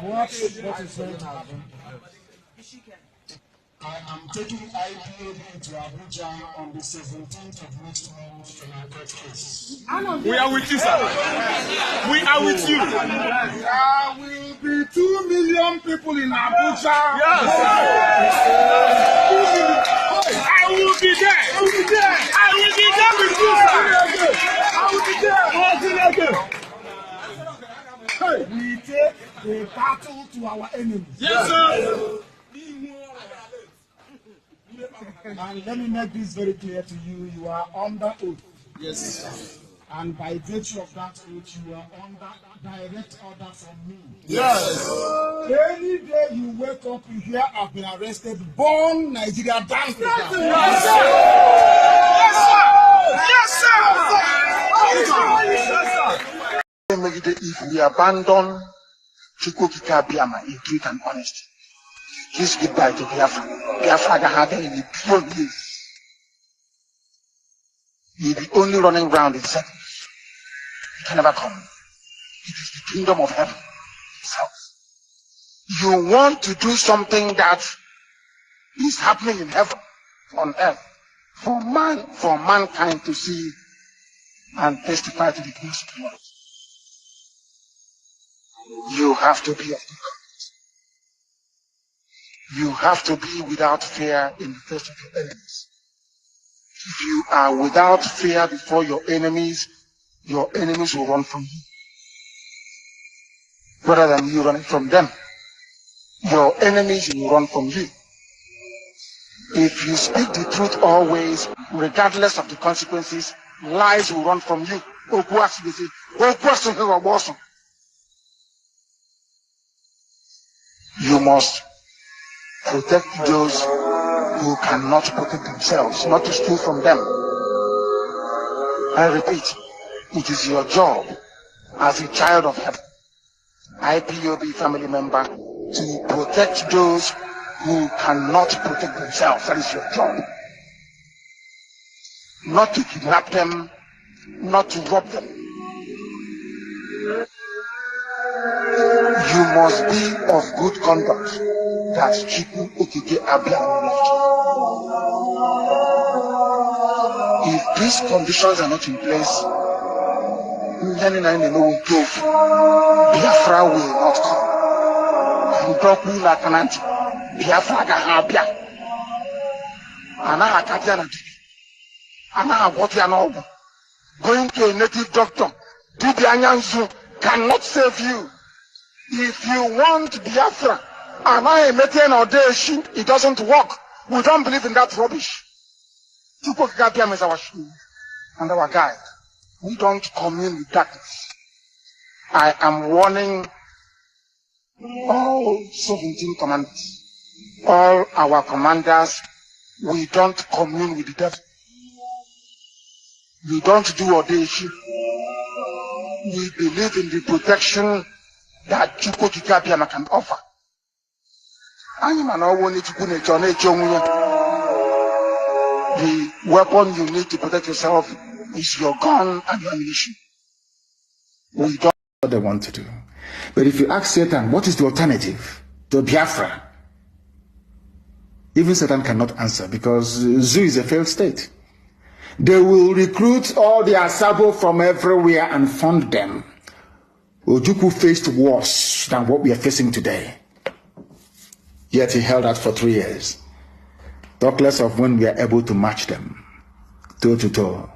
What is going to happen? I am taking IPOB to Abuja on the 17th of next month for my court case. We are with you, sir. We are with you. There will be 2 million people in Abuja. Yes. I will be there. I will be there. I will be there with you, sir. I will be there. Hey, we take the battle to our enemies. Yes, sir. And let me make this very clear to you. You are under oath. Yes. And by virtue of that oath, you are under direct order from me. Yes. Any day you wake up, you hear I've been arrested, born Nigeria down to Yes, sir. Yes, sir. Yes, sir. If we abandon Chukwukika Biama in truth and honesty, please goodbye to Biafra. Biafra had in the pure years. You'll be only running around in circles. You can never come. It is the kingdom of heaven itself. You want to do something that is happening in heaven, on earth, for mankind to see and testify to the goodness of the Lord. You have to be of good courage. You have to be without fear in the face of your enemies. If you are without fear before your enemies will run from you. Rather than you running from them, your enemies will run from you. If you speak the truth always, regardless of the consequences, lies will run from you. You must protect those who cannot protect themselves, not to steal from them. I repeat, it is your job as a child of heaven, IPOB family member, to protect those who cannot protect themselves. That is your job. Not to kidnap them, not to rob them. You must be of good conduct that Chiku Okike Abia left. If these conditions are not in place, Biafra will not come. And talk me like an auntie. Biafra Gahabia. Going to a native doctor, Dibianyanzu, cannot save you. If you want Biafra, and I am making an audition, it doesn't work. We don't believe in that rubbish. Chukwukika is our shield and our guide. We don't commune with darkness. I am warning all 17 commanders, all our commanders, we don't commune with the devil. We don't do audition. We believe in the protection that Chukwukika can offer. The weapon you need to protect yourself is your gun and your ammunition. We don't what they want to do. But if you ask Satan, what is the alternative to Biafra? Even Satan cannot answer because Zoo is a failed state. They will recruit all the Asabo from everywhere and fund them. Ojukwu faced worse than what we are facing today. Yet he held out for 3 years. Talk less of when we are able to match them, toe to toe.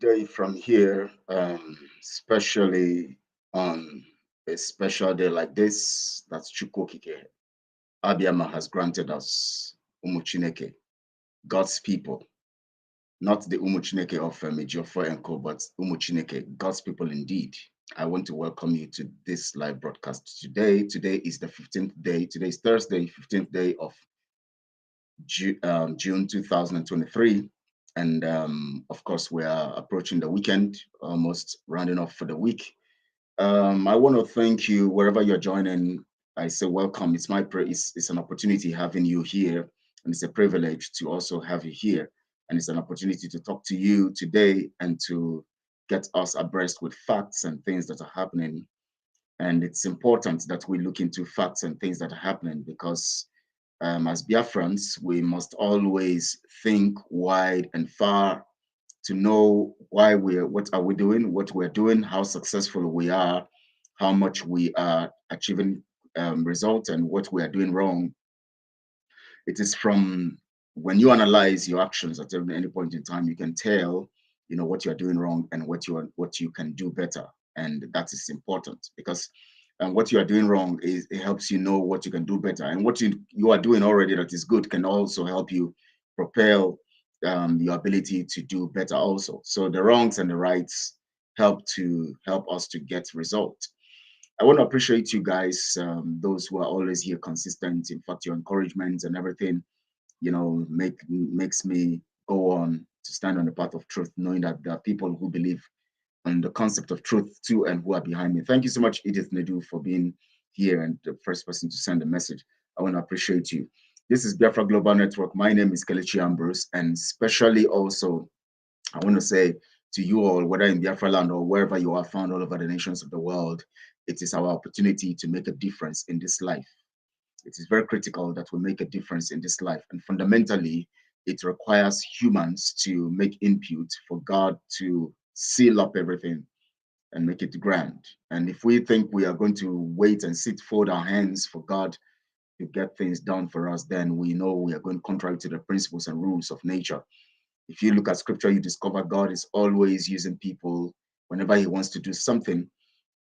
today from here, especially on a special day like this. That's Chukwokike. Abiyama has granted us Umuchineke, God's people, not the Umuchineke of Mejiofo and Co, but Umuchineke, God's people indeed. I want to welcome you to this live broadcast today. Today is the 15th day. Today is Thursday, 15th day of June 2023. And of course, we are approaching the weekend, almost rounding off for the week. I want to thank you wherever you're joining. I say welcome. It's it's an opportunity having you here, and it's a privilege to also have you here. And it's an opportunity to talk to you today and to get us abreast with facts and things that are happening. And it's important that we look into facts and things that are happening because as Biafrans, we must always think wide and far to know what are we doing, what we're doing, how successful we are, how much we are achieving results, and what we are doing wrong. It is from when you analyze your actions at any point in time, you can tell, what you are doing wrong and what you can do better, and that is important because what you are doing wrong it helps you know what you can do better, and what you are doing already that is good can also help you propel your ability to do better also. So the wrongs and the rights help us to get results. I want to appreciate you guys, those who are always here consistent. In fact, your encouragement and everything, makes me go on to stand on the path of truth, knowing that there are people who believe on the concept of truth too and who are behind me. Thank you so much, Edith Nedu, for being here and the first person to send a message. I want to appreciate you. This is Biafra Global Network. My name is Kelechi Ambrose, and especially also, I want to say to you all, whether in Biafraland or wherever you are found all over the nations of the world, it is our opportunity to make a difference in this life. It is very critical that we make a difference in this life. And fundamentally, it requires humans to make input for God to seal up everything and make it grand. And if we think we are going to wait and fold our hands for God to get things done for us, then we know we are going contrary to the principles and rules of nature. If you look at scripture, you discover God is always using people whenever he wants to do something,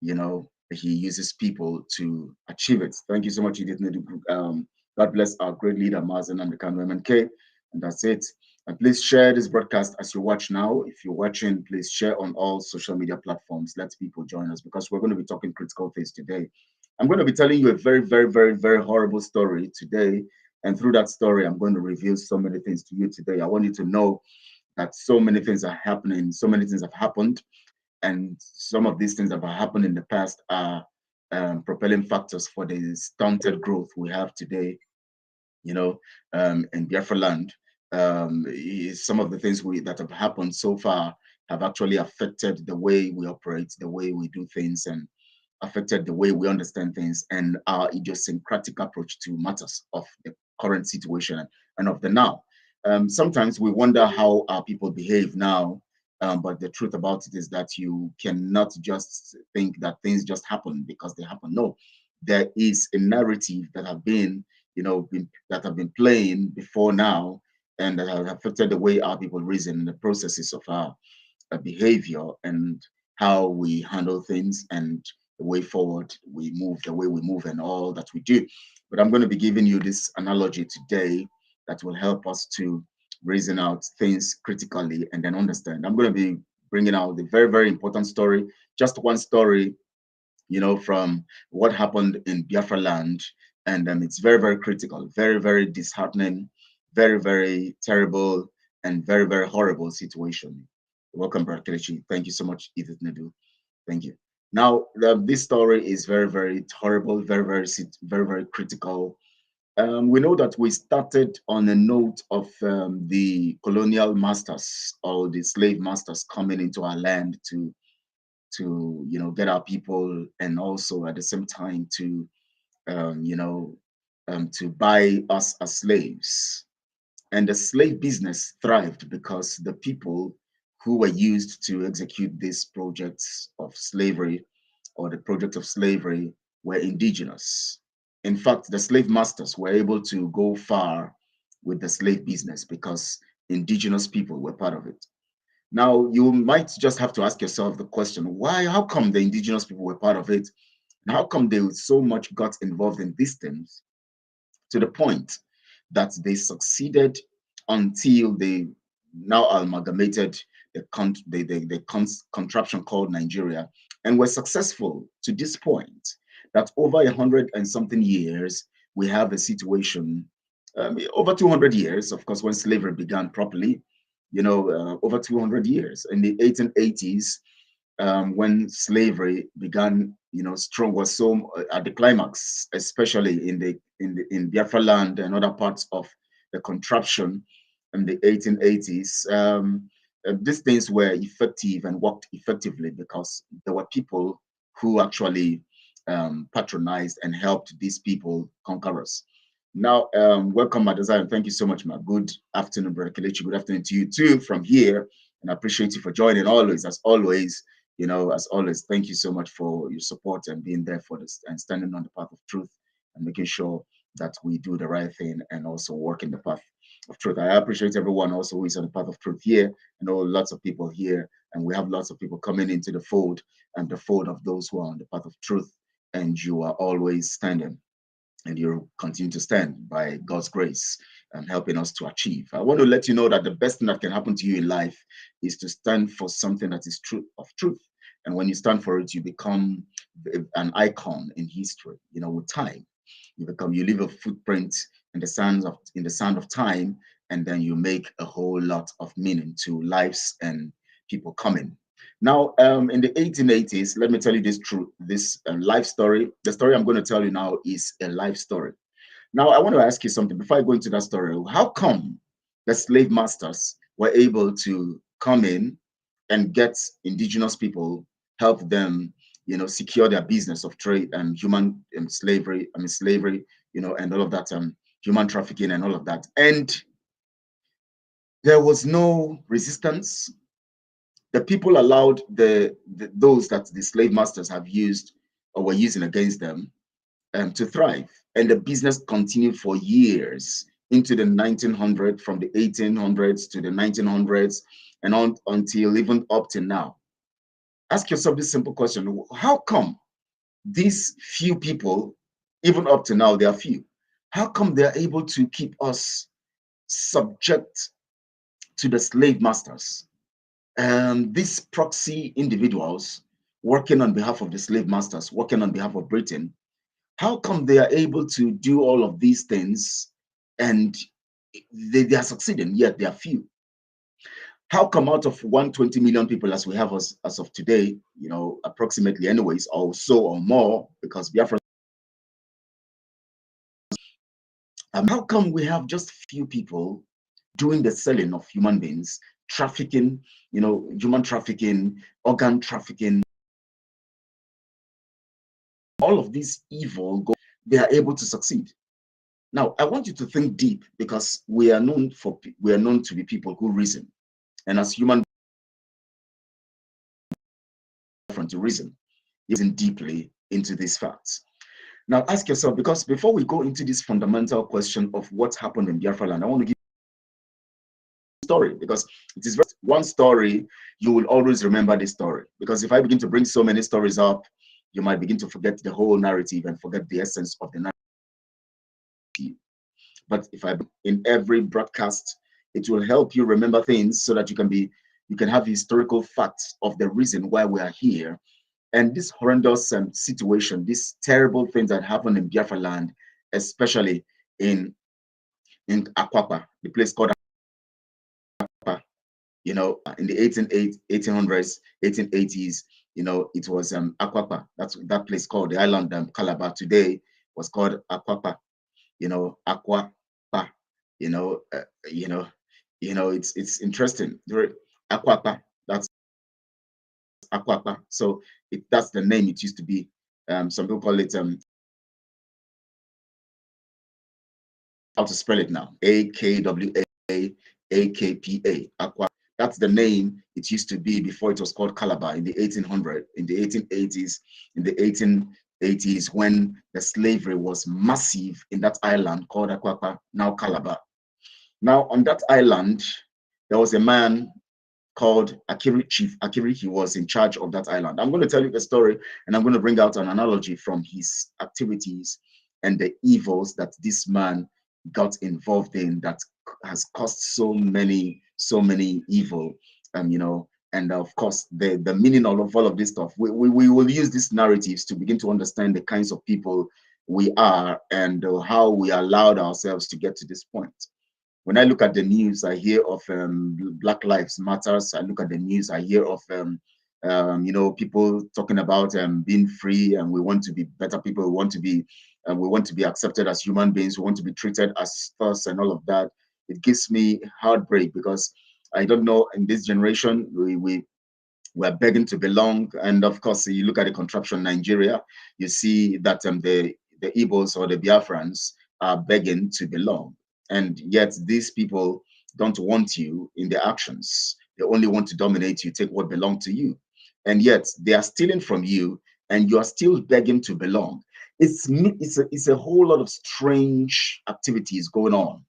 he uses people to achieve it. Thank you so much, Edith. God bless our great leader, Mazen and the cameraman K. And that's it. And please share this broadcast as you watch now. If you're watching, please share on all social media platforms. Let people join us because we're going to be talking critical things today. I'm going to be telling you a very, very, very, very horrible story today. And through that story, I'm going to reveal so many things to you today. I want you to know that so many things are happening, so many things have happened, and some of these things that have happened in the past are propelling factors for the stunted growth we have today, in Biafraland. Some of the things that have happened so far have actually affected the way we operate, the way we do things, and affected the way we understand things and our idiosyncratic approach to matters of the current situation and of the now. Sometimes we wonder how our people behave now, but the truth about it is that you cannot just think that things just happen because they happen. No, there is a narrative that have been playing before now, and that have affected the way our people reason, the processes of our behavior, and how we handle things, and the way forward we move, the way we move, and all that we do. But I'm going to be giving you this analogy today that will help us to reason out things critically and then understand. I'm going to be bringing out the very, very important story, just one story, from what happened in Biafraland. And it's very, very critical, very, very disheartening, very, very terrible, and very, very horrible situation. Welcome, Brad Kelechi. Thank you so much, Edith Nedu. Thank you. Now, this story is very, very horrible, very, very, very, very critical. We know that we started on a note of the colonial masters or the slave masters coming into our land to get our people, and also at the same time to to buy us as slaves. And the slave business thrived because the people who were used to execute these projects of slavery, or the project of slavery, were indigenous. In fact, the slave masters were able to go far with the slave business because indigenous people were part of it. Now, you might just have to ask yourself the question, why, how come the indigenous people were part of it? And how come they so much got involved in these things to the point that they succeeded until they now amalgamated the contraption called Nigeria, and were successful to this point that over 100 and something years, we have a situation, over 200 years, of course, when slavery began properly, over 200 years. In the 1880s, when slavery began, strong, was so at the climax, especially in Biafraland and other parts of the contraption in the 1880s. These things were effective and worked effectively because there were people who actually patronized and helped these people conquer us. Now, welcome, Madazai, and thank you so much, ma. Good afternoon, Brother Kelechi. Good afternoon to you too from here, and I appreciate you for joining always, as always. Thank you so much for your support and being there for this and standing on the path of truth and making sure that we do the right thing and also work in the path of truth. I appreciate everyone also who is on the path of truth here. I know lots of people here, and we have lots of people coming into the fold and the fold of those who are on the path of truth, and you are always standing. And you continue to stand by God's grace and helping us to achieve. I want to let you know that the best thing that can happen to you in life is to stand for something that is of truth. And when you stand for it, you become an icon in history. With time, you leave a footprint in the sand of time, and then you make a whole lot of meaning to lives and people coming. Now, in the 1880s, let me tell you this life story. The story I'm going to tell you now is a life story. Now, I want to ask you something before I go into that story. How come the slave masters were able to come in and get indigenous people, help them, secure their business of trade and human slavery, and all of that, human trafficking and all of that. And there was no resistance. The people allowed those that the slave masters have used or were using against them to thrive. And the business continued for years into the 1900s, from the 1800s to the 1900s, and on until even up to now. Ask yourself this simple question: how come these few people, even up to now, they are few, how come they're able to keep us subject to the slave masters? These proxy individuals working on behalf of the slave masters, working on behalf of Britain, how come they are able to do all of these things and they are succeeding, yet they are few? How come out of 120 million people as we have as of today, approximately anyways, or so or more, because Biafra, how come we have just few people doing the selling of human beings, trafficking, human trafficking, organ trafficking, all of these evil, they are able to succeed? Now, I want you to think deep, because we are known to be people who reason, and as human to reason deeply into these facts. Now, ask yourself, because before we go into this fundamental question of what happened in Biafraland, I want to give you a story, because it is one story. You will always remember this story, because if I begin to bring so many stories up, you might begin to forget the whole narrative and forget the essence of the narrative. But if in every broadcast, it will help you remember things so that you can have historical facts of the reason why we are here. And this horrendous situation, this terrible things that happened in Biafraland, especially in Akwapa, the place called Akwapa, in the 1800s, 1880s, it was Akwapa. That's that place called the island Calabar today was called Akwapa. Akwapa. It's interesting. Akwapa. That's Akwapa. So that's the name it used to be. Some people call it how to spell it now? AKWA-AKPA. Aqua. That's the name it used to be before it was called Calabar in the 1800s, in the 1880s, when the slavery was massive in that island called Akwapa, now Calabar. Now on that island, there was a man called Akiri, Chief Akiri. He was in charge of that island. I'm going to tell you the story, and I'm going to bring out an analogy from his activities and the evils that this man got involved in that has caused so many evil, you know. And of course, the meaning of all of this stuff, we will use these narratives to begin to understand the kinds of people we are and how we allowed ourselves to get to this point. When I look at the news, I hear of Black Lives Matters. I look at the news, I hear of you know, people talking about being free, and we want to be better people. We want to be accepted as human beings. We want to be treated as us, and all of that. It gives me heartbreak because I don't know, in this generation we're begging to belong. And of course, you look at the contraption Nigeria, you see that the Igbos or the Biafrans are begging to belong. And yet these people don't want you in their actions. They only want to dominate you, take what belongs to you. And yet they are stealing from you, and you are still begging to belong. It's a whole lot of strange activities going on.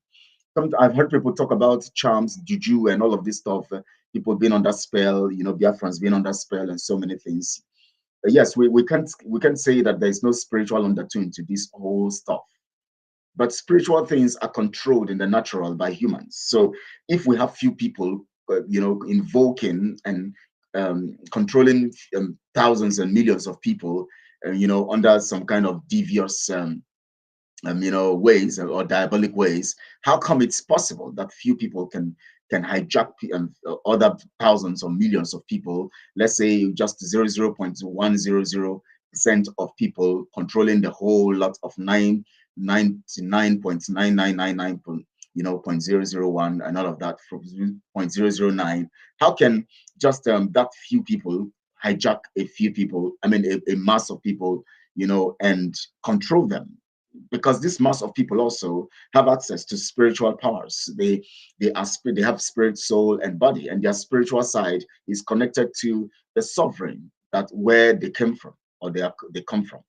I've heard people talk about charms, juju, and all of this stuff. People being under spell, you know, Biafrans being under spell, and so many things. Yes, we can't say that there is no spiritual undertone to this whole stuff. But spiritual things are controlled in the natural by humans. So if we have few people, you know, invoking and controlling thousands and millions of people, you know, under some kind of devious you know, ways or diabolic ways, how come it's possible that few people can hijack other thousands or millions of people? Let's say just 0.100% of people controlling the whole lot of 99.9999, you know, 0.001 and all of that from 0.009. How can just that few people hijack a few people? I mean, a mass of people, you know, and control them? Because this mass of people also have access to spiritual powers. They have spirit, soul, and body, and their spiritual side is connected to the sovereign, that where they came from, or they come from.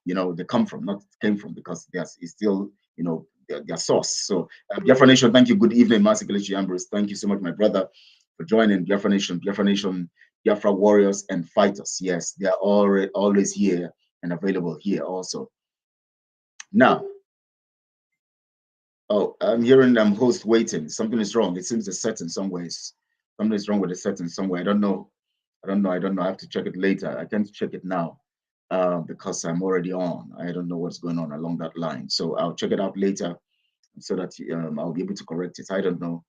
You know, they come from, not came from, because there's still, you know, their source. So Biafra Nation, thank you. Good evening, Master Kelechi Ambrose. Thank you so much, my brother, for joining Biafra Nation. Biafra Nation, Biafra warriors and fighters. Yes, they are always here and available here also. Now, oh, I'm hearing host waiting. Something is wrong. It seems the setting some ways. Something is wrong with the setting somewhere. I don't know. I have to check it later. I can't check it now because I'm already on. I don't know what's going on along that line. So I'll check it out later so that I'll be able to correct it. I don't know.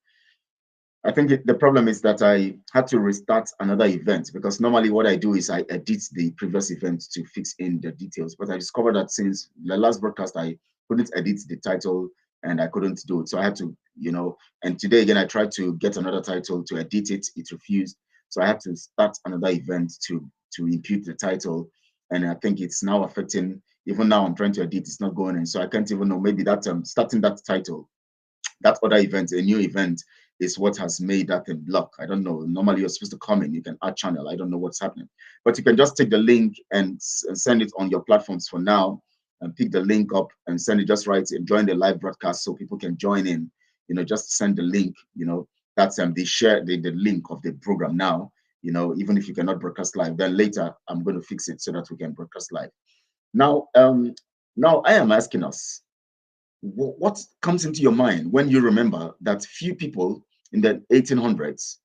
I think the problem is that I had to restart another event, because normally what I do is I edit the previous event to fix in the details. But I discovered that since the last broadcast, I couldn't edit the title and I couldn't do it. So I had to, you know, and today again, I tried to get another title to edit it. It refused. So I had to start another event to impute the title. And I think it's now affecting, even now I'm trying to edit, it's not going in. So I can't even know, maybe that starting that title, that other event, a new event, is what has made that thing block. I don't know. Normally you're supposed to come in, you can add channel. I don't know what's happening, but you can just take the link and send it on your platforms for now, and pick the link up and send it, just right and join the live broadcast so people can join in. You know, just send the link, you know, that's they share the link of the program now, you know, even if you cannot broadcast live, then later I'm going to fix it so that we can broadcast live. Now, now I am asking us, what comes into your mind when you remember that few people in the 1800s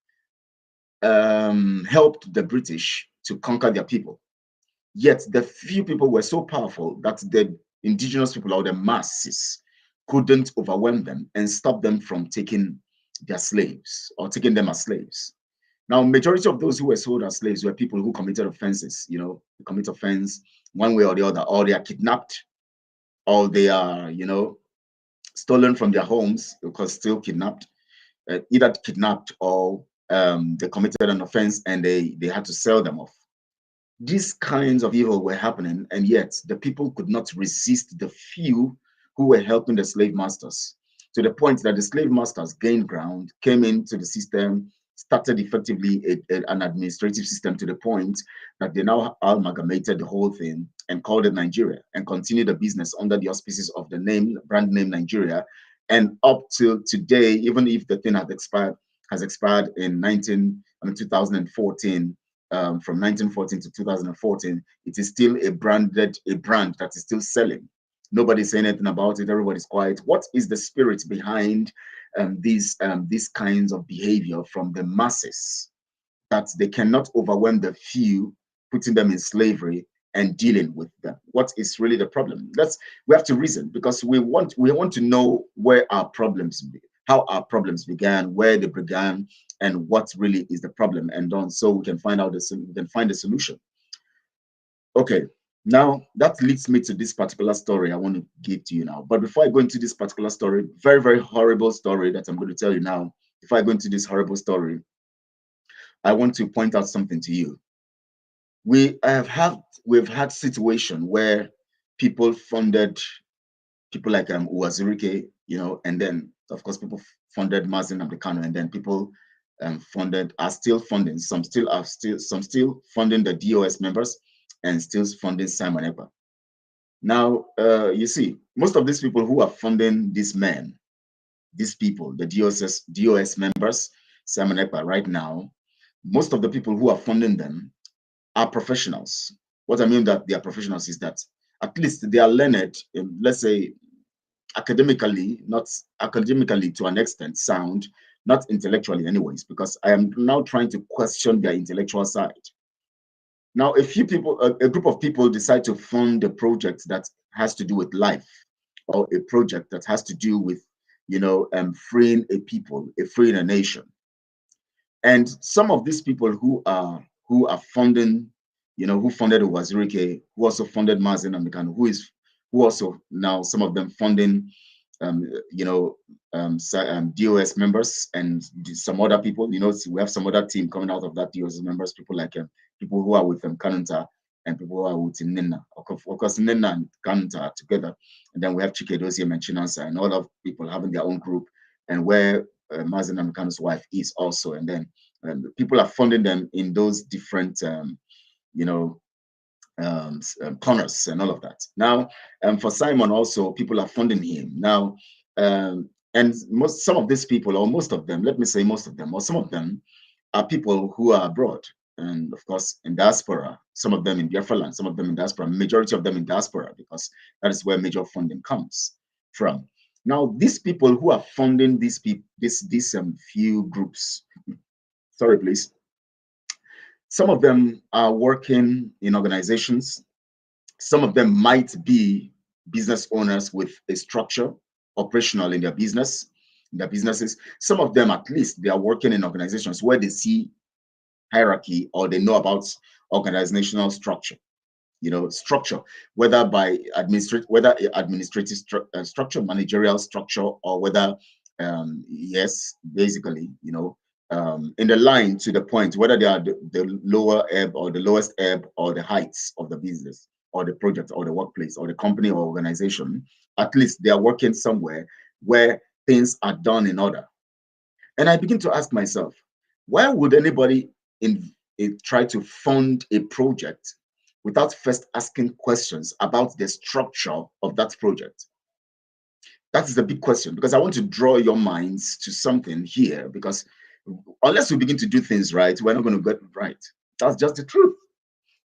helped the British to conquer their people? Yet the few people were so powerful that the indigenous people, or the masses, couldn't overwhelm them and stop them from taking their slaves or taking them as slaves. Now, majority of those who were sold as slaves were people who committed offenses, you know, commit offense one way or the other, or they are kidnapped, or they are, you know, stolen from their homes, because still kidnapped, either kidnapped or they committed an offense and they had to sell them off. These kinds of evil were happening, and yet the people could not resist the few who were helping the slave masters, to the point that the slave masters gained ground, came into the system, started effectively an administrative system, to the point that they now amalgamated the whole thing and called it Nigeria, and continued the business under the auspices of the brand name Nigeria. And up till today, even if the thing has expired in 2014, from 1914 to 2014, it is still a brand that is still selling. Nobody's saying anything about it. Everybody's quiet. What is the spirit behind these kinds of behavior from the masses, that they cannot overwhelm the few, putting them in slavery and dealing with them? What is really the problem? We have to reason, because we want to know where our problems, how our problems began, where they began, and what really is the problem, and so we can find out we can find a solution. Okay, now that leads me to this particular story I want to give to you now. But before I go into this particular story, very, very horrible story that I'm going to tell you now, before I go into this horrible story, I want to point out something to you. We've had situation where people funded people like Uwazurike, and then of course people funded Mazi Nnamdi Kanu, and then people are still funding. Some still funding the DOS members, and still funding Simon Ekpa. Now, you see, most of these people who are funding these men, these people, the DOS members, Simon Ekpa right now, most of the people who are funding them are professionals. What I mean that they are professionals is that at least they are learned, let's say academically, not academically to an extent sound, not intellectually anyways, because I am now trying to question their intellectual side. Now, a group of people decide to fund a project that has to do with life, or a project that has to do with, freeing a people, freeing a nation. And some of these people who are funding, who funded Uwazurike, who also funded Mazi Nnamdi Kanu, who also now some of them funding, DOS members and some other people. We have some other team coming out of that DOS members, people like people who are with Kanunta and people who are with Nnenna. Of course, Nnenna and Kanunta are together, and then we have Chikedozie and Chinansa and all of people having their own group, and where Mazi Nnamdi Kanu's wife is also, and then people are funding them in those different, corners and all of that. Now, for Simon also, people are funding him now, and some of these people, or most of them, let me say most of them, or some of them, are people who are abroad, and of course in diaspora. Some of them in Biafraland, some of them in diaspora, majority of them in diaspora, because that is where major funding comes from. Now, these people who are funding these few groups, sorry, please. Some of them are working in organizations. Some of them might be business owners with a structure, operational in their businesses. Some of them, at least, they are working in organizations where they see hierarchy, or they know about organizational structure. Structure, whether administrative structure, managerial structure, or whether, yes, basically, in the line to the point, whether they are the lower ebb or the lowest ebb or the heights of the business or the project or the workplace or the company or organization, at least they are working somewhere where things are done in order. And I begin to ask myself, why would anybody try to fund a project without first asking questions about the structure of that project? That is the big question, because I want to draw your minds to something here, because unless we begin to do things right, we're not going to get it right. That's just the truth.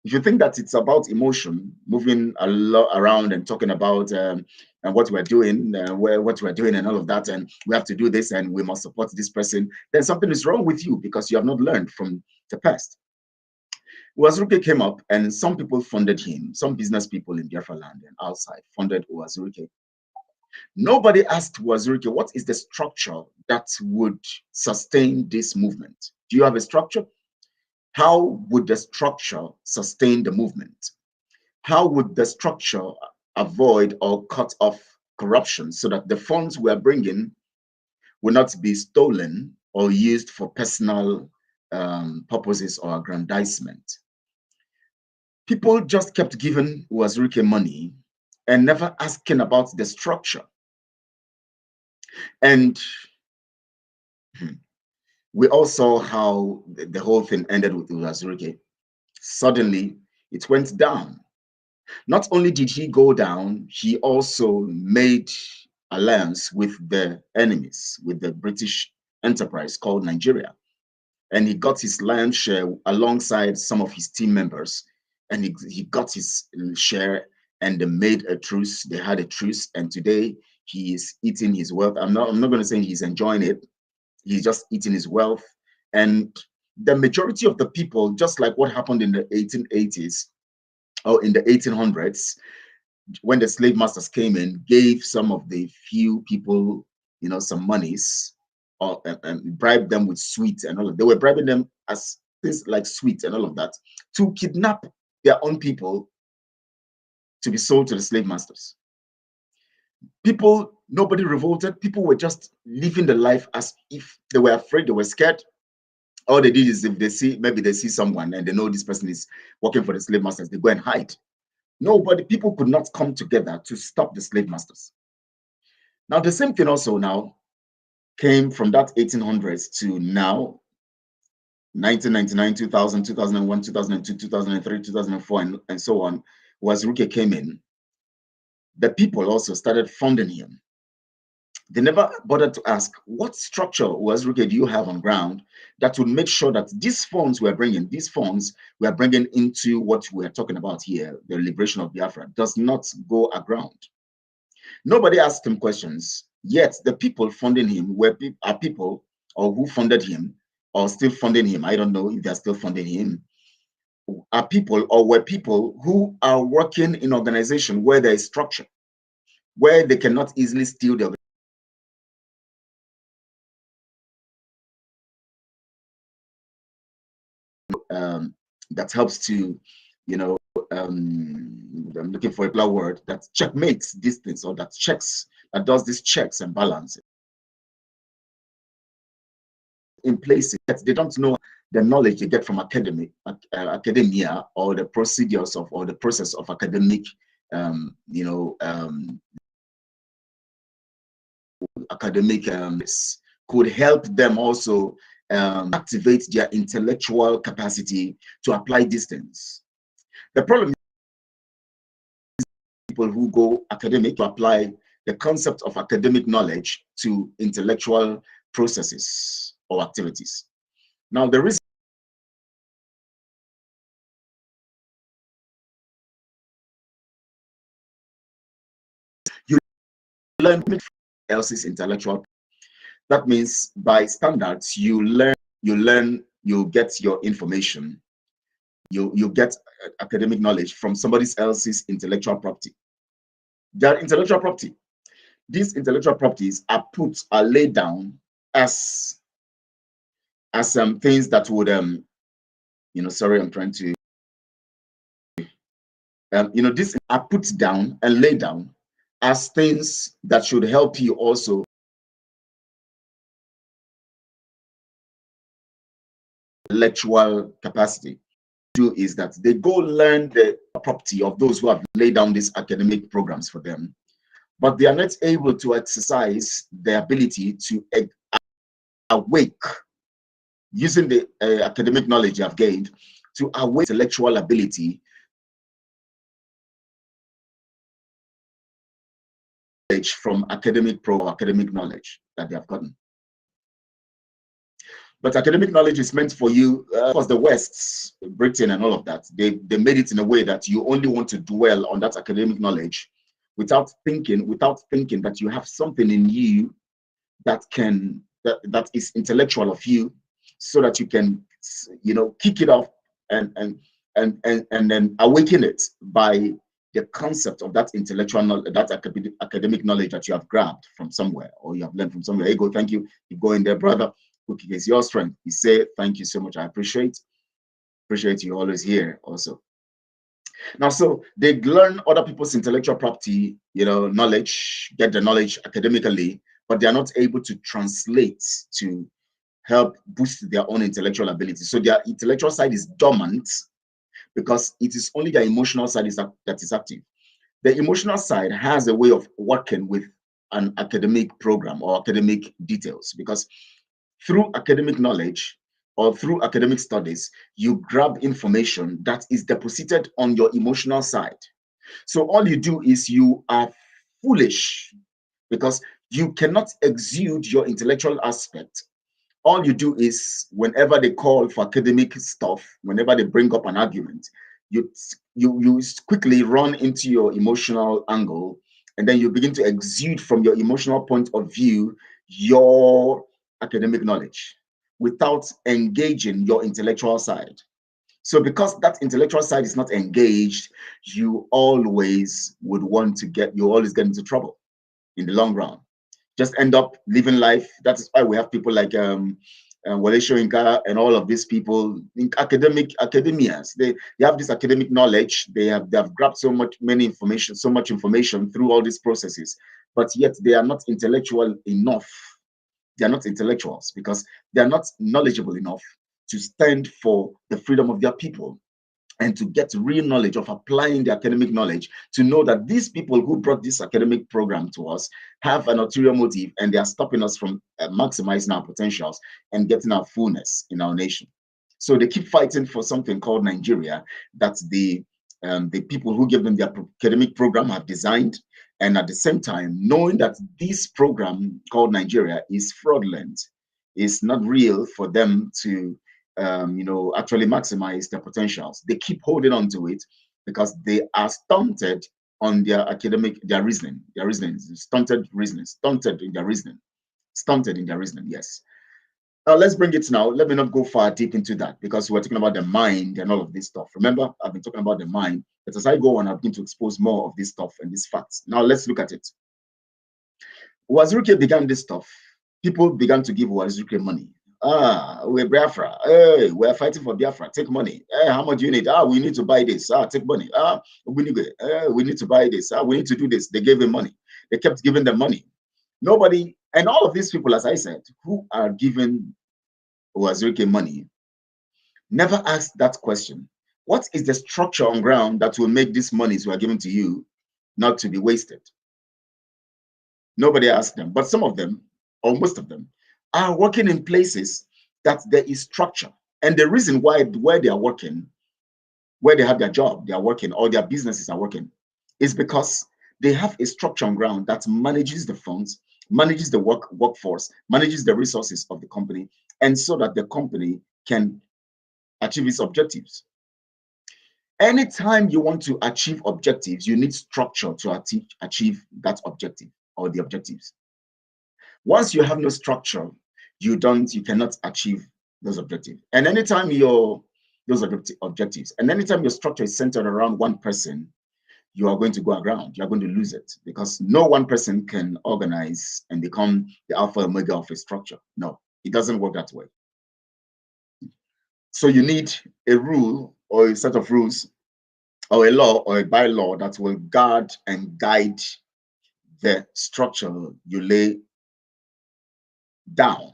If you think that it's about emotion, moving a lot around and talking about and what we're doing, what we're doing and all of that, and we have to do this and we must support this person, then something is wrong with you, because you have not learned from the past. Uwazurike came up, and some people funded him. Some business people in Biafraland and outside funded Uwazurike. Nobody asked Uwazurike, what is the structure that would sustain this movement? Do you have a structure? How would the structure sustain the movement? How would the structure avoid or cut off corruption so that the funds we are bringing will not be stolen or used for personal purposes or aggrandizement? People just kept giving Uwazurike money and never asking about the structure. And we all saw how the whole thing ended with Uwazurike. Suddenly, it went down. Not only did he go down, he also made alliance with the enemies, with the British enterprise called Nigeria. and he got his lion's share alongside some of his team members, and he got his share, and they made a truce. They had a truce, and today he is eating his wealth. I'm not going to say he's enjoying it. He's just eating his wealth. And the majority of the people, just like what happened in the 1880s or in the 1800s, when the slave masters came in, gave some of the few people, you know, some monies, or and bribed them with sweets and all of. They were bribing them as things like sweets and all of that to kidnap their own people to be sold to the slave masters. People, nobody revolted. People were just living the life as if they were afraid, they were scared. All they did is, if they see, maybe they see someone and they know this person is working for the slave masters, they go and hide. Nobody, people could not come together to stop the slave masters. Now, the same thing also now came from that 1800s to now, 1999, 2000, 2001, 2002, 2003, 2004, and so on. Was Ruke came in, the people also started funding him. They never bothered to ask, what structure was Ruke do you have on ground that would make sure that these funds we are bringing into what we are talking about here, the liberation of Biafra, does not go aground. Nobody asked him questions, yet the people funding him are people, or who funded him, or still funding him. I don't know if they're still funding him. Are people, or were people who are working in organization where there is structure, where they cannot easily steal the that helps to, you know, I'm looking for a popular word, that checkmates these things, or that checks, that does these checks and balances in places that they don't know the knowledge they get from academia, or the procedures of, or the process of academic, could help them also activate their intellectual capacity to apply these things. The problem is people who go academic to apply the concept of academic knowledge to intellectual processes or activities. Now, there is you learn else's intellectual. That means by standards, you get your information, you get academic knowledge from somebody else's intellectual property. Their intellectual property. These intellectual properties are laid down as some things that would sorry, I'm trying to these are put down and laid down as things that should help you also intellectual capacity. Do is that they go learn the property of those who have laid down these academic programs for them, but they are not able to exercise the ability to awake using the academic knowledge you have gained to awake intellectual ability from academic knowledge that they have gotten. But academic knowledge is meant for you, because the West, Britain and all of that, they made it in a way that you only want to dwell on that academic knowledge without thinking that you have something in you that is intellectual of you, so that you can, kick it off and then awaken it by the concept of that intellectual knowledge, that academic knowledge that you have grabbed from somewhere, or you have learned from somewhere. Hey, go, thank you. You go in there, brother. Okay, it's your strength. He said, thank you so much. I appreciate you always here also. Now, so they learn other people's intellectual property, knowledge, get the knowledge academically, but they are not able to translate to help boost their own intellectual ability. So their intellectual side is dormant because it is only their emotional side that is active. The emotional side has a way of working with an academic program or academic details, because through academic knowledge or through academic studies, you grab information that is deposited on your emotional side. So all you do is you are foolish because you cannot exude your intellectual aspect all you do is whenever they call for academic stuff, whenever they bring up an argument, you quickly run into your emotional angle, and then you begin to exude from your emotional point of view your academic knowledge without engaging your intellectual side. So because that intellectual side is not engaged, you always always get into trouble in the long run. Just end up living life. That is why we have people like Wale Soyinka and all of these people in academias. They have this academic knowledge. They have grabbed so much information through all these processes, but yet they are not intellectual enough. They are not intellectuals because they are not knowledgeable enough to stand for the freedom of their people and to get real knowledge of applying the academic knowledge to know that these people who brought this academic program to us have an ulterior motive, and they are stopping us from maximizing our potentials and getting our fullness in our nation. So they keep fighting for something called Nigeria that the people who give them their academic program have designed, and at the same time knowing that this program called Nigeria is fraudulent, is not real for them to actually maximize their potentials. They keep holding on to it because they are stunted on their reasoning, stunted in their reasoning, yes. Now let's bring it now. Let me not go far deep into that because we're talking about the mind and all of this stuff. Remember, I've been talking about the mind, but as I go on, I'm going to expose more of this stuff and these facts. Now let's look at it. Wazuruke began this stuff. People began to give Wazuruke money. We're Biafra. Hey, we're fighting for Biafra. Take money. Hey, how much do you need? We need to buy this. Take money. We need to buy this. We need to do this. They gave him money. They kept giving them money. Nobody, and all of these people, as I said, who are giving Wazuruke money, never asked that question. What is the structure on ground that will make these monies we are giving to you not to be wasted? Nobody asked them, but some of them, or most of them, are working in places that there is structure. And the reason why where they are working, where they have their job, they are working, or their businesses are working, is because they have a structure on ground that manages the funds, manages the workforce, manages the resources of the company, and so that the company can achieve its objectives. Anytime you want to achieve objectives, you need structure to achieve that objective or the objectives. Once you have no structure, you cannot achieve those objectives. And anytime those objectives, and anytime your structure is centered around one person, you are going to go aground. You're going to lose it because no one person can organize and become the alpha and omega of a structure. No, it doesn't work that way. So you need a rule or a set of rules or a law or a bylaw that will guard and guide the structure you lay down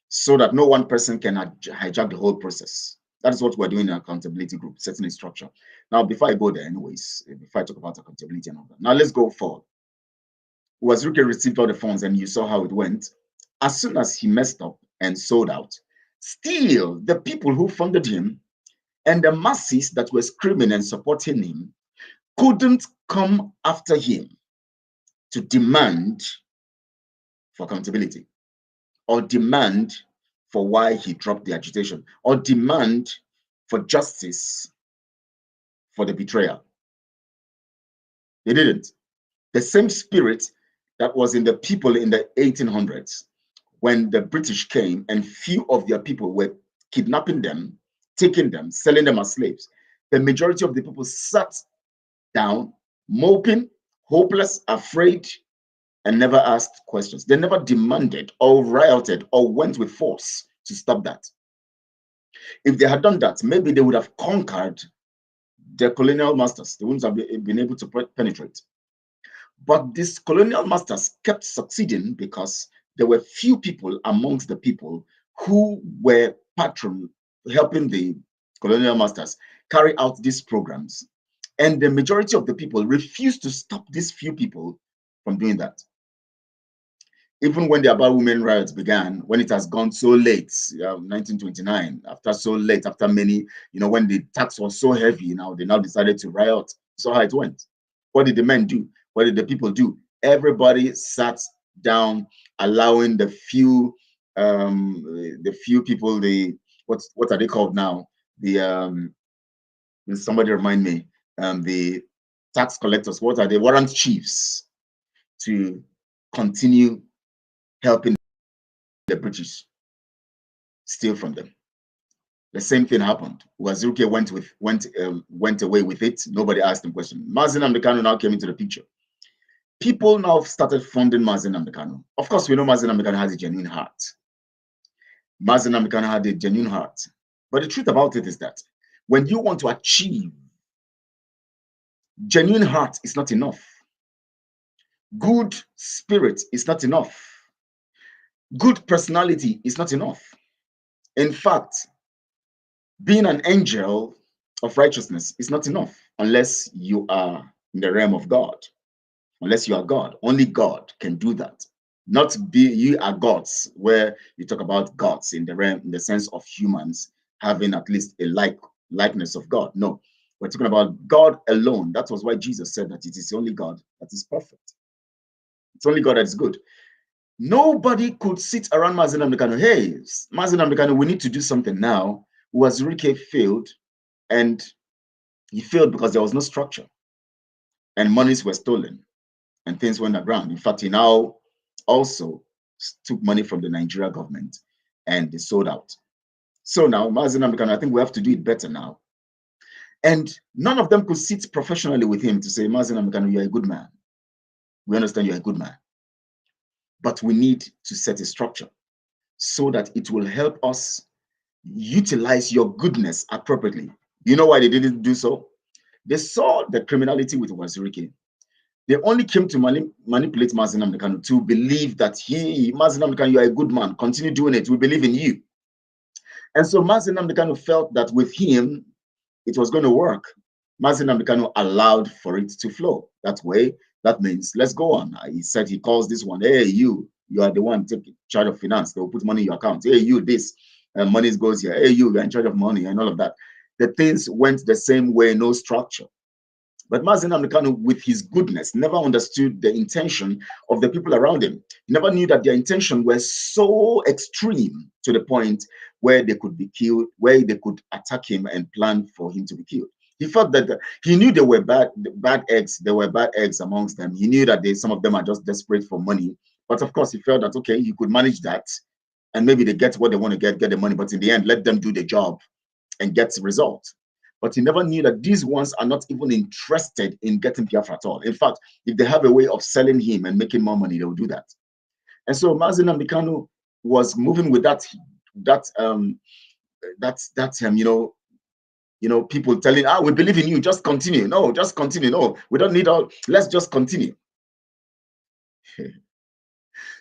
so that no one person can hijack the whole process. That is what we're doing in accountability group, setting a structure. Now, before I go there anyways, before I talk about accountability and all that, now let's go forward. Wazuruke received all the funds and you saw how it went. As soon as he messed up and sold out, still the people who funded him and the masses that were screaming and supporting him couldn't come after him to demand for accountability or demand for why he dropped the agitation or demand for justice for the betrayal. They didn't. The same spirit that was in the people in the 1800s when the British came and few of their people were kidnapping them, taking them, selling them as slaves. The majority of the people sat down, moping, hopeless, afraid, and never asked questions. They never demanded or rioted or went with force to stop that. If they had done that, maybe they would have conquered the colonial masters. They wouldn't have been able to penetrate. But these colonial masters kept succeeding because there were few people amongst the people who were helping the colonial masters carry out these programs. And the majority of the people refused to stop these few people from doing that. Even when the About Women riots began, when it has gone so late, 1929, after many, when the tax was so heavy, they now decided to riot. So how it went. What did the men do? What did the people do? Everybody sat down, allowing the few the few people, what are they called now? Somebody remind me, the tax collectors, what are they? Warrant chiefs, to continue helping the British steal from them. The same thing happened. Wazuke went away with it. Nobody asked him question. Mazi Nnamdi Kanu now came into the picture. People now started funding Mazi Nnamdi Kanu. Of course, we know Mazi Nnamdi Kanu has a genuine heart. Mazi Nnamdi Kanu had a genuine heart. But the truth about it is that when you want to achieve, genuine heart is not enough. Good spirit is not enough. Good personality is not enough. In fact, being an angel of righteousness is not enough unless you are in the realm of God. Unless you are God. Only God can do that. Not be you are gods, where you talk about gods in the realm, in the sense of humans having at least a likeness of God. No, we're talking about God alone. That was why Jesus said that it is only God that is perfect. It's only God that is good. Nobody could sit around Mazi Nnamdi Kanu. Hey, Mazi Nnamdi Kanu, we need to do something now. Wazuke failed, and he failed because there was no structure, and monies were stolen, and things went aground. In fact, he now also took money from the Nigeria government, and they sold out. So now, Mazi Nnamdi Kanu, I think we have to do it better now. And none of them could sit professionally with him to say, Mazi Nnamdi Kanu, you're a good man. We understand you're a good man. But we need to set a structure so that it will help us utilize your goodness appropriately. You know why they didn't do so? They saw the criminality with Wazuke. They only came to manipulate Mazi Nnamdi Kanu to believe that Mazi Nnamdi Kanu, you are a good man. Continue doing it. We believe in you. And so Mazi Nnamdi Kanu felt that with him, it was going to work. Mazi Nnamdi Kanu allowed for it to flow that way. That means, let's go on. He said he calls this one, hey, you are the one taking charge of finance. They will put money in your account. Hey, you, this, money goes here. Hey, you're in charge of money and all of that. The things went the same way, no structure. But Mazi Nnamdi Kanu, with his goodness, never understood the intention of the people around him. He never knew that their intention was so extreme to the point where they could be killed, where they could attack him and plan for him to be killed. He felt that he knew there were bad eggs. There were bad eggs amongst them. He knew that some of them are just desperate for money. But of course, he felt that, okay, he could manage that. And maybe they get what they want to get the money. But in the end, let them do the job and get the result. But he never knew that these ones are not even interested in getting Biafra at all. In fact, if they have a way of selling him and making more money, they will do that. And so Mazi Nnamdi Kanu was moving with people telling, we believe in you, just continue. No, just continue. No, we don't need all, let's just continue.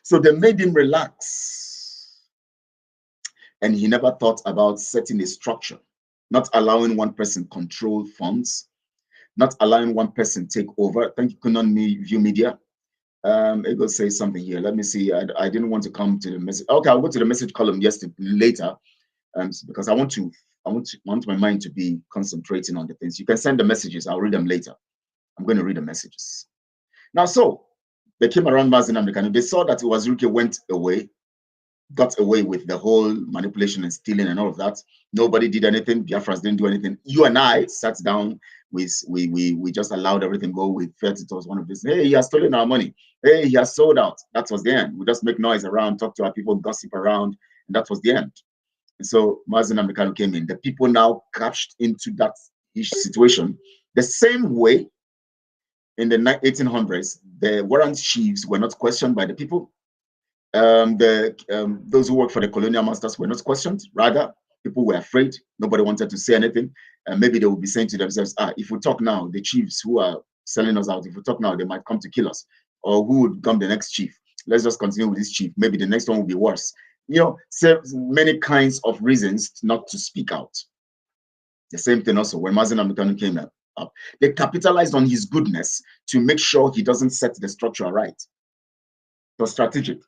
So they made him relax. And he never thought about setting a structure, not allowing one person control funds, not allowing one person take over. Thank you, Kunon View Media. Ego says something here. Let me see. I didn't want to come to the message. Okay, I'll go to the message column later, because I want my mind to be concentrating on the things. You can send the messages. I'll read them later. I'm going to read the messages. Now, so they came around Mazi Nnamdi Kanu. They saw that Wazuke got away with the whole manipulation and stealing and all of that. Nobody did anything. Biafrans didn't do anything. You and I sat down. We just allowed everything go. We felt it was one of these. Hey, he has stolen our money. Hey, he has sold out. That was the end. We just make noise around, talk to our people, gossip around, and that was the end. And so Mazi Nnamdi Kanu came in. The people now cashed into that situation the same way. In the 1800s, the warrant chiefs were not questioned by the people. Those who worked for the colonial masters were not questioned. Rather, people were afraid. Nobody wanted to say anything. And maybe they would be saying to themselves, if we talk now, the chiefs who are selling us out, if we talk now, they might come to kill us. Or who would become the next chief? Let's just continue with this chief. Maybe the next one will be worse. So many kinds of reasons not to speak out. The same thing also when Mazi Nnamdi Kanu came up. They capitalized on his goodness to make sure he doesn't set the structure right. It was strategic.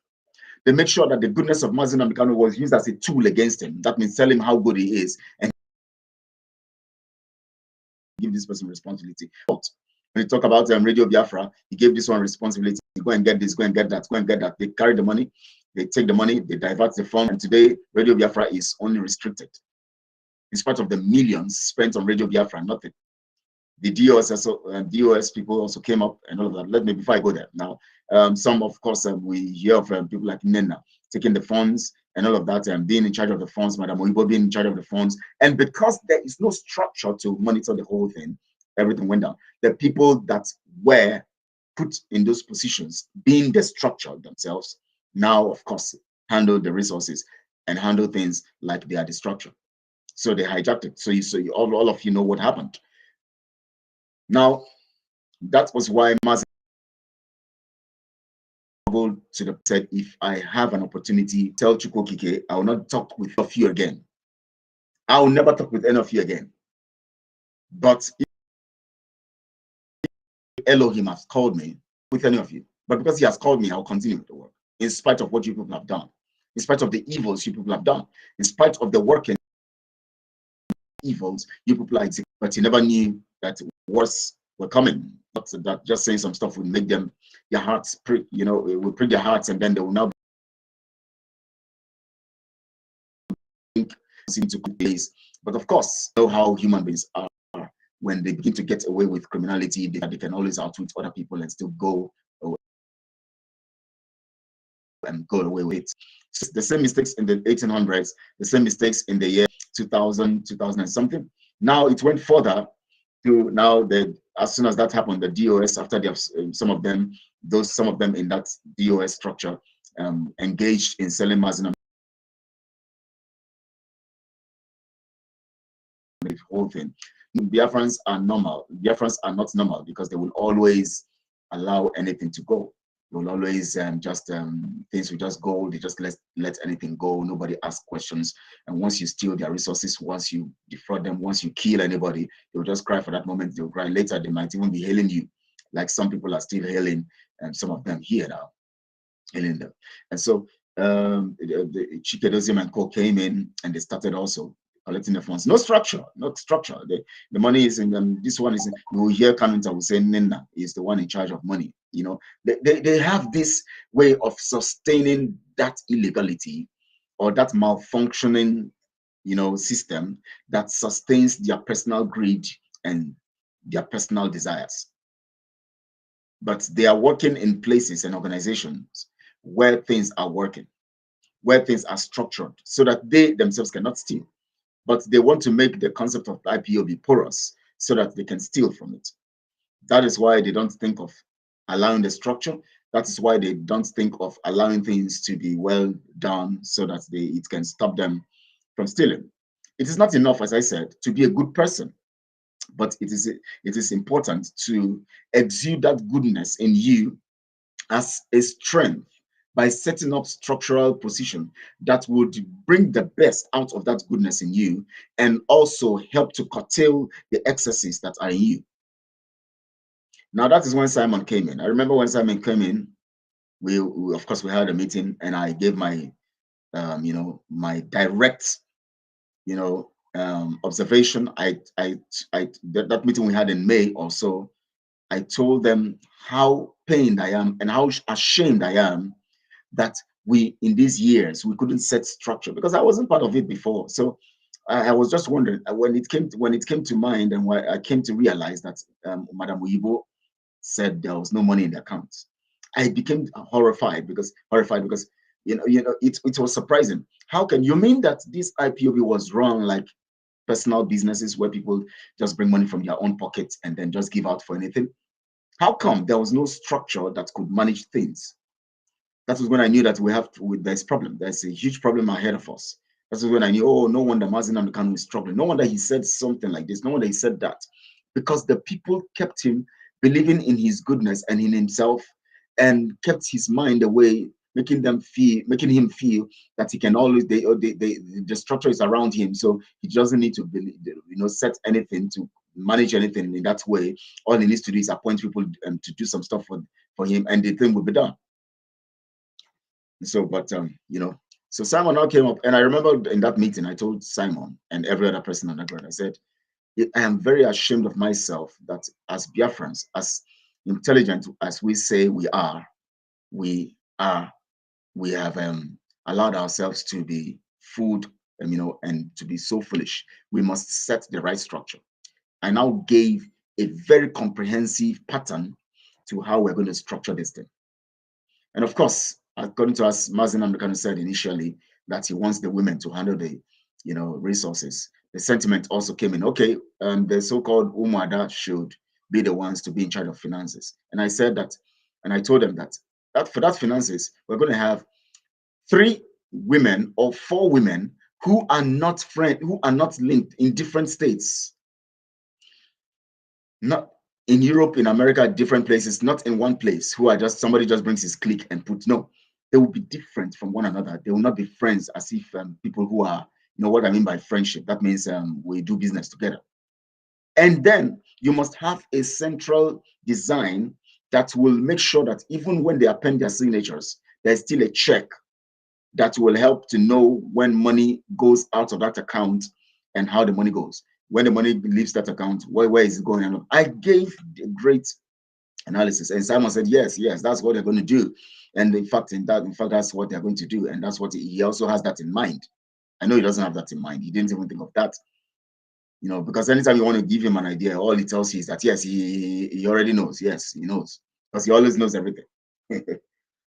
They made sure that the goodness of Mazi Nnamdi Kanu was used as a tool against him. That means tell him how good he is and give this person responsibility. When you talk about Radio Biafra, he gave this one responsibility. Go and get this, go and get that, go and get that. They carried the money. They take the money, they divert the fund, and today Radio Biafra is only restricted. In spite of the millions spent on Radio Biafra, nothing. The DOS also, DOS people also came up and all of that. Let me, before I go there now, some of course we hear of people like Nena taking the funds and all of that, and being in charge of the funds, Madam Oibo being in charge of the funds, and because there is no structure to monitor the whole thing, everything went down. The people that were put in those positions, being the structure themselves, now of course handle the resources and handle things like they are the structure. So they hijacked it. So all of you know what happened. Now, that was why Mazi to the said, if I have an opportunity, tell Chukwokike, I will not talk with any of you again. I will never talk with any of you again. But if Elohim has called me with any of you, but because he has called me, I'll continue with the work, in spite of what you people have done, in spite of the evils you people have done, in spite of the work and evils you people are executing. But you never knew that worse were coming. But that just saying some stuff would make them, their hearts prick, you know, it will prick their hearts, and then they will now seem to place. But of course, know how human beings are. When they begin to get away with criminality, they can always outwit other people and still go away and go away with it. So the same mistakes in the 1800s, the same mistakes in the year 2000 and something. Now it went further to now as soon as that happened, the DOS, after they have some of them in that DOS structure engaged in selling Mazin, the whole thing. Biafrans are normal. Biafrans are not normal because they will always allow anything to go. They will always things will just go. They just let anything go. Nobody asks questions. And once you steal their resources, once you defraud them, once you kill anybody, they'll just cry for that moment. They'll cry later. They might even be hailing you, like some people are still hailing, and some of them here now, hailing them. And so the Chikedozium and Co came in, and they started also collecting the funds. No structure, not structure. The money is in them. This one is, you will hear Kanunta will say Nina is the one in charge of money. You know, they have this way of sustaining that illegality or that malfunctioning, you know, system that sustains their personal greed and their personal desires. But they are working in places and organizations where things are working, where things are structured so that they themselves cannot steal. But they want to make the concept of IPO be porous so that they can steal from it. That is why they don't think of allowing the structure. That is why they don't think of allowing things to be well done so that it can stop them from stealing. It is not enough, as I said, to be a good person, but it is important to exude that goodness in you as a strength by setting up structural position that would bring the best out of that goodness in you and also help to curtail the excesses that are in you. Now, that is when Simon came in. I remember when Simon came in, we of course, we had a meeting, and I gave my, you know, my direct, you know, observation. That meeting we had in May or so, I told them how pained I am and how ashamed I am that we, in these years, we couldn't set structure, because I wasn't part of it before. So I was just wondering when it came to mind, and when I came to realize that Madam Uyibo said there was no money in the accounts, I became horrified because you know it was surprising. How can you mean that this IPOB was run like personal businesses where people just bring money from their own pockets and then just give out for anything? How come there was no structure that could manage things? That was when I knew that there's a problem. There's a huge problem ahead of us. That was when I knew, oh, no wonder Mazi Nnamdi Kanu is struggling. No wonder he said something like this. No wonder he said that. Because the people kept him believing in his goodness and in himself, and kept his mind away, making him feel that he can always, the structure is around him. So he doesn't need to believe, you know, set anything to manage anything in that way. All he needs to do is appoint people to do some stuff for him, and the thing will be done. So, but you know, so Simon now came up, and I remember in that meeting, I told Simon and every other person on that ground, I said, I am very ashamed of myself that as Biafrans, as intelligent as we say we are we have allowed ourselves to be fooled, and to be so foolish. We must set the right structure. I now gave a very comprehensive pattern to how we're going to structure this thing. And of course, according to us, Mazen Amdekano said initially that he wants the women to handle the, resources. The sentiment also came in, okay, the so-called Umwada should be the ones to be in charge of finances. And I said that, and I told them that for that finances, we're going to have 3 women or 4 women who are not linked in different states. Not in Europe, in America, different places, not in one place, who are just, somebody just brings his clique and puts, no, they will be different from one another. They will not be friends as if people who are, what I mean by friendship. That means we do business together. And then you must have a central design that will make sure that even when they append their signatures, there's still a check that will help to know when money goes out of that account and how the money goes. When the money leaves that account, where is it going? And I gave a great analysis, and Simon said, yes, that's what they're going to do. And in fact, that's what they're going to do. And that's what he also has that in mind. I know he doesn't have that in mind. He didn't even think of that. Because anytime you want to give him an idea, all he tells you is that, yes, he already knows. Yes, he knows. Because he always knows everything.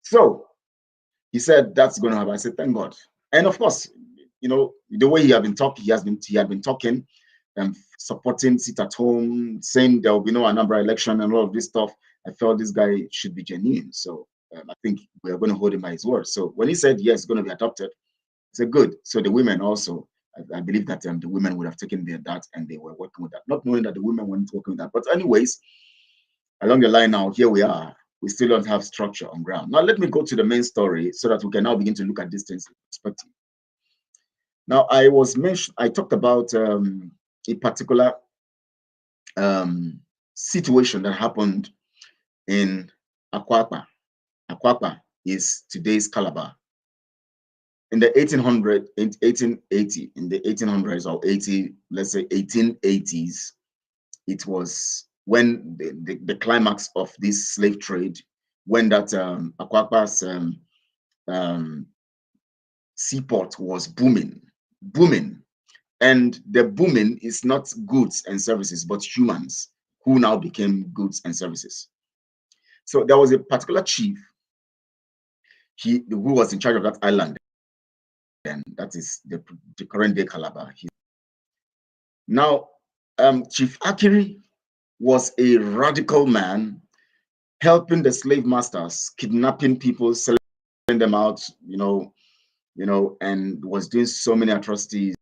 So he said that's going to happen. I said, thank God. And of course, the way he had been talking, he had been talking and supporting sit at home, saying there will be no Anambra election and all of this stuff. I felt this guy should be genuine. So I think we are going to hold him by his word. So when he said yes, it's going to be adopted, I said good. So the women also, I believe that the women would have taken that and they were working with that, not knowing that the women weren't working with that. But anyways, along the line now, here we are. We still don't have structure on ground. Now let me go to the main story so that we can now begin to look at these things in perspective. Now I talked about a particular situation that happened in Akwapa. Akwapa is today's Calabar. In the 1880, in the 1800s or 80, let's say 1880s, it was when the climax of this slave trade, when that Akwapa's seaport was booming. And the booming is not goods and services, but humans who now became goods and services. So there was a particular chief, who was in charge of that island, and that is the current day Calabar. Now, Chief Akiri was a radical man, helping the slave masters, kidnapping people, selling them out, and was doing so many atrocities.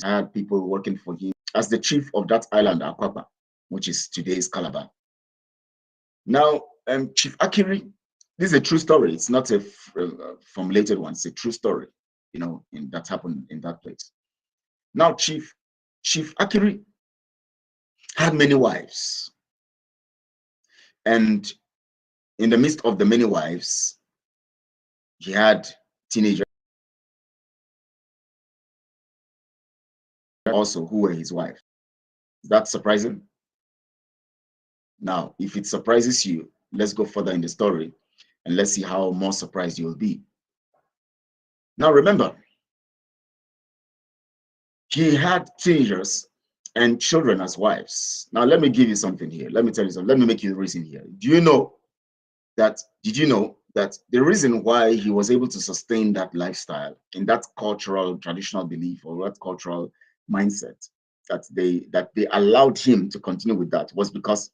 Had people working for him as the chief of that island, Akwapa, which is today's Calabar. Now, Chief Akiri, this is a true story. It's not a formulated one. It's a true story, that happened in that place. Now, Chief Akiri had many wives. And in the midst of the many wives, he had teenagers also who were his wife. Is that surprising? Now, if it surprises you, let's go further in the story and let's see how more surprised you'll be. Now, remember, he had teenagers and children as wives. Now, let me give you something here. Let me tell you something. Let me make you the reason here. Did you know that the reason why he was able to sustain that lifestyle in that cultural, traditional belief or that cultural mindset, that they allowed him to continue with that, was because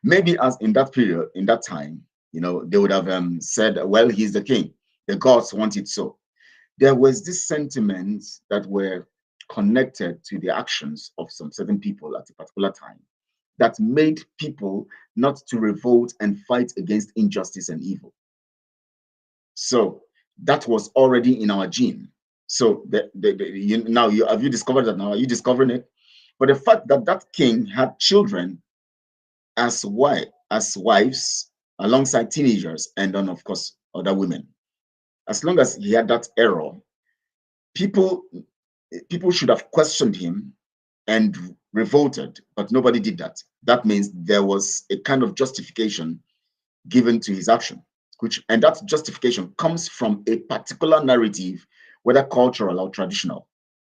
maybe as in that period, in that time, they would have said, well, he's the king. The gods want it so. There was this sentiment that were connected to the actions of some certain people at a particular time that made people not to revolt and fight against injustice and evil. So that was already in our gene. So now have you discovered that now? Are you discovering it? But the fact that that king had children as wives alongside teenagers, and then of course other women, as long as he had that error, people should have questioned him and revolted, but nobody did that. That means there was a kind of justification given to his action. and that justification comes from a particular narrative, whether cultural or traditional.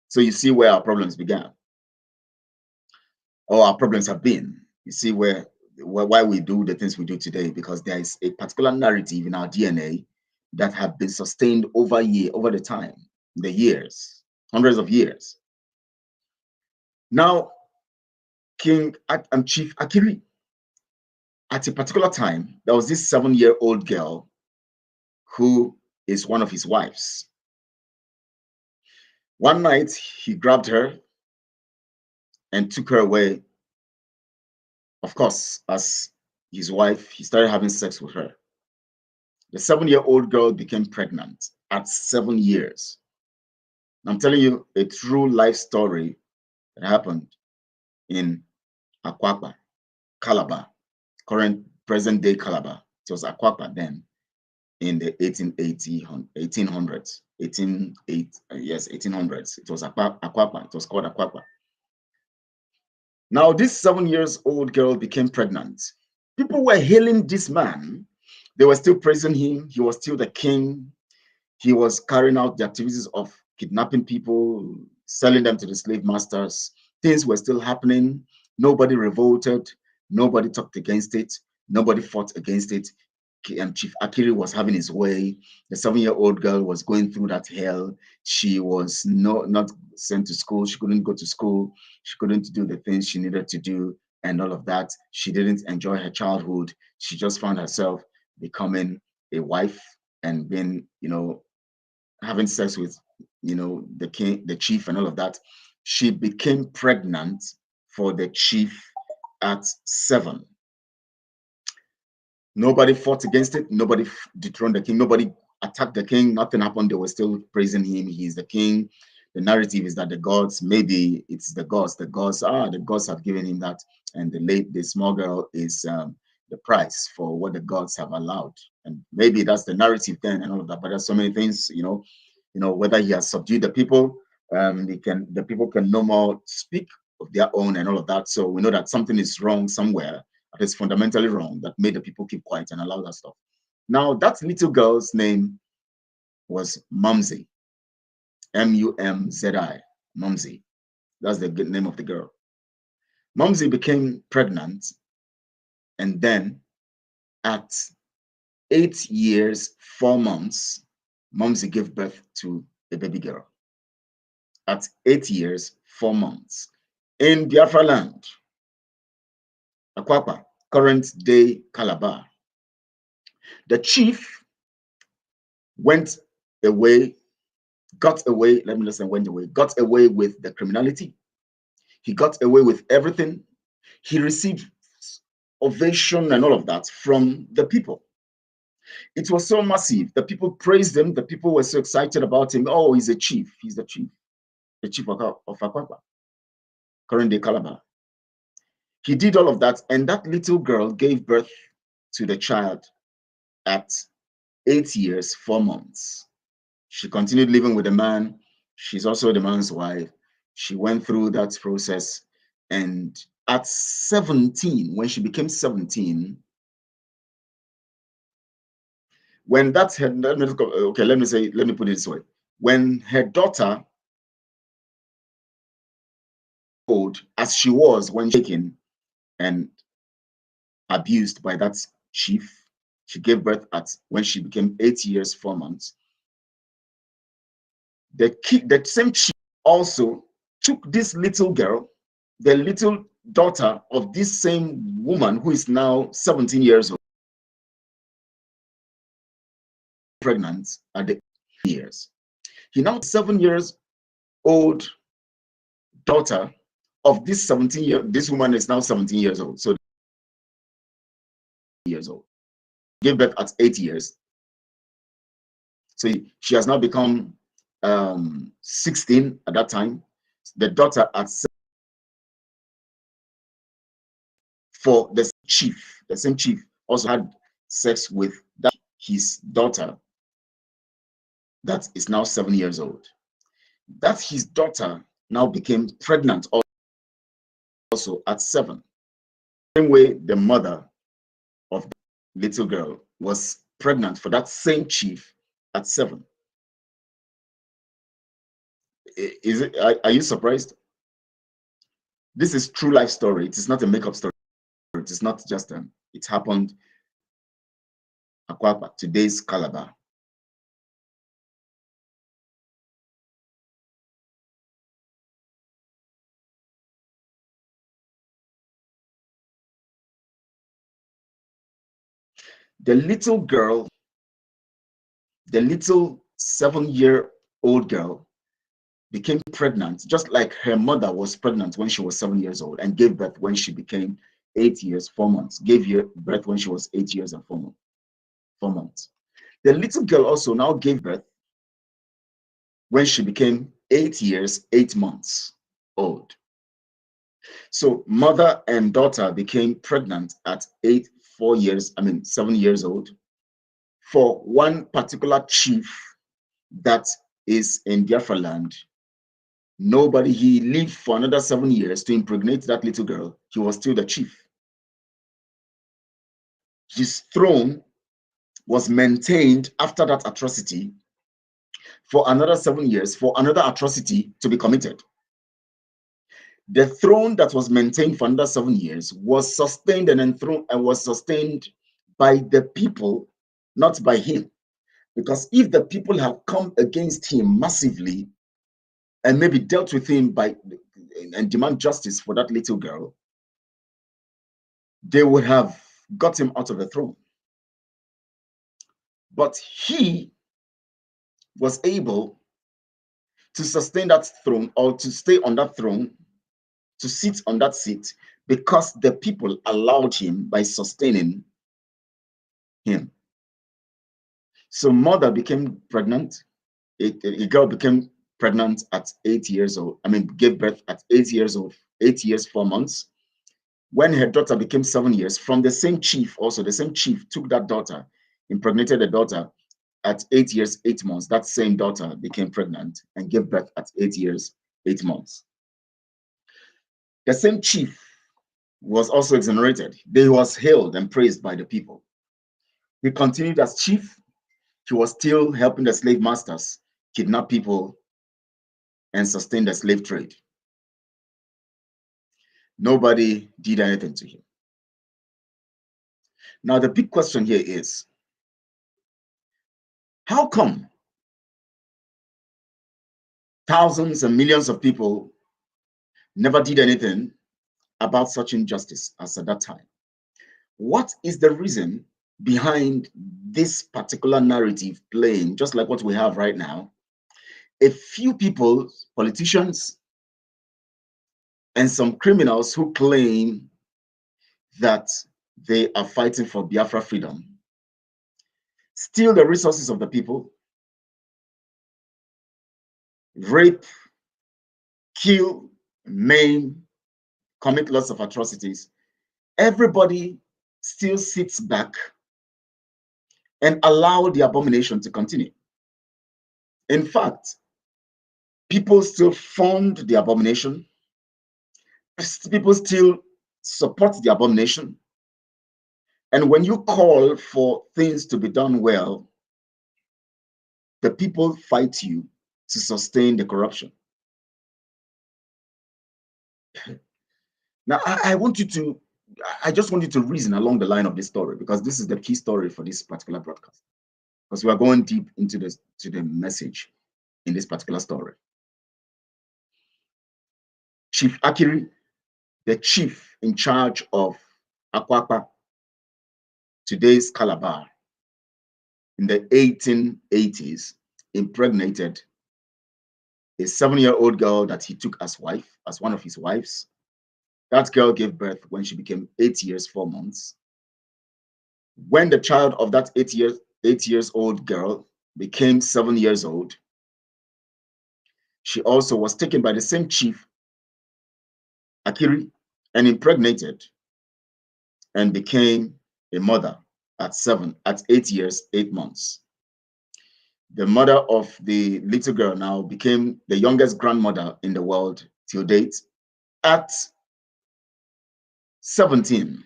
So you see where our problems began, or our problems have been. You see why we do the things we do today, because there is a particular narrative in our DNA that have been sustained over the time, the years, hundreds of years. Now, Chief Akiri, at a particular time, there was this 7-year-old girl who is one of his wives. One night, he grabbed her and took her away. Of course, as his wife, he started having sex with her. The 7-year-old girl became pregnant at 7 years. I'm telling you a true life story that happened in Akwakwa, Calabar, present-day Calabar. It was Akwakwa then, in the 1800s. It was Akwakwa. It was called Akwakwa. Now, this 7-year-old girl became pregnant. People were hailing this man. They were still praising him. He was still the king. He was carrying out the activities of kidnapping people, selling them to the slave masters. Things were still happening. Nobody revolted. Nobody talked against it. Nobody fought against it. And Chief Akiri was having his way. The 7-year-old girl was going through that hell. She was not sent to school. She couldn't go to school. She couldn't do the things she needed to do and all of that. She didn't enjoy her childhood. She just found herself becoming a wife and being, having sex with, the king, the chief and all of that. She became pregnant for the chief at 7. Nobody fought against it. Nobody dethroned the king. Nobody attacked the king. Nothing happened. They were still praising him. He's the king. The narrative is that the gods, maybe it's the gods. The gods have given him that. And the small girl is the price for what the gods have allowed. And maybe that's the narrative then and all of that. But there's so many things, whether he has subdued the people, the people can no more speak of their own and all of that. So we know that something is wrong somewhere. That is fundamentally wrong, that made the people keep quiet and allow that stuff. Now, that little girl's name was Mumsy. M-U-M-Z-I, Mumsy. That's the good name of the girl. Mumsy became pregnant, and then at 8 years, 4 months, Mumsy gave birth to a baby girl. At 8 years, 4 months. In Biafraland, Akwakwa, current-day Calabar, the chief got away with the criminality. He got away with everything. He received ovation and all of that from the people. It was so massive. The people praised him. The people were so excited about him. Oh, he's a chief. He's the chief. The chief of Akwakwa, current-day Calabar. He did all of that, and that little girl gave birth to the child at 8 years, 4 months. She continued living with the man. She's also the man's wife. She went through that process, and at 17, when she became 17, when that's her, let me put it this way. When her daughter, old as she was when shaken and abused by that chief, she gave birth when she became 8 years, 4 months. The same chief also took this little girl, the little daughter of this same woman who is now 17 years old, pregnant at the years. He now 7 years old daughter of this this woman is now 17 years old. So years old. Gave birth at 8 years. So she has now become 16 at that time. The daughter at 7. For the same chief also had sex with his daughter that is now 7 years old. That his daughter now became pregnant also at 7. Same way the mother of the little girl was pregnant for that same chief at 7. Is it? Are you surprised? This is true life story. It is not a make-up story. It is not just it happened. Akwapa, today's Calabar. The little girl, the little 7-year-old girl, became pregnant, just like her mother was pregnant when she was 7 years old and gave birth when she became 8 years, 4 months. Gave birth when she was 8 years and 4 months. The little girl also now gave birth when she became 8 years, 8 months old. So mother and daughter became pregnant at 7 years old for one particular chief that is in Biafraland. Nobody, he lived for another 7 years to impregnate that little girl. He was still the chief. His throne was maintained after that atrocity for another 7 years for another atrocity to be committed. The throne that was maintained for another 7 years was sustained and enthroned and was sustained by the people, not by him. Because if the people had come against him massively and maybe dealt with him and demand justice for that little girl, they would have got him out of the throne. But he was able to sustain that throne, or to stay on that throne, to sit on that seat, because the people allowed him by sustaining him. So mother became pregnant. A girl became pregnant at 8 years old. Gave birth at 8 years old, 8 years, 4 months. When her daughter became 7 years, from the same chief, also the same chief took that daughter, impregnated the daughter at 8 years, 8 months. That same daughter became pregnant and gave birth at 8 years, 8 months. The same chief was also exonerated. He was hailed and praised by the people. He continued as chief. He was still helping the slave masters kidnap people and sustain the slave trade. Nobody did anything to him. Now, the big question here is, how come thousands and millions of people never did anything about such injustice as at that time? What is the reason behind this particular narrative playing, just like what we have right now? A few people, politicians, and some criminals who claim that they are fighting for Biafra freedom, steal the resources of the people, rape, kill, maim, commit lots of atrocities. Everybody still sits back and allow the abomination to continue. In fact, people still fund the abomination. People still support the abomination. And when you call for things to be done well, the people fight you to sustain the corruption. Now, I just want you to reason along the line of this story, because this is the key story for this particular broadcast. Because we are going deep into the message in this particular story. Chief Akiri, the chief in charge of Akwapa, today's Calabar, in the 1880s, impregnated a 7-year-old girl that he took as wife, as one of his wives. That girl gave birth when she became 8 years, 4 months. When the child of that 8 years old girl became 7 years old, she also was taken by the same chief, Akiri, and impregnated and became a mother at 8 years, 8 months. The mother of the little girl now became the youngest grandmother in the world till date at 17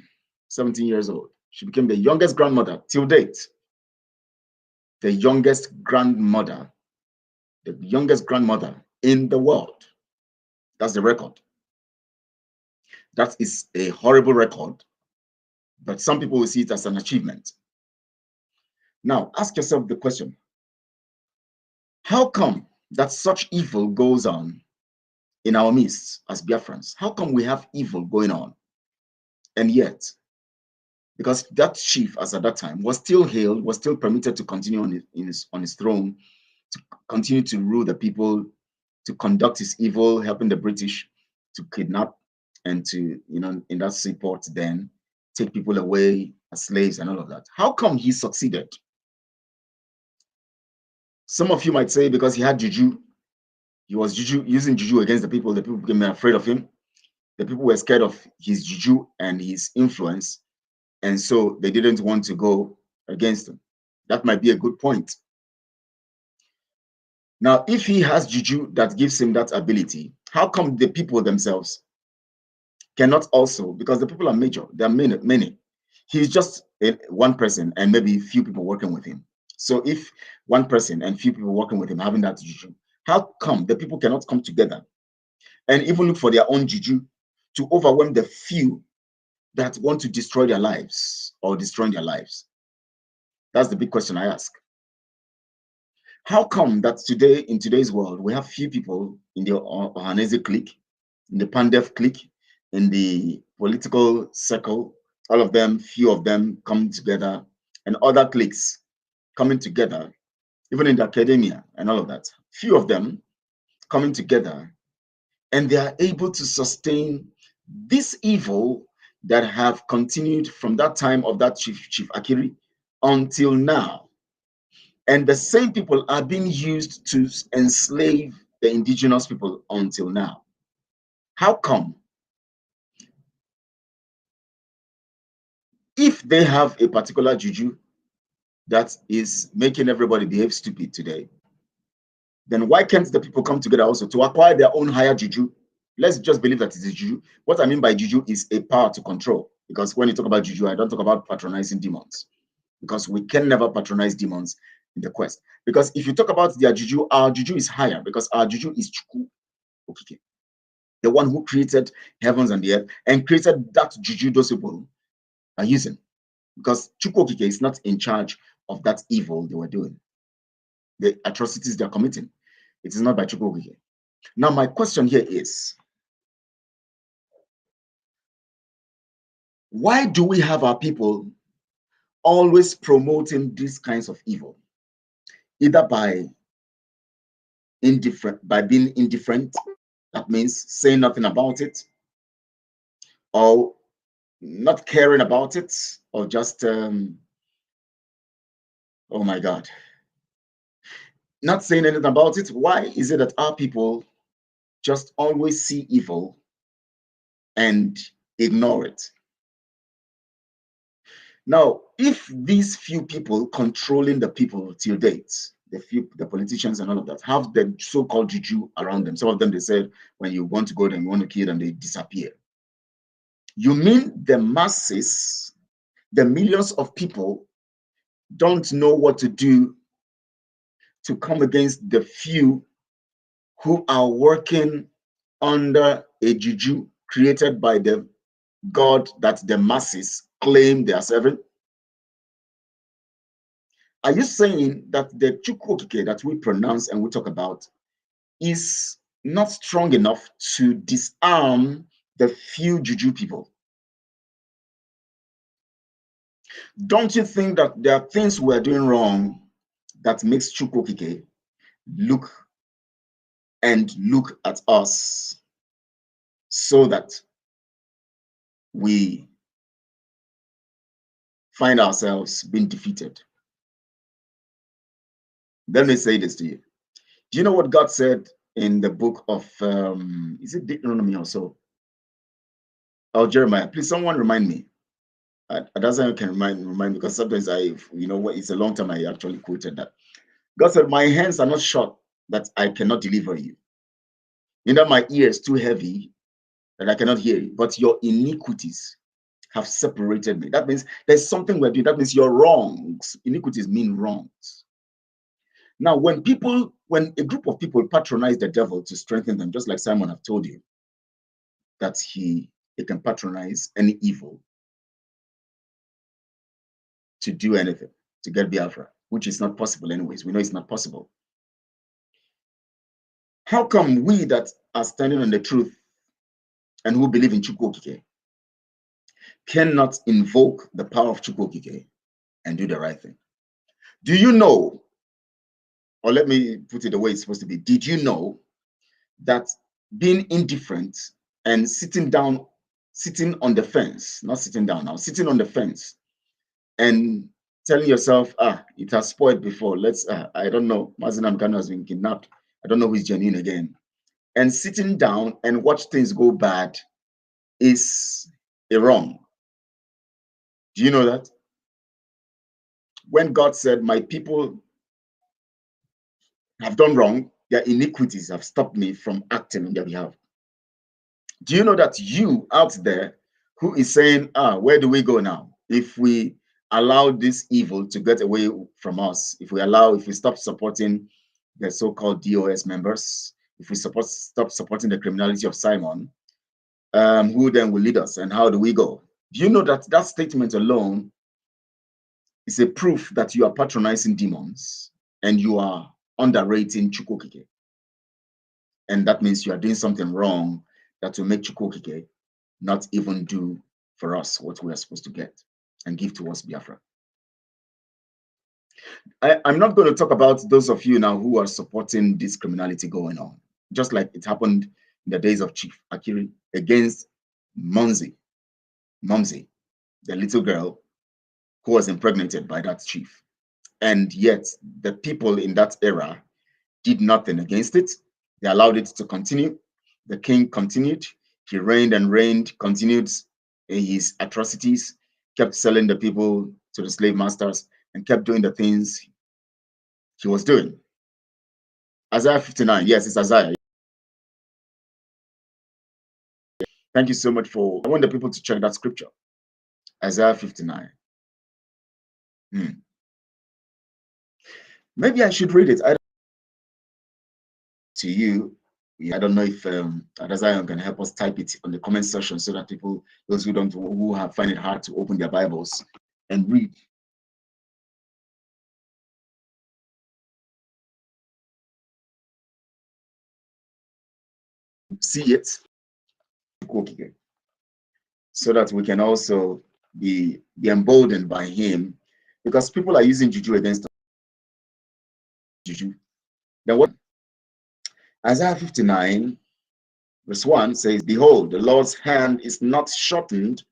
years old. She became the youngest grandmother till date. the youngest grandmother in the world. That's the record. That is a horrible record, but some people will see it as an achievement. Now, ask yourself the question, how come that such evil goes on in our midst as Biafrans? How come we have evil going on? And yet, because that chief, as at that time, was still hailed, was still permitted to continue on his throne, to continue to rule the people, to conduct his evil, helping the British to kidnap and to, in that seaport, then take people away as slaves and all of that. How come he succeeded? Some of you might say because he had juju. He was using juju against the people. The people became afraid of him. The people were scared of his juju and his influence, and so they didn't want to go against him. That might be a good point. Now, if he has juju that gives him that ability, how come the people themselves cannot also? Because the people are major. There are many. He's just one person and maybe few people working with him. So if one person and few people working with him having that juju, how come the people cannot come together and even look for their own juju to overwhelm the few that want to destroy their lives or destroy their lives? That's the big question I ask. How come that today, in today's world, we have few people in the Ohanese clique, in the Pandef clique, in the political circle, all of them, few of them come together, and other cliques coming together, even in the academia and all of that, few of them coming together, and they are able to sustain this evil that have continued from that time of that Chief Akiri until now. And the same people are being used to enslave the indigenous people until now. How come? If they have a particular juju that is making everybody behave stupid today, then why can't the people come together also to acquire their own higher juju? Let's just believe that it's a juju. What I mean by juju is a power to control. Because when you talk about juju, I don't talk about patronizing demons. Because we can never patronize demons in the quest. Because if you talk about their juju, our juju is higher. Because our juju is Chukwu Okike, the one who created heavens and the earth and created that juju those people are using. Because Chukwu Okike is not in charge of that evil they were doing, the atrocities they are committing. It is not by Chukwu Okike. Now, my question here is, why do we have our people always promoting these kinds of evil? Either by being indifferent, that means saying nothing about it, or not caring about it, or just, oh my God, not saying anything about it. Why is it that our people just always see evil and ignore it? Now, if these few people controlling the people till date, the politicians and all of that, have the so-called juju around them, some of them, they said, when you want to go there and you want to kill them, they disappear. You mean the masses, the millions of people, don't know what to do to come against the few who are working under a juju created by the God that the masses claim they are serving? Are you saying that the Chukwu Okike that we pronounce and we talk about is not strong enough to disarm the few juju people? Don't you think that there are things we're doing wrong that makes Chukwu Okike look at us so that we find ourselves being defeated? Let me say this to you. Do you know what God said in the book of, is it Deuteronomy or so? Oh, Jeremiah, please, someone remind me. That's how I can remind because sometimes it's a long time I actually quoted that. God said, my hands are not short that I cannot deliver you. Neither my ears too heavy that I cannot hear you, but your iniquities have separated me. That means there's something we're doing. That means your wrongs. Iniquities mean wrongs. Now, when a group of people patronize the devil to strengthen them, just like Simon have told you, that he can patronize any evil to do anything, to get Biafra, which is not possible anyways. We know it's not possible. How come we that are standing on the truth and who believe in Chukwokike cannot invoke the power of Chukwokike and do the right thing? Do you know, or let me put it the way it's supposed to be, did you know that being indifferent and sitting on the fence, not sitting down now, sitting on the fence and telling yourself, it has spoiled before, I don't know, Mazinam Kanu has been kidnapped, I don't know who is Janine again, and sitting down and watch things go bad is a wrong. Do you know that? When God said, my people have done wrong, their iniquities have stopped me from acting on their behalf. Do you know that you out there who is saying, where do we go now? If we allow this evil to get away from us, if we stop supporting the so-called DOS members, if we stop supporting the criminality of Simon, who then will lead us and how do we go? Do you know that that statement alone is a proof that you are patronizing demons and you are underrating Chukwokike? And that means you are doing something wrong that will make Chukwokike not even do for us what we are supposed to get and give towards Biafra. I'm not going to talk about those of you now who are supporting this criminality going on, just like it happened in the days of Chief Akiri against Mumsy, the little girl who was impregnated by that chief. And yet the people in that era did nothing against it. They allowed it to continue. The king continued. He reigned and reigned, continued his atrocities, kept selling the people to the slave masters, and kept doing the things he was doing. Isaiah 59. Yes, it's Isaiah. Thank you so much I want the people to check that scripture. Isaiah 59. Maybe I should read it. To you. I don't know if Adazion can help us type it on the comment section so that people, those who find it hard to open their Bibles and read. See it, so that we can also be emboldened by him, because people are using juju against juju. Then what? Isaiah 59 verse 1 says, behold, the Lord's hand is not shortened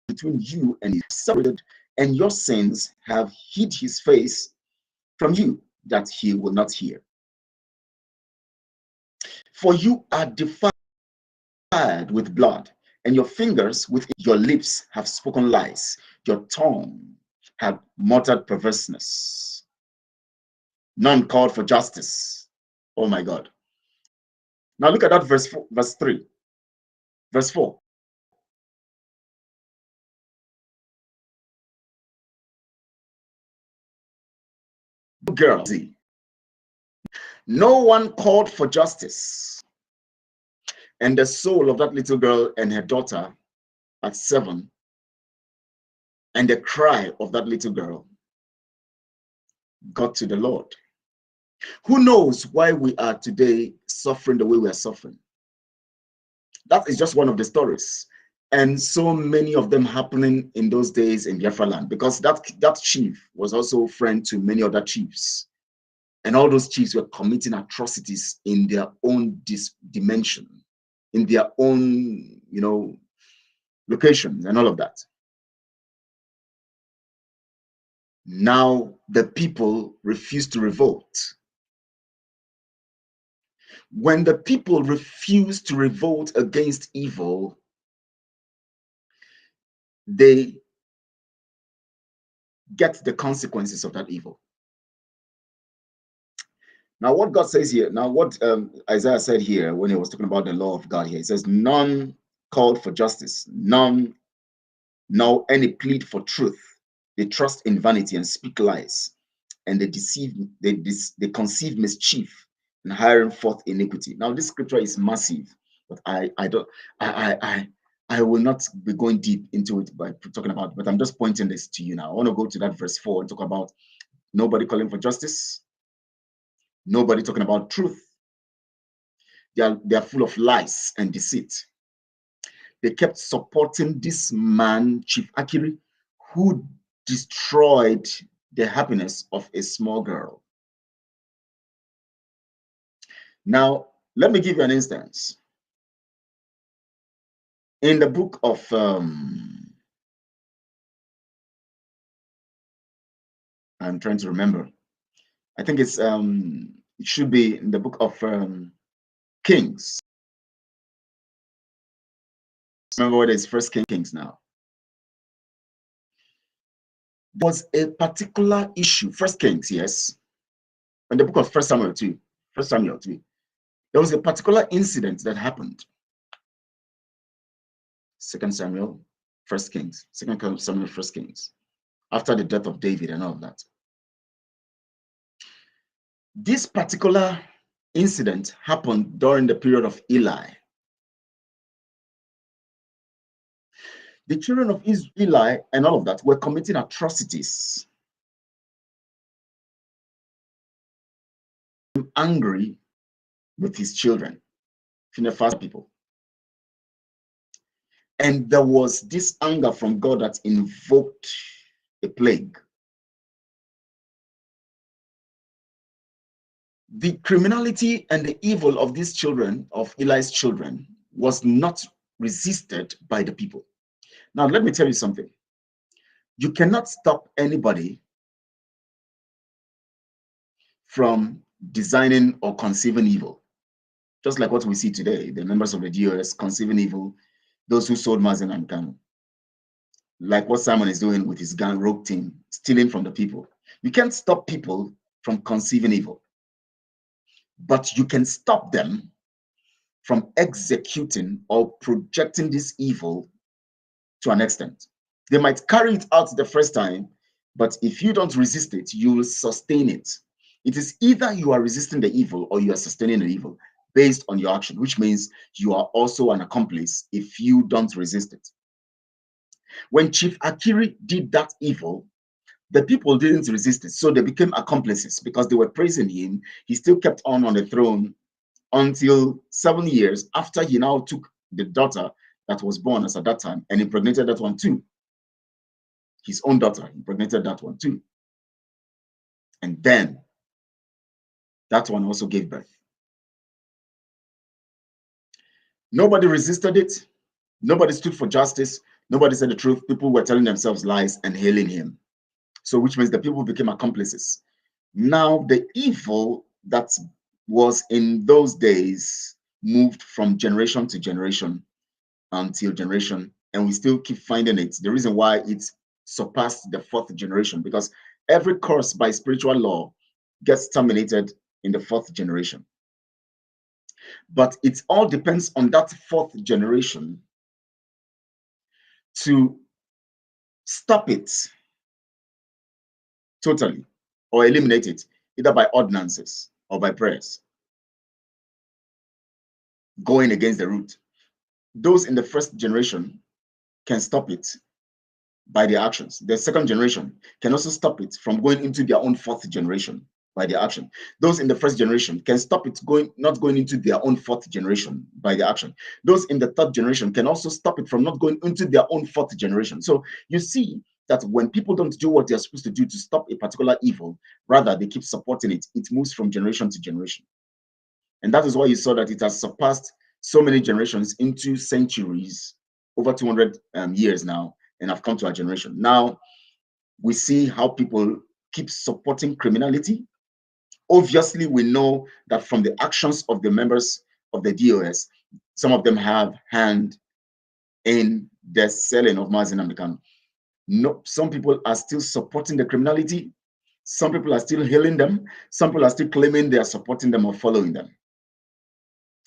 between you and his separated, and your sins have hid his face from you, that he will not hear. For you are defiled with blood, and your fingers with your lips have spoken lies. Your tongue had muttered perverseness. None called for justice. Oh my God. Now look at that verse 3. Verse 4. Girl, no one called for justice. And the soul of that little girl and her daughter at 7, and the cry of that little girl got to the Lord. Who knows why we are today suffering the way we are suffering? That is just one of the stories. And so many of them happening in those days in Biafraland, because that chief was also a friend to many other chiefs. And all those chiefs were committing atrocities in their own dimension, in their own, location and all of that. Now the people refuse to revolt. When the people refuse to revolt against evil, they get the consequences of that evil. Now, what God says here, now what Isaiah said here when he was talking about the law of God here, he says, none called for justice, none know any plead for truth. They trust in vanity and speak lies, and they deceive, they conceive mischief and hiring forth iniquity. Now, this scripture is massive, but I will not be going deep into it by talking about, but I'm just pointing this to you now. I want to go to that verse 4 and talk about nobody calling for justice, nobody talking about truth. They are full of lies and deceit. They kept supporting this man, Chief Akiri, who destroyed the happiness of a small girl. Now, let me give you an instance. In the book of I'm trying to remember. I think it's it should be in the book of Kings. Remember what is First Kings now. There was a particular issue. First Kings, yes. In the book of First Samuel 2. First Samuel 2. There was a particular incident that happened. Second Samuel, First Kings. Second Samuel, First Kings. After the death of David and all of that. This particular incident happened during the period of Eli. The children of Eli and all of that were committing atrocities. Angry with his children, Finneas people. And there was this anger from God that invoked a plague. The criminality and the evil of these children, of Eli's children, was not resisted by the people. Now, let me tell you something. You cannot stop anybody from designing or conceiving evil. Just like what we see today, the members of the DOS conceiving evil, those who sold Mazen and Kanu. Like what Simon is doing with his gang rogue team, stealing from the people. You can't stop people from conceiving evil. But you can stop them from executing or projecting this evil to an extent. They might carry it out the first time, but if you don't resist it, you will sustain it. It is either you are resisting the evil or you are sustaining the evil based on your action, which means you are also an accomplice if you don't resist it. When Chief Akiri did that evil, the people didn't resist it, so they became accomplices because they were praising him. He still kept on the throne until 7 years after he now took the daughter that was born as at that time and impregnated that one too. His own daughter impregnated that one too. And then that one also gave birth. Nobody resisted it. Nobody stood for justice. Nobody said the truth. People were telling themselves lies and hailing him. So which means the people became accomplices. Now the evil that was in those days moved from generation to generation until generation, and we still keep finding it. The reason why it surpassed the 4th generation, because every curse by spiritual law gets terminated in the 4th generation. But it all depends on that 4th generation to stop it totally or eliminate it, either by ordinances or by prayers, going against the root. Those in the 1st generation can stop it by their actions. The 2nd generation can also stop it from going into their own 4th generation by their action. Those in the 1st generation can stop it not going into their own 4th generation by their action. Those in the 3rd generation can also stop it from not going into their own 4th generation. So you see that when people don't do what they're supposed to do to stop a particular evil, rather they keep supporting it, it moves from generation to generation. And that is why you saw that it has surpassed so many generations into centuries, over 200 years now, and have come to our generation. Now, we see how people keep supporting criminality. Obviously, we know that from the actions of the members of the DOS, some of them have hand in the selling of Mazen and Kanu. No, some people are still supporting the criminality. Some people are still hailing them. Some people are still claiming they are supporting them or following them.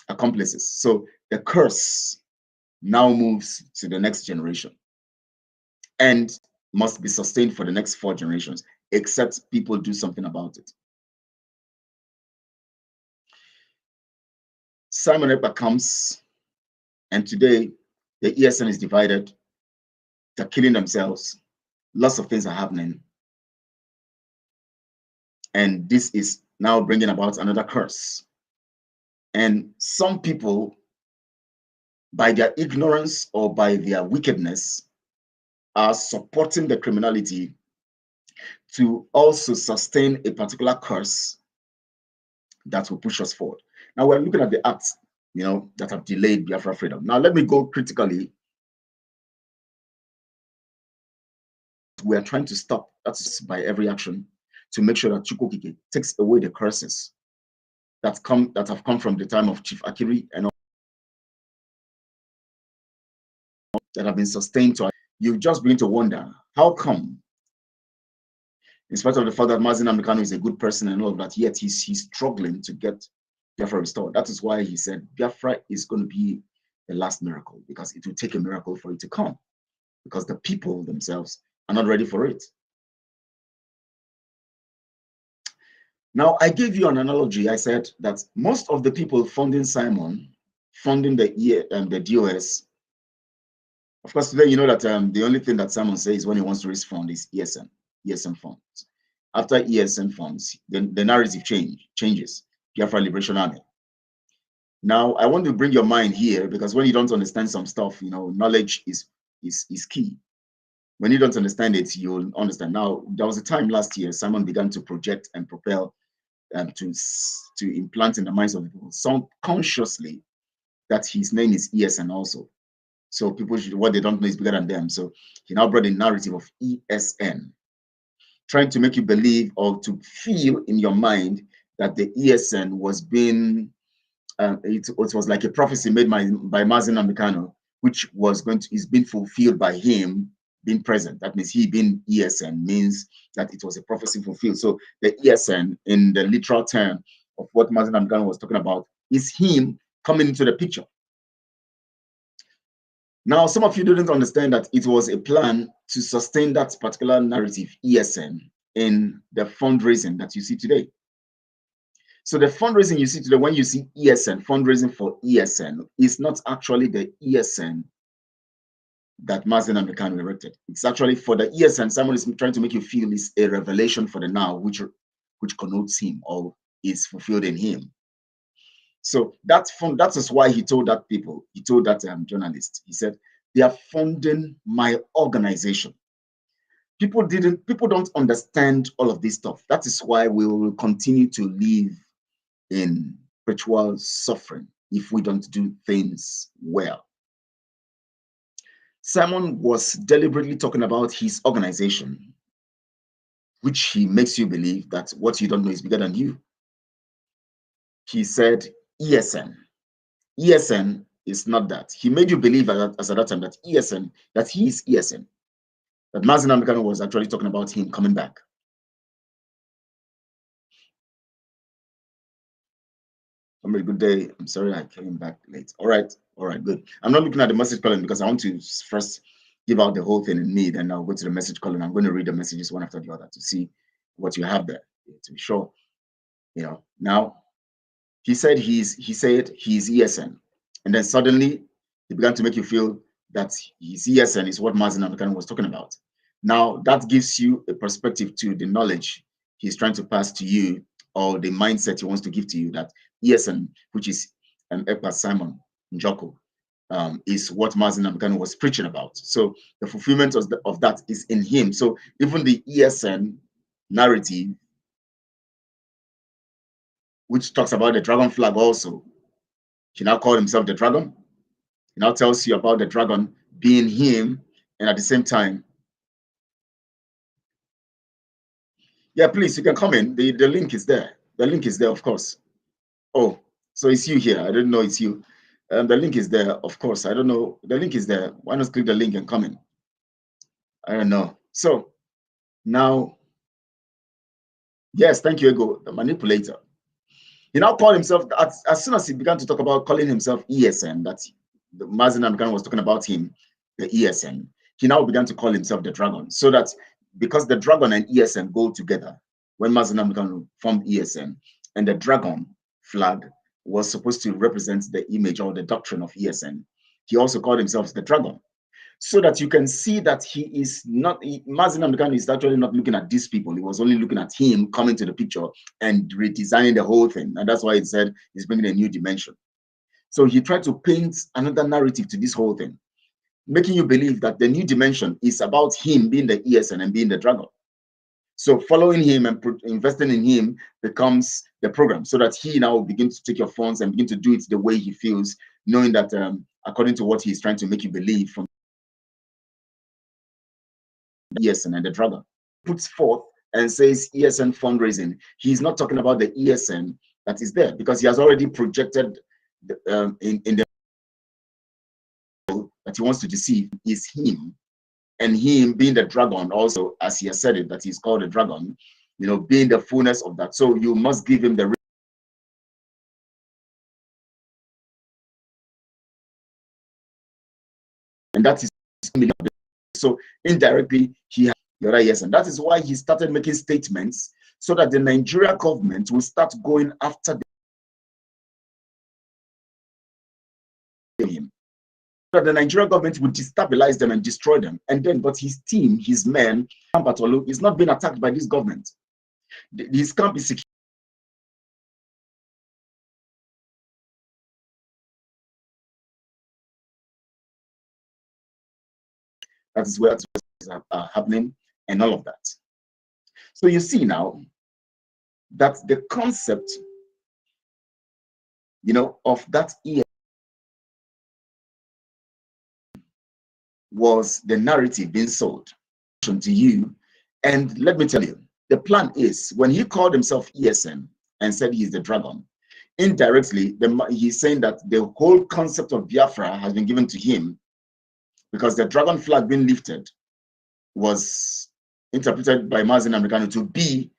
Accomplices. So the curse now moves to the next generation and must be sustained for the next 4 generations, except people do something about it. Simon Ekpa comes, and today the ESN is divided. They're killing themselves. Lots of things are happening. And this is now bringing about another curse. And some people, by their ignorance or by their wickedness, are supporting the criminality to also sustain a particular curse that will push us forward. Now we're looking at the acts, that have delayed Biafra freedom. Now let me go critically. We are trying to stop, that's by every action, to make sure that Chukwokike takes away the curses that have come from the time of Chief Akiri and that have been sustained to us. You just begin to wonder, how come, in spite of the fact that Mazi Nnamdi Kanu is a good person and all of that, yet he's struggling to get Biafra restored. That is why he said Biafra is going to be the last miracle, because it will take a miracle for it to come, because the people themselves are not ready for it. Now, I gave you an analogy. I said that most of the people funding Simon, funding the DOS, of course, today you know that the only thing that Simon says when he wants to raise funds is ESN funds. After ESN funds, then the narrative changes. Biafra Liberation Army. Now, I want to bring your mind here, because when you don't understand some stuff, knowledge is key. When you don't understand it, you'll understand. Now, there was a time last year Simon began to project and propel to implant in the minds of people subconsciously that his name is ESN also. So people what they don't know is bigger than them. So he now brought a narrative of ESN, trying to make you believe or to feel in your mind that the ESN was being, it was like a prophecy made by Mazi Nnamdi Kanu, which is being fulfilled by him being present. That means he being ESN means that it was a prophecy fulfilled. So the ESN, in the literal term of what Mazi Nnamdi Kanu was talking about, is him coming into the picture. Now, some of you didn't understand that it was a plan to sustain that particular narrative, ESN, in the fundraising that you see today. So the fundraising you see today, when you see ESN, fundraising for ESN, is not actually the ESN that Mazi Nnamdi Kanu erected. It's actually for the ESN. Someone is trying to make you feel is a revelation for the now, which connotes him or is fulfilled in him. So that is why he told that journalist, he said, they are funding my organization. People don't understand all of this stuff. That is why we will continue to live in perpetual suffering if we don't do things well. Simon was deliberately talking about his organization, which he makes you believe that what you don't know is bigger than you. He said ESN. ESN is not that. He made you believe as at that time that ESN, that he is ESN. That Mazi Nnamdi Kanu was actually talking about him coming back. Somebody, good day. I'm sorry I came back late. All right, good. I'm not looking at the message column because I want to first give out the whole thing in me, then I'll go to the message column. I'm going to read the messages one after the other to see what you have there, to be sure. Now he said he's ESN, and then suddenly he began to make you feel that his ESN is what Mazi Nnamdi Kanu was talking about. Now that gives you a perspective to the knowledge he's trying to pass to you, or the mindset he wants to give to you, that ESN, which is Ekpa Simon Njoko, is what Mazi Nnamdi Kanu was preaching about. So the fulfillment of that is in him. So even the ESN narrative, which talks about the dragon flag also, he now called himself the dragon. He now tells you about the dragon being him, and at the same time, yeah, please, you can come in. The link is there. The link is there, of course. Oh, so it's you here. I didn't know it's you. The link is there, of course. I don't know. The link is there. Why not click the link and come in? I don't know. So now Yes, thank you, Ego, the manipulator. He now called himself, as soon as he began to talk about calling himself ESN, that the Mazen Namdekan was talking about him, the ESN, he now began to call himself the dragon. So that because the dragon and ESN go together, when Mazen Namdekan formed ESN, and the dragon flag was supposed to represent the image or the doctrine of ESN, he also called himself the dragon. So that you can see that he is not, Mazen Namdekan is actually not looking at these people. He was only looking at him coming to the picture and redesigning the whole thing. And that's why he said he's bringing a new dimension. So he tried to paint another narrative to this whole thing, making you believe that the new dimension is about him being the ESN and being the dragon. So following him and investing in him becomes the program, so that he now begins to take your funds and begin to do it the way he feels, knowing that according to what he's trying to make you believe from ESN and the dragon puts forth and says ESN fundraising. He's not talking about the ESN that is there, because he has already projected in the that he wants to deceive is him, and him being the dragon also, as he has said it, that he's called a dragon, you know, being the fullness of that. So you must give him the, and that is, so indirectly he has the other yes, and that is why he started making statements so that the Nigeria government will start going after him, so that the Nigerian government would destabilize them and destroy them. And then, but his team, his men, Batolu, is not being attacked by this government. His camp is secure. That is where it's happening and all of that. So you see now that the concept, you know, of that year was the narrative being sold to you. And let me tell you, the plan is, when he called himself ESN and said he's the dragon, indirectly, he's saying that the whole concept of Biafra has been given to him, because the dragon flag being lifted was interpreted by Mazen Namdekan to be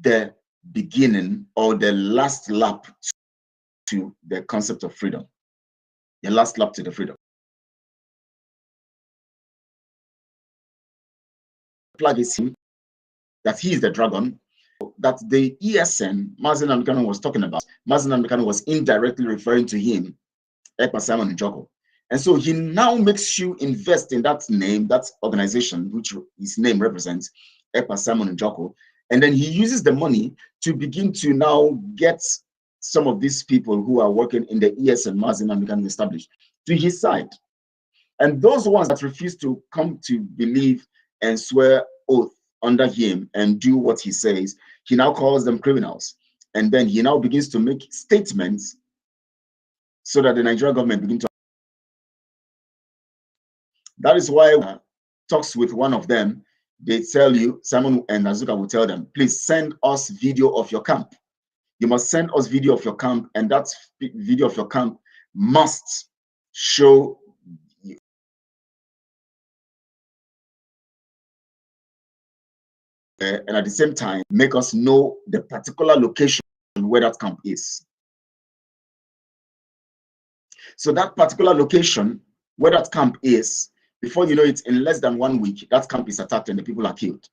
the beginning or the last lap to the concept of freedom, the last lap to the freedom. Flag is him, that he is the dragon, that the ESN Mazen Namdekan was talking about, Mazen Namdekan was indirectly referring to him, Ekpa Simon Njoko. And so he now makes you invest in that name, that organization, which his name represents, Ekpa Simon Njoko. And then he uses the money to begin to now get some of these people who are working in the ESN Mazen Namdekan established to his side. And those ones that refuse to come to believe and swear oath under him and do what he says, he now calls them criminals. And then he now begins to make statements so that the Nigerian government begins to. That is why talks with one of them, they tell you, Simon and Azuka will tell them, please send us video of your camp. You must send us video of your camp, and that video of your camp must show you. And at the same time, make us know the particular location where that camp is. So that particular location where that camp is, before you know it, in less than 1 week, that camp is attacked and the people are killed.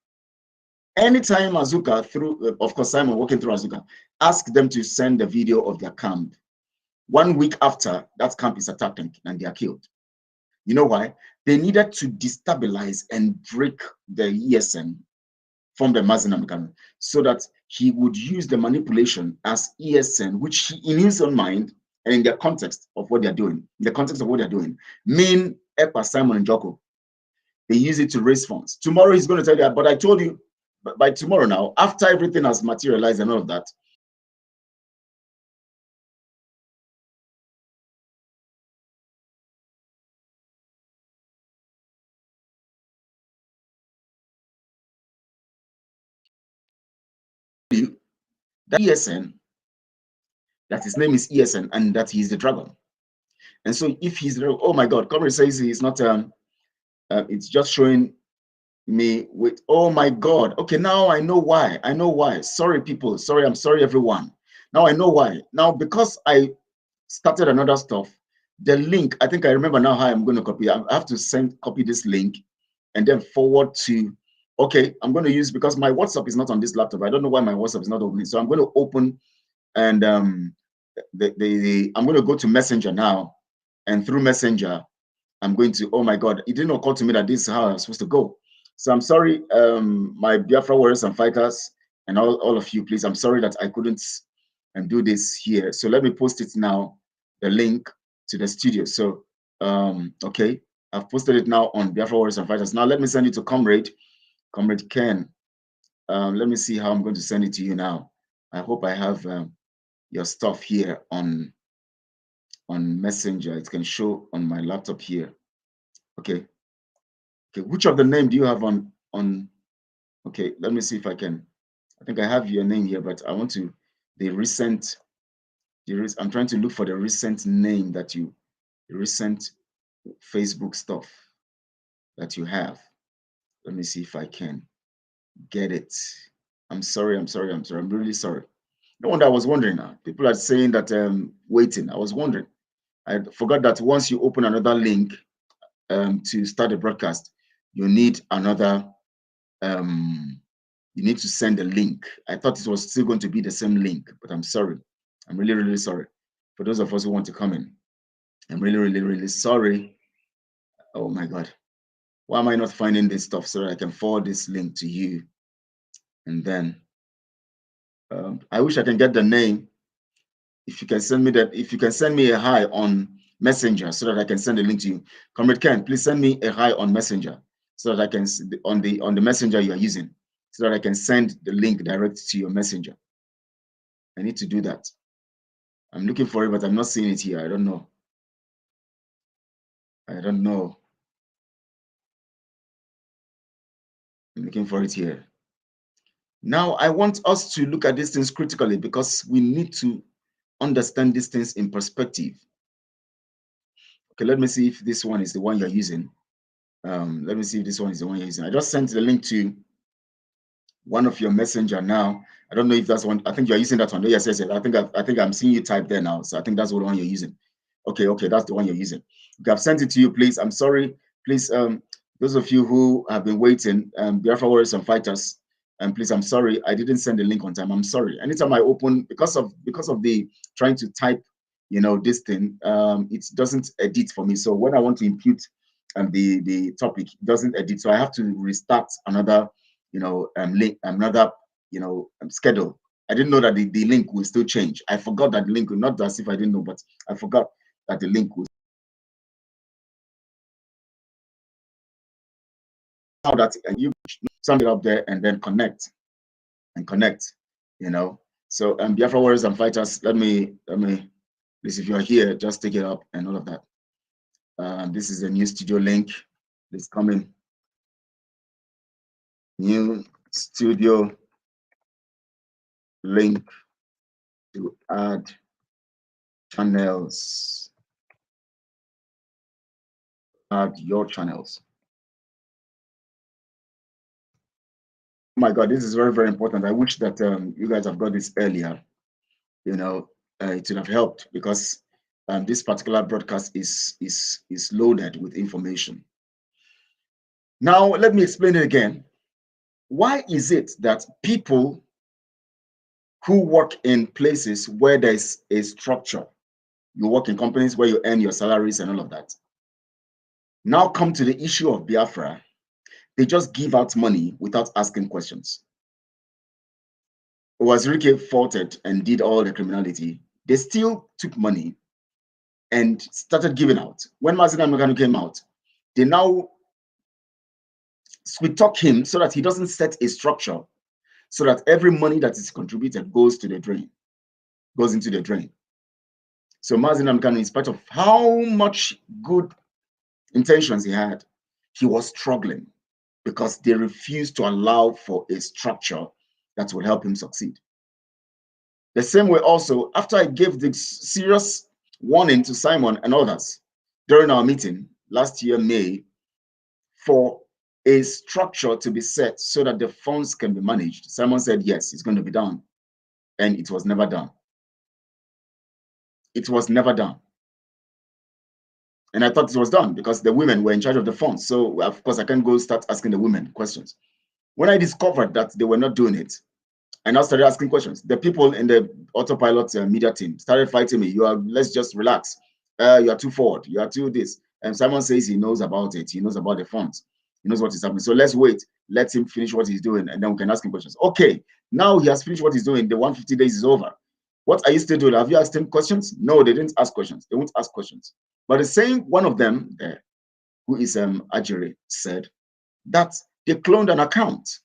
Anytime Azuka, through, of course, Simon working through Azuka, ask them to send the video of their camp. 1 week after, that camp is attacked and they are killed. You know why? They needed to destabilize and break the ESN from the Mazen Namdekan, so that he would use the manipulation as ESN, which he, in his own mind and in the context of what they're doing, mean Ekpa Simon Njoko. They use it to raise funds. Tomorrow he's going to tell you, but I told you, by tomorrow now, after everything has materialized and all of that, that ESN, that his name is ESN and that he's the dragon. And so if he's, oh my God, Comrade says he's not, it's just showing me with, oh my God. Okay, now I know why. I know why. Sorry, people. Sorry, I'm sorry, everyone. Now I know why. Now, because I started another stuff, the link, I think I remember now how I'm going to copy. I have to copy this link and then forward to, okay, I'm going to use, because my WhatsApp is not on this laptop. I don't know why my WhatsApp is not opening. So I'm going to open, and I'm going to go to Messenger now. And through Messenger, I'm going to, oh my God, it didn't occur to me that this is how I was supposed to go. So I'm sorry, my Biafra warriors and fighters, and all of you, please, I'm sorry that I couldn't do this here. So let me post it now, the link to the studio. So, okay, I've posted it now on Biafra warriors and fighters. Now let me send it to Comrade Ken. Let me see how I'm going to send it to you now. I hope I have your stuff here on Messenger. It can show on my laptop here. Okay. Okay, which of the name do you have on? Okay, let me see if I can. I think I have your name here, but I want to I'm trying to look for the recent name that the recent Facebook stuff that you have. Let me see if I can get it. I'm sorry. I'm really sorry. No wonder I was wondering now. People are saying that waiting. I was wondering. I forgot that once you open another link to start the broadcast, you need another you need to send a link. I thought it was still going to be the same link, but I'm sorry. I'm really, really sorry. For those of us who want to come in, I'm really, really, really sorry. Oh my God. Why am I not finding this stuff so that I can forward this link to you? And then I wish I can get the name. If you can send me that, if you can send me a hi on Messenger so that I can send a link to you. Comrade Ken, please send me a hi on Messenger so that I can, on the Messenger you are using, so that I can send the link direct to your Messenger. I need to do that. I'm looking for it, but I'm not seeing it here. I don't know. I don't know. I'm looking for it here. Now, I want us to look at these things critically because we need to understand these things in perspective. Okay, let me see if this one is the one you're using. Let me see if this one is the one you're using. I just sent the link to one of your messenger now. I don't know if that's one. I think you're using that one. Yes, yes, yes. I think I'm seeing you type there now. So I think that's the one you're using. Okay, that's the one you're using. Okay, I've sent it to you, please. I'm sorry. Please, those of you who have been waiting, Biafra warriors and fighters, please, I'm sorry. I didn't send the link on time. I'm sorry. Anytime I open, because of the trying to type, this thing, it doesn't edit for me. So when I want to impute the topic, it doesn't edit. So I have to restart another link, another schedule. I didn't know that the link will still change. I forgot that the link will, not as if I didn't know, but I forgot that the link will. How that, and you sum it up there and then connect. So Biafra warriors and fighters, let me please, if you're here, just take it up and all of that. This is a new studio link. Please come in. New studio link to add channels. Add your channels. Oh my God, this is very, very important. I wish that you guys have got this earlier. It would have helped because this particular broadcast is loaded with information. Now, let me explain it again. Why is it that people who work in places where there's a structure, you work in companies where you earn your salaries and all of that, now come to the issue of Biafra, they just give out money without asking questions? Wazirike faulted and did all the criminality, they still took money and started giving out. When Mazina Megano came out, they now sweet talk him so that he doesn't set a structure so that every money that is contributed goes into the drain. So Mazina Megano, in spite of how much good intentions he had, he was struggling because they refused to allow for a structure that will help him succeed. The same way also, after I gave this serious warning to Simon and others during our meeting last year, May, for a structure to be set so that the funds can be managed. Simon said, yes, it's going to be done. And it was never done. It was never done. And I thought it was done because the women were in charge of the funds. So, of course, I can't go start asking the women questions. When I discovered that they were not doing it, I now started asking questions. The people in the autopilot media team started fighting me. Let's just relax. You are too forward. You are too this. And Simon says he knows about it. He knows about the funds. He knows what is happening. So let's wait. Let him finish what he's doing, and then we can ask him questions. Okay, now he has finished what he's doing. The 150 days is over. What are you still doing? Have you asked him questions? No, they didn't ask questions. They won't ask questions. But the same one of them, who is Ajere, said that they cloned an account.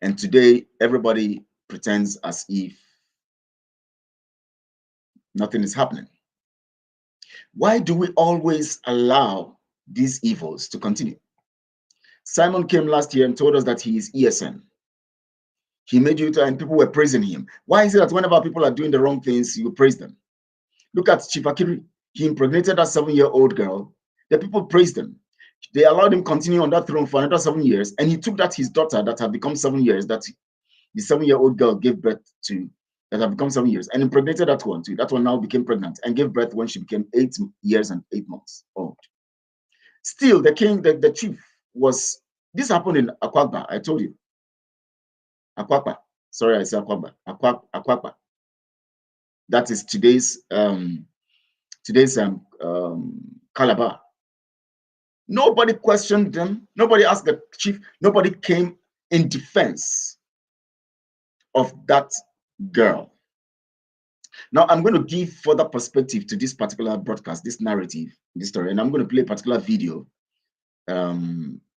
And today, everybody pretends as if nothing is happening. Why do we always allow these evils to continue? Simon came last year and told us that he is ESN. He made you and people were praising him. Why is it that whenever people are doing the wrong things, you praise them? Look at Chifakiri. He impregnated a 7-year-old girl. The people praised him. They allowed him continue on that throne for another 7 years. And he took that his daughter that had become 7 years, that the 7-year-old girl gave birth to, that had become 7 years, and impregnated that one too. That one now became pregnant and gave birth when she became 8 years and 8 months old. Still, the king, the chief was, this happened in Akwakba, I told you. Akwakba. Sorry, I said Akwakba. Akwakba. That is today's Calabar. Nobody questioned them. Nobody asked the chief. Nobody came in defense of that girl. Now, I'm going to give further perspective to this particular broadcast, this narrative, this story, and I'm going to play a particular video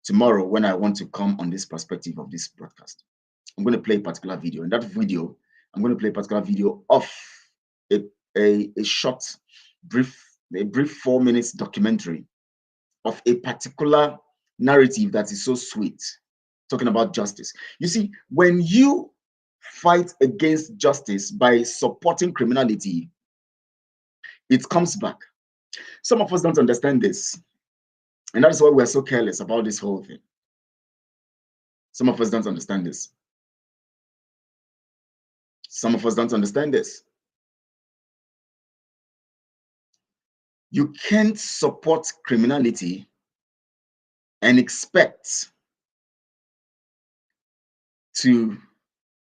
tomorrow when I want to come on this perspective of this broadcast. I'm going to play a particular video. In that video, I'm going to play a particular video of a short, brief 4 minutes documentary of a particular narrative that is so sweet, talking about justice. You see, when you fight against justice by supporting criminality, it comes back. Some of us don't understand this, and that is why we're so careless about this whole thing. Some of us don't understand this. Some of us don't understand this. You can't support criminality and expect to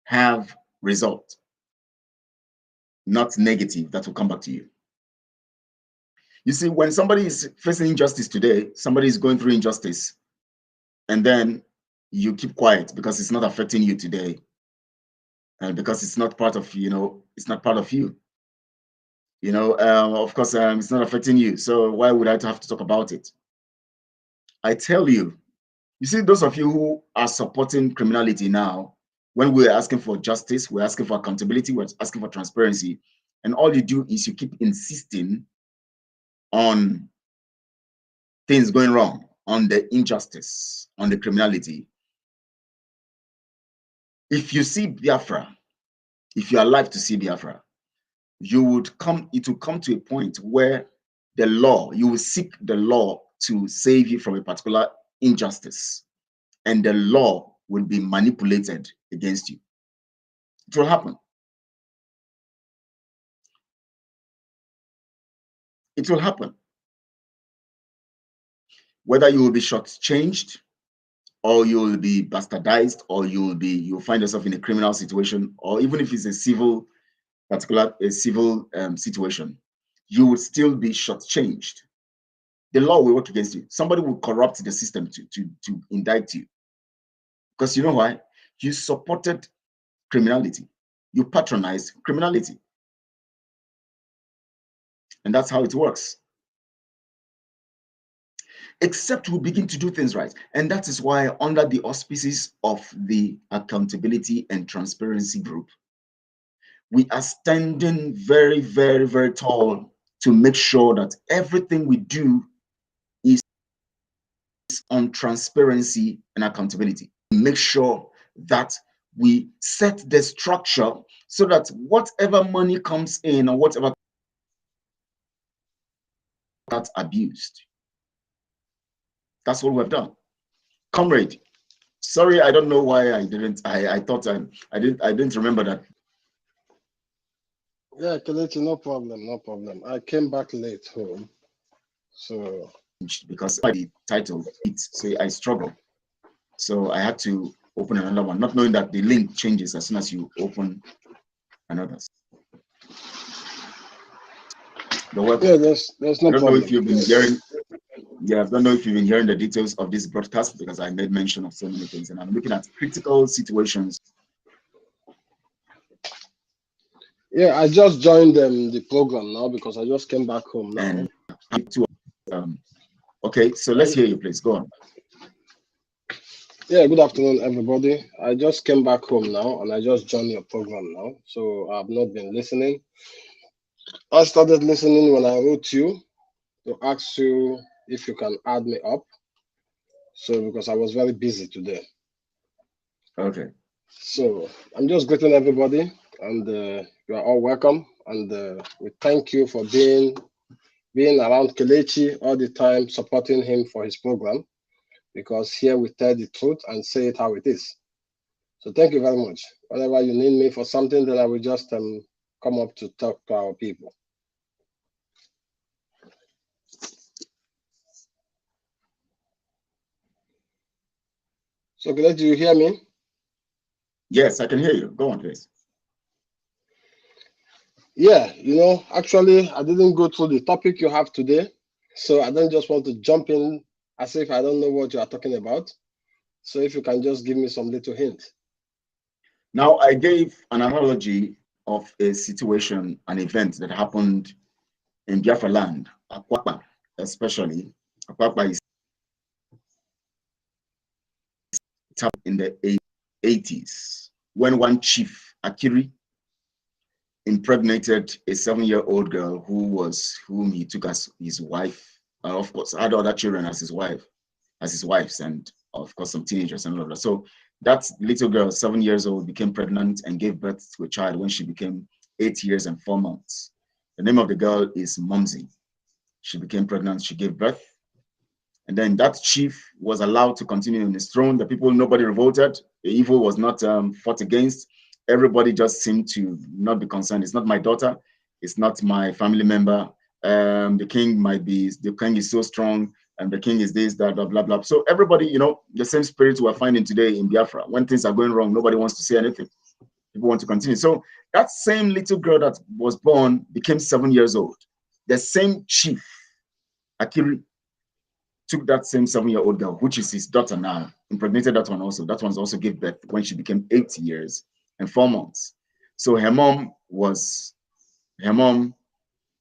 have result, not negative, that will come back to you. You see, when somebody is facing injustice today, somebody is going through injustice, and then you keep quiet because it's not affecting you today, and because it's not part of, it's not part of you. Of course, it's not affecting you. So why would I have to talk about it? I tell you, you see, those of you who are supporting criminality now, when we're asking for justice, we're asking for accountability, we're asking for transparency, and all you do is you keep insisting on things going wrong, on the injustice, on the criminality. If you see Biafra, if you are alive to see Biafra, it will come to a point where the law, you will seek the law to save you from a particular injustice, and the law will be manipulated against you. It will happen. It will happen. Whether you will be shortchanged, or you will be bastardized, or you'll find yourself in a criminal situation, or even if it's a civil situation, you will still be shortchanged. The law will work against you. Somebody will corrupt the system to indict you. Because you know why? You supported criminality. You patronized criminality. And that's how it works. Except we begin to do things right. And that is why, under the auspices of the Accountability and Transparency Group, we are standing very, very, very tall to make sure that everything we do is on transparency and accountability. Make sure that we set the structure so that whatever money comes in or whatever that's abused, That's what we've done. Comrade, sorry, I don't know why I didn't. I thought I didn't remember that. Yeah, Kelechi, no problem, no problem. I came back late home, so because the title say I struggle, so I had to open another one, not knowing that the link changes as soon as you open another. Yeah, there's no problem. I don't know if you've been hearing. Yeah, I don't know if you've been hearing the details of this broadcast because I made mention of so many things, and I'm looking at critical situations. Yeah, I just joined the program now because I just came back home now. And okay, so let's hear you, please. Go on. Yeah, good afternoon, everybody. I just came back home now, and I just joined your program now, so I've not been listening. I started listening when I wrote you to ask you if you can add me up. So because I was very busy today. Okay. So I'm just greeting everybody, and you are all welcome. And we thank you for being around Kelechi all the time, supporting him for his program, because here we tell the truth and say it how it is. So thank you very much. Whenever you need me for something, then I will just come up to talk to our people. So Kelechi, do you hear me? Yes, I can hear you. Go on, please. Yeah, actually, I didn't go through the topic you have today, so I don't just want to jump in as if I don't know what you are talking about. So if you can just give me some little hint. Now, I gave an analogy of a situation, an event that happened in Biafraland, Akwakpa, especially. Akwakpa is in the 80s when one chief, Akiri, impregnated a 7-year-old girl whom he took as his wife, and of course had other children as his wives, and of course some teenagers and all of that. So that little girl, 7 years old, became pregnant and gave birth to a child when she became 8 years and 4 months. The name of the girl is Mumsy. She became pregnant, she gave birth, and then that chief was allowed to continue on his throne. The people, nobody revolted. The evil was not fought against. Everybody just seemed to not be concerned. It's not my daughter. It's not my family member. The king is so strong, and the king is this, that, blah, blah, blah. So everybody, the same spirit we're finding today in Biafra. When things are going wrong, nobody wants to say anything. People want to continue. So that same little girl that was born became 7 years old. The same chief, Akiri, took that same 7-year-old girl, which is his daughter now, impregnated that one also. That one also gave birth when she became 8 years and 4 months. So her mom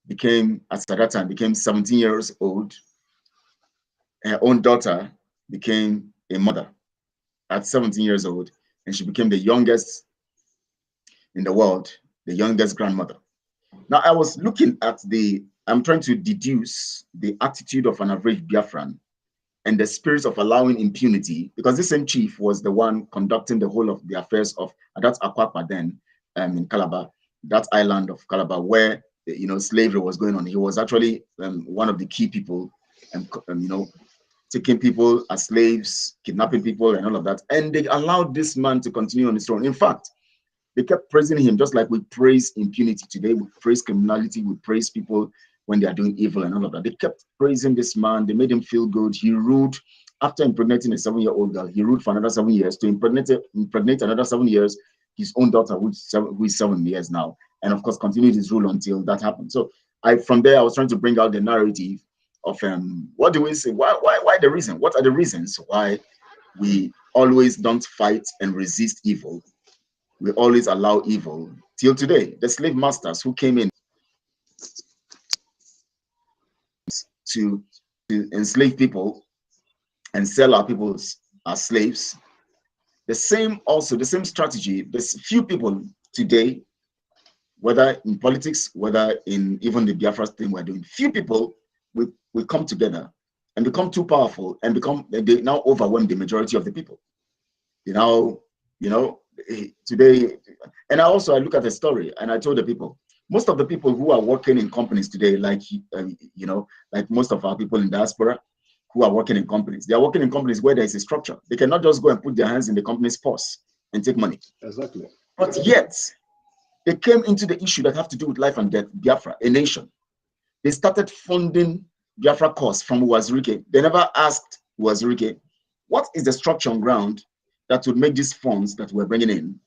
became, at that time, became 17 years old. Her own daughter became a mother at 17 years old, and she became the youngest in the world, the youngest grandmother. Now, I was looking at I'm trying to deduce the attitude of an average Biafran and the spirit of allowing impunity, because this same chief was the one conducting the whole of the affairs of, that's Akwakpa then, in Calabar, that island of Calabar, where slavery was going on. He was actually one of the key people, and taking people as slaves, kidnapping people, and all of that. And they allowed this man to continue on his throne. In fact, they kept praising him, just like we praise impunity today. We praise criminality. We praise people when they are doing evil and all of that. They kept praising this man. They made him feel good. He ruled, after impregnating a 7-year-old girl, he ruled for another 7 years to impregnate another 7 years, his own daughter, who is 7 years now, and of course continued his rule until that happened. So from there, I was trying to bring out the narrative of what do we say? Why the reason? What are the reasons why we always don't fight and resist evil? We always allow evil till today. The slave masters who came in to enslave people and sell our people as slaves. The same strategy. There's few people today, whether in politics, whether in even the Biafra thing we're doing, few people will come together and become too powerful and they now overwhelm the majority of the people. Today, and I look at the story and I told the people, most of the people who are working in companies today, like most of our people in diaspora, who are working in companies. They are working in companies where there is a structure. They cannot just go and put their hands in the company's purse and take money. Exactly. But yet, they came into the issue that have to do with life and death, Biafra, a nation. They started funding Biafra cause from Uwazirike. They never asked Uwazirike, what is the structure on ground that would make these funds that we're bringing in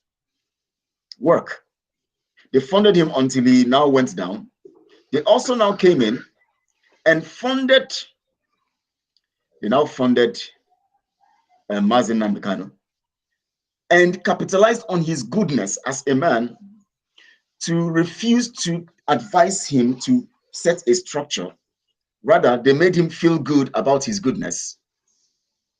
work? They funded him until he now went down. They also now came in and funded, they now funded Mazen Namdekano and capitalized on his goodness as a man to refuse to advise him to set a structure. Rather, they made him feel good about his goodness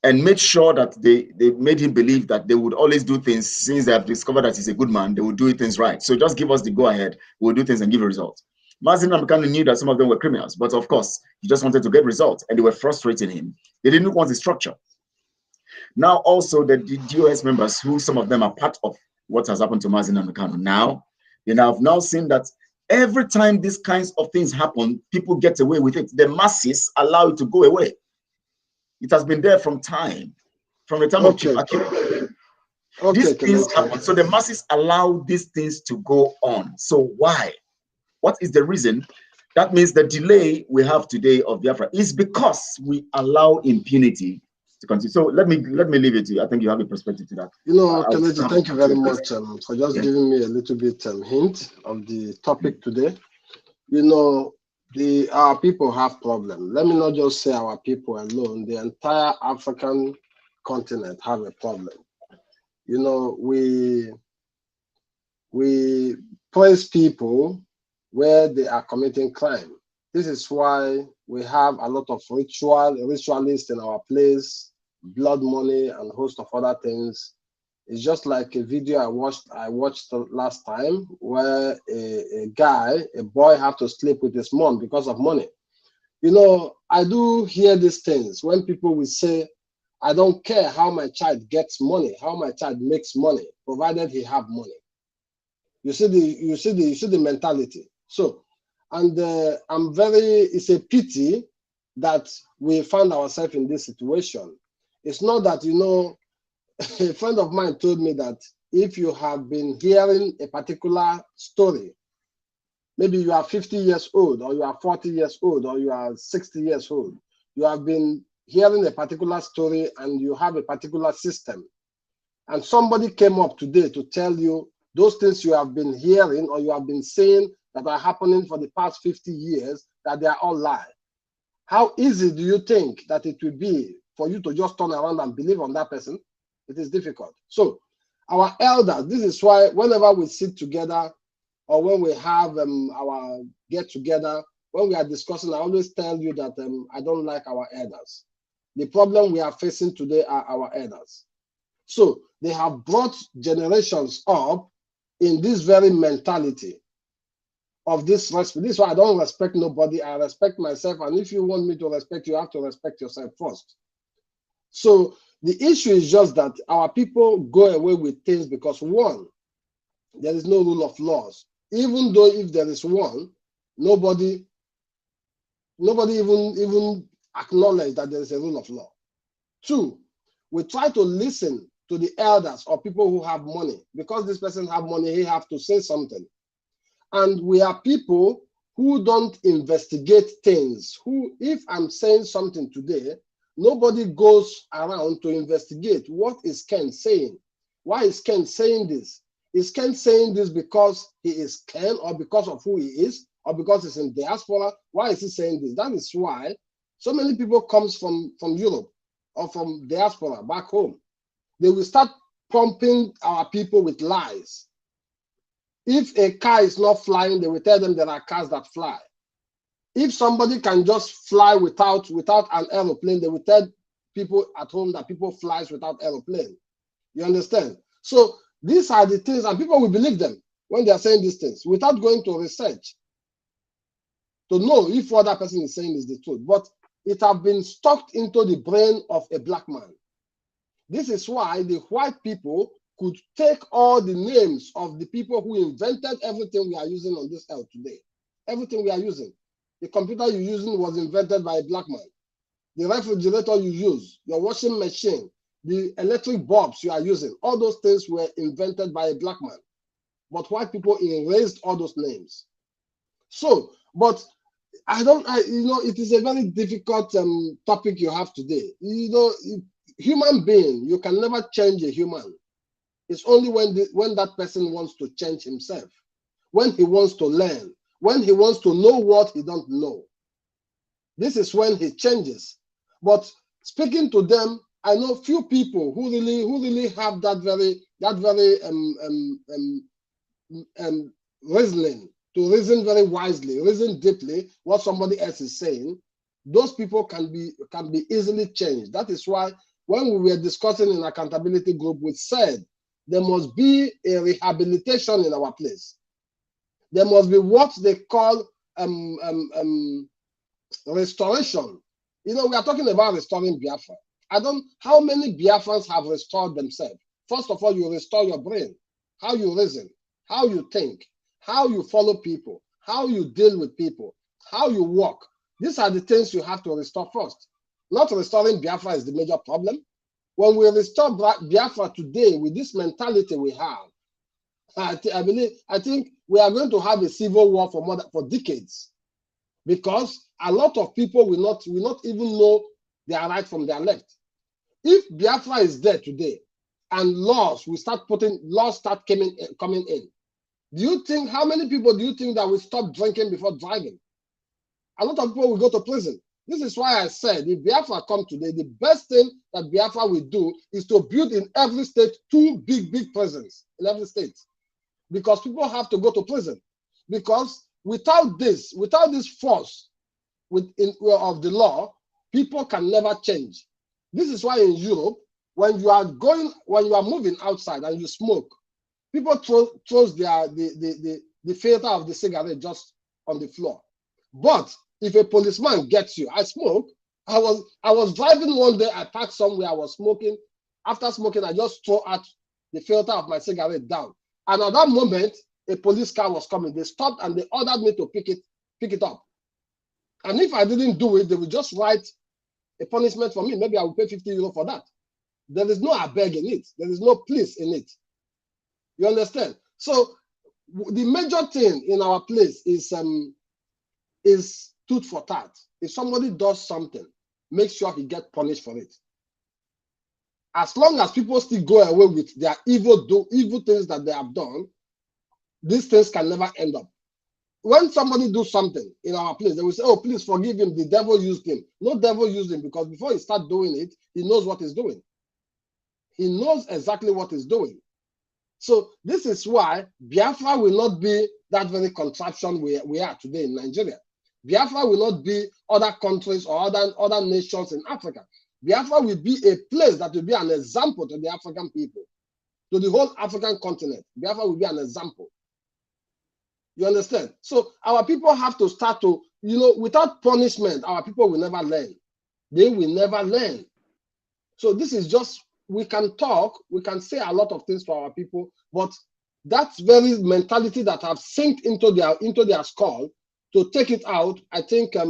and made sure that they made him believe that they would always do things, since they have discovered that he's a good man, they would do things right. So just give us the go ahead, we'll do things and give a result. Mazen Namdekano knew that some of them were criminals, but of course, he just wanted to get results and they were frustrating him. They didn't want the structure. Now also the DOS members, who some of them are part of what has happened to Mazen Namdekano now, they have now seen that every time these kinds of things happen, people get away with it. The masses allow it to go away. It has been there from the time of Chief Akira. These things happen. So the masses allow these things to go on. So why? What is the reason? That means the delay we have today of Biafra is because we allow impunity to continue. So let me leave it to you. I think you have a perspective to that. You know, Kelechi, thank you very much for just giving me a little bit hint of the topic today. You know, our people have problems. Let me not just say our people alone. The entire African continent have a problem. You know, we praise people where they are committing crime. This is why we have a lot of ritualists in our place, blood money, and a host of other things. It's just like a video I watched last time where a boy had to sleep with his mom because of money. You know, I do hear these things when people will say, I don't care how my child gets money, how my child makes money, provided he have money. You see the mentality. So, and it's a pity that we find ourselves in this situation. It's not that, you know, a friend of mine told me that if you have been hearing a particular story, maybe you are 50 years old, or you are 40 years old, or you are 60 years old, you have been hearing a particular story and you have a particular system, and somebody came up today to tell you those things you have been hearing or you have been saying that are happening for the past 50 years, that they are all lies. How easy do you think that it will be for you to just turn around and believe on that person? It is difficult. So our elders, this is why whenever we sit together or when we have our get together, when we are discussing, I always tell you that I don't like our elders. The problem we are facing today are our elders. So they have brought generations up in this very mentality of this respect. This is why I don't respect nobody. I respect myself. And if you want me to respect you, you have to respect yourself first. So the issue is just that our people go away with things because, one, there is no rule of laws. Even though if there is one, nobody even acknowledge that there is a rule of law. Two, we try to listen to the elders or people who have money. Because this person have money, he have to say something. And we are people who don't investigate things. Who, if I'm saying something today, nobody goes around to investigate what is Ken saying. Why is Ken saying this? Is Ken saying this because he is Ken, or because of who he is, or because he's in diaspora? Why is he saying this? That is why so many people comes from Europe or from diaspora back home. They will start pumping our people with lies. If a car is not flying, they will tell them there are cars that fly. If somebody can just fly without an aeroplane, they will tell people at home that people flies without aeroplane. You understand? So these are the things, and people will believe them when they are saying these things without going to research to know if what that person is saying is the truth. But it has been stuck into the brain of a black man. This is why the white people could take all the names of the people who invented everything we are using on this earth today. Everything we are using. The computer you're using was invented by a black man. the refrigerator you use, your washing machine, the electric bulbs you are using, all those things were invented by a black man. But white people erased all those names. So, but it is a very difficult topic you have today. Human being, you can never change a human. It's only when that person wants to change himself, when he wants to learn, when he wants to know what he don't know. This is when he changes. But speaking to them, I know few people who really have that very reasoning, to reason very wisely, reason deeply what somebody else is saying. Those people can be easily changed. That is why when we were discussing in accountability group, we said there must be a rehabilitation in our place. There must be what they call restoration. We are talking about restoring Biafra. How many Biafrans have restored themselves? First of all, you restore your brain, how you reason, how you think, how you follow people, how you deal with people, how you walk. These are the things you have to restore first. Not restoring Biafra is the major problem. When we restore Biafra today with this mentality we have, I think we are going to have a civil war for decades, because a lot of people will not even know their right from their left. If Biafra is there today and laws start coming in, do you think, how many people do you think that will stop drinking before driving? A lot of people will go to prison. This is why I said, if Biafra come today, the best thing that Biafra will do is to build in every state 2 big prisons in every state, because people have to go to prison. Because without this force of the law, people can never change. This is why in Europe, when you are moving outside and you smoke, people throws the filter of the cigarette just on the floor. But if a policeman gets you, I smoke. I was driving one day, I parked somewhere, I was smoking. After smoking, I just throw out the filter of my cigarette down. And at that moment, a police car was coming. They stopped and they ordered me to pick it up. And if I didn't do it, they would just write a punishment for me. Maybe I will pay 50 euro for that. There is no abeg in it. There is no please in it. You understand? So the major thing in our place is tooth for tat. If somebody does something, make sure he gets punished for it. As long as people still go away with their evil things that they have done, these things can never end up. When somebody do something in our place, they will say, oh, please forgive him, the devil used him. No devil used him, because before he starts doing it, he knows what he's doing. He knows exactly what he's doing. So this is why Biafra will not be that very contraption we are today in Nigeria. Biafra will not be other countries or other nations in Africa. Biafra will be a place that will be an example to the African people, to the whole African continent. Biafra will be an example. You understand? So our people have to start to, without punishment, our people will never learn. They will never learn. So this is just, we can talk, we can say a lot of things to our people, but that very mentality that have sinked into their skull, to take it out, I think a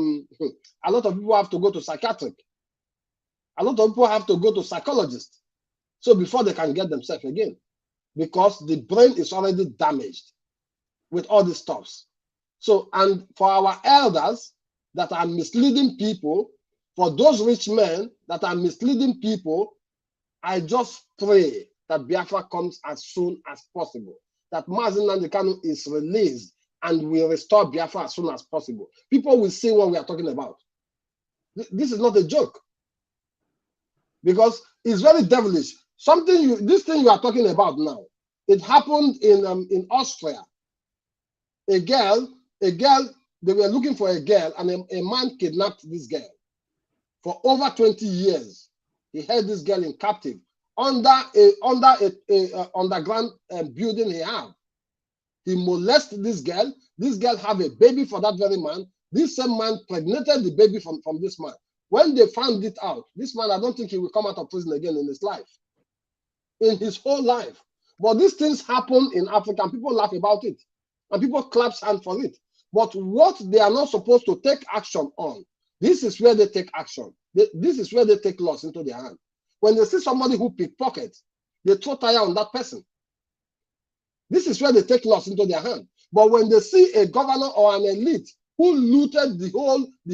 lot of people have to go to psychiatric. A lot of people have to go to psychologists. So before they can get themselves again, because the brain is already damaged with all these stuffs. So, and for our elders that are misleading people, for those rich men that are misleading people, I just pray that Biafra comes as soon as possible, that Mazi Nnamdi Kanu is released and we restore Biafra as soon as possible. People will see what we are talking about. This is not a joke, because it's very devilish. This thing you are talking about now, it happened in Austria. A girl, they were looking for a girl, and a man kidnapped this girl. For over 20 years, he held this girl in captive under a underground building he had. He molested this girl. This girl have a baby for that very man. This same man pregnated the baby from this man. When they found it out, this man, I don't think he will come out of prison again in his life, in his whole life. But these things happen in Africa, and people laugh about it, and people clap hands for it. But what they are not supposed to take action on, this is where they take action. This is where they take laws into their hand. When they see somebody who pickpockets, they throw tire on that person. This is where they take laws into their hand. But when they see a governor or an elite who looted the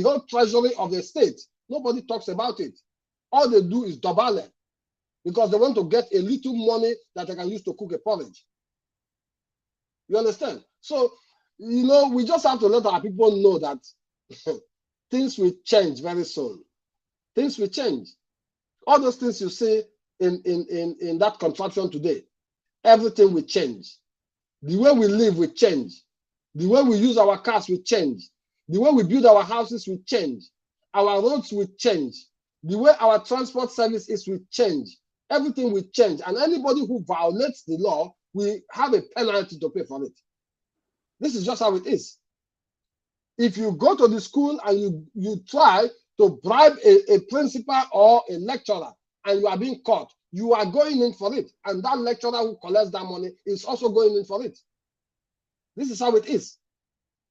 whole treasury of the state, nobody talks about it. All they do is double it because they want to get a little money that they can use to cook a porridge. You understand? So, you know, we just have to let our people know that things will change very soon. Things will change. All those things you see in that contraption today, everything will change. The way we live will change. The way we use our cars will change. The way we build our houses will change. Our roads will change. The way our transport service is will change. Everything will change. And anybody who violates the law will have a penalty to pay for it. This is just how it is. If you go to the school and you try to bribe a principal or a lecturer and you are being caught, you are going in for it. And that lecturer who collects that money is also going in for it. This is how it is.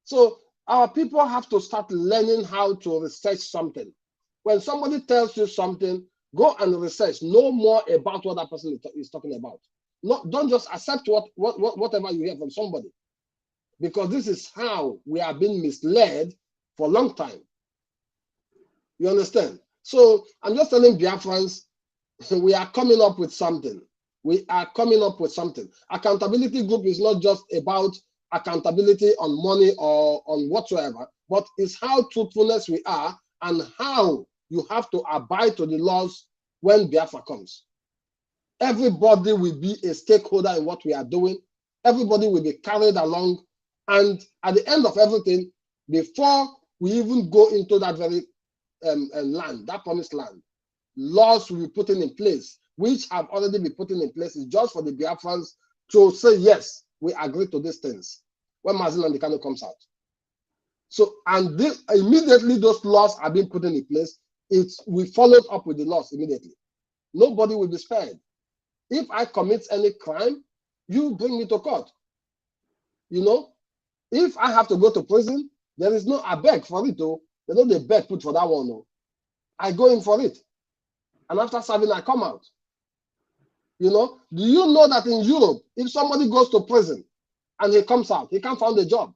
So our people have to start learning how to research something. When somebody tells you something, go and research. Know more about what that person is talking about. Don't just accept whatever you hear from somebody. Because this is how we have been misled for a long time. You understand? So I'm just telling Biafrans, we are coming up with something. We are coming up with something. Accountability group is not just about accountability on money or on whatsoever, but it's how truthfulness we are and how you have to abide to the laws when Biafra comes. Everybody will be a stakeholder in what we are doing. Everybody will be carried along. And at the end of everything, before we even go into that very land, that promised land, laws will be put in place, which have already been put in place. It's just for the Biafrans to say, yes, we agree to these things when Mazin and the Kano comes out. So, and immediately those laws are being put in place, we followed up with the laws immediately. Nobody will be spared. If I commit any crime, you bring me to court. You know, if I have to go to prison, there is no, I beg for it, though. There's no the beg put for that one, though. I go in for it. And after serving, I come out. You know, do you know that in Europe, if somebody goes to prison and he comes out, he can't find a job?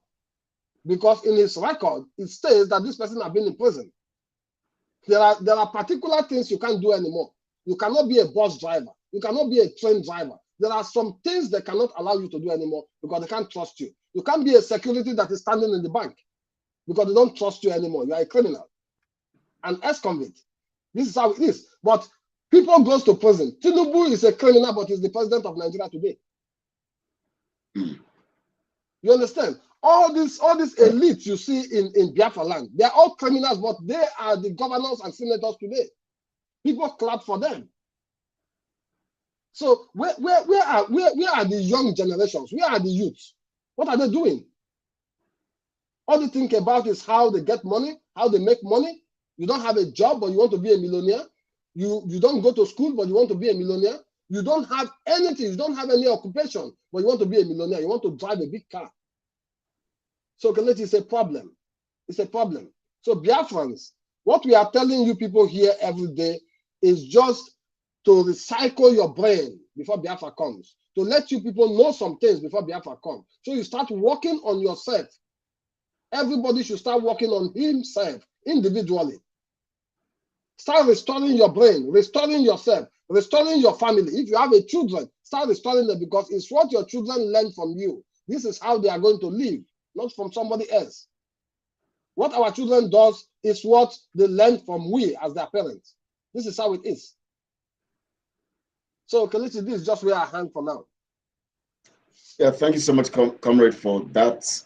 Because in his record, it says that this person has been in prison. There are particular things you can't do anymore. You cannot be a bus driver. You cannot be a train driver. There are some things they cannot allow you to do anymore because they can't trust you. You can't be a security that is standing in the bank because they don't trust you anymore. You are a criminal, an ex-convict. This is how it is. But people go to prison. Tinubu is a criminal, but he's the president of Nigeria today. You understand? All these elites you see in Biafraland, they're all criminals, but they are the governors and senators today. People clap for them. So where are the young generations? Where are the youths? What are they doing? All they think about is how they get money, how they make money. You don't have a job, but you want to be a millionaire. You don't go to school, but you want to be a millionaire. You don't have anything. You don't have any occupation, but you want to be a millionaire. You want to drive a big car. So Kelechi, it's a problem. It's a problem. So Biafrans, what we are telling you people here every day is just to recycle your brain before Biafra comes, to let you people know some things before Biafra comes. So you start working on yourself. Everybody should start working on himself individually. Start restoring your brain, restoring yourself, restoring your family. If you have a children, start restoring them because it's what your children learn from you. This is how they are going to live, not from somebody else. What our children does is what they learn from we as their parents. This is how it is. So, Kelechi, this is just where I hang for now. Yeah, thank you so much, comrade, for that.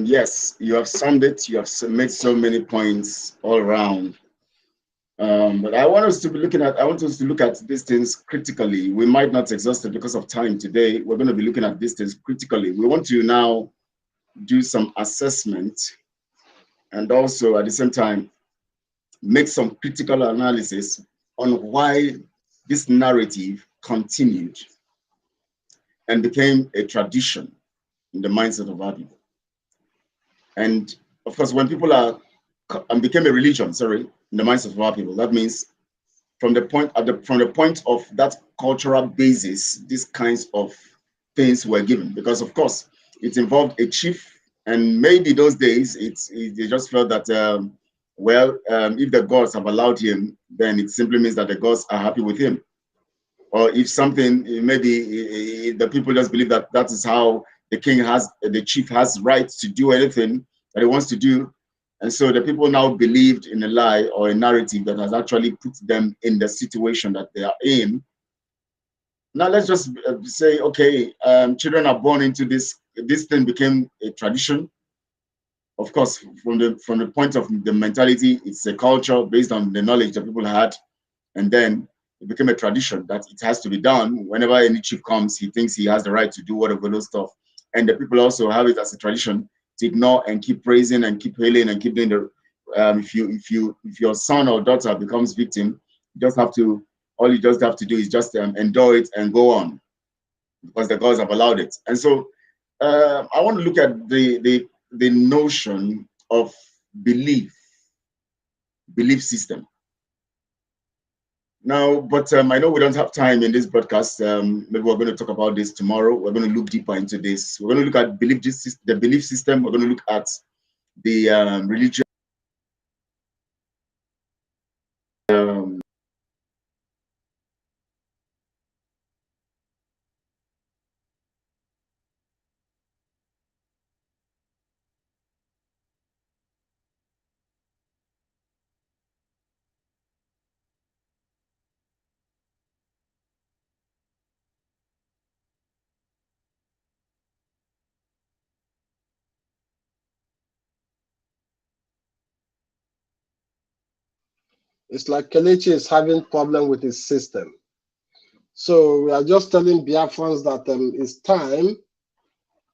Yes, you have summed it. You have made so many points all around. But I want us to look at these things critically. We might not exhaust it because of time today. We're going to be looking at these things critically. We want to now do some assessment and also at the same time make some critical analysis on why this narrative continued and became a tradition in the mindset of our people. And of course, when people are became a religion, sorry, in the minds of our people. That means from the point of that cultural basis, these kinds of things were given, because of course it involved a chief, and maybe those days they just felt that if the gods have allowed him, then it simply means that the gods are happy with him. Or if something, maybe the people just believe that that is how the chief has rights to do anything that he wants to do. And so the people now believed in a lie or a narrative that has actually put them in the situation that they are in. Now let's just say, okay, children are born into this. This thing became a tradition. Of course, from the point of the mentality, it's a culture based on the knowledge that people had, and then it became a tradition that it has to be done. Whenever any chief comes, he thinks he has the right to do whatever those stuff, and the people also have it as a tradition to ignore and keep praising and keep hailing and keep doing the. If your son or daughter becomes victim, all you just have to do is just endure it and go on, because the gods have allowed it. And so I want to look at the notion of belief system. Now, but I know we don't have time in this broadcast. Maybe we're going to talk about this tomorrow. We're going to look deeper into this. We're going to look at the belief system. We're going to look at the religion. It's like Kelechi is having problem with his system. So we are just telling Biafrans that it's time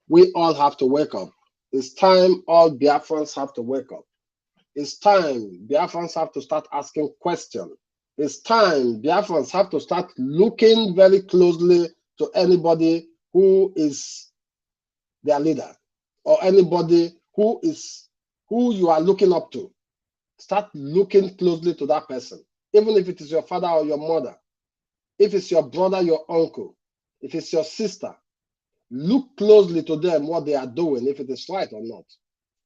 we all have to wake up. It's time all Biafrans have to wake up. It's time Biafrans have to start asking questions. It's time Biafrans have to start looking very closely to anybody who is their leader, or anybody who you are looking up to. Start looking closely to that person, even if it is your father or your mother, if it's your brother, your uncle, if it's your sister. Look closely to them, what they are doing, if it is right or not.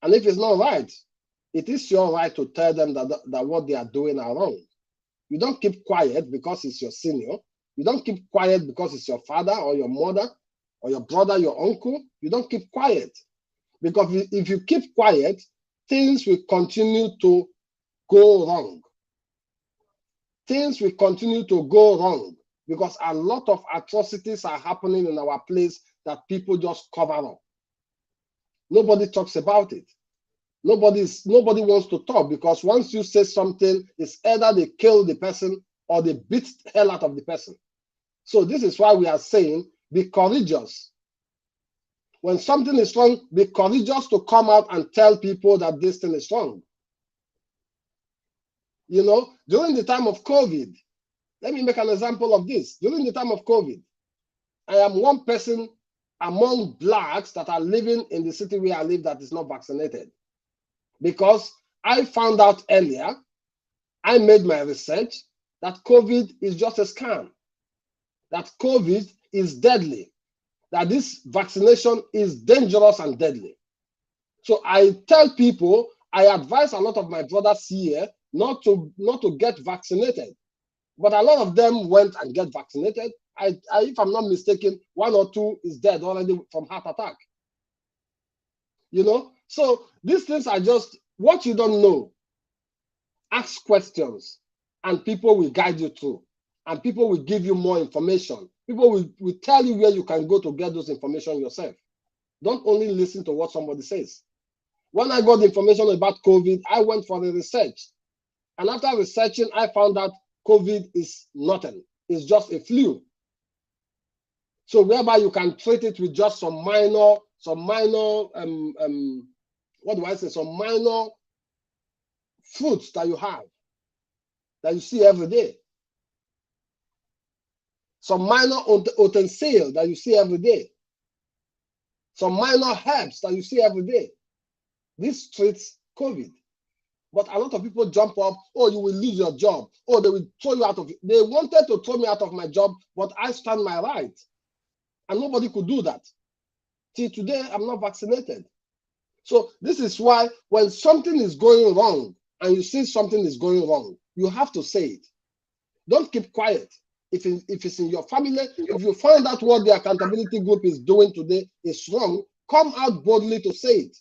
And if it's not right, it is your right to tell them that what they are doing are wrong. You don't keep quiet because it's your senior. You don't keep quiet because it's your father or your mother or your brother, your uncle. You don't keep quiet. Because if you keep quiet, things will continue to go wrong. Things will continue to go wrong because a lot of atrocities are happening in our place that people just cover up. Nobody talks about it. Nobody wants to talk, because once you say something, it's either they kill the person or they beat the hell out of the person. So this is why we are saying, be courageous. When something is wrong, be courageous to come out and tell people that this thing is wrong. You know, during the time of COVID, let me make an example of this. During the time of COVID, I am one person among blacks that are living in the city where I live that is not vaccinated. Because I found out earlier, I made my research, that COVID is just a scam, that COVID is deadly, that this vaccination is dangerous and deadly. So I tell people, I advise a lot of my brothers here not to get vaccinated. But a lot of them went and get vaccinated. If I'm not mistaken, 1 or 2 is dead already from heart attack. You know, so these things are just what you don't know. Ask questions, and people will guide you through, and people will give you more information. People will tell you where you can go to get those information yourself. Don't only listen to what somebody says. When I got the information about COVID, I went for the research, and after researching, I found out COVID is nothing. It's just a flu. So whereby you can treat it with just some minor, some minor fruits that you have, that you see every day. Some minor utensil that you see every day. Some minor herbs that you see every day. This treats COVID. But a lot of people jump up, oh, you will lose your job. Oh, they will throw you out of it. They wanted to throw me out of my job, but I stand my right. And nobody could do that. Till today, I'm not vaccinated. So this is why when something is going wrong and you see something is going wrong, you have to say it. Don't keep quiet. If it's in your family, if you find out what the accountability group is doing today is wrong, come out boldly to say it.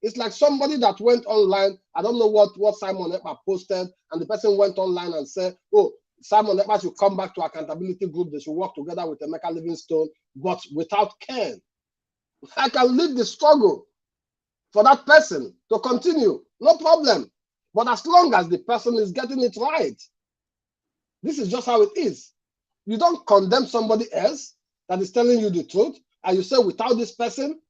It's like somebody that went online. I don't know what Simon Ekpa posted, and the person went online and said, oh, Simon Ekpa should come back to accountability group. They should work together with Emeka Livingstone, but without Ken. I can leave the struggle for that person to continue, no problem. But as long as the person is getting it right, this is just how it is. You don't condemn somebody else that is telling you the truth, and you say without this person,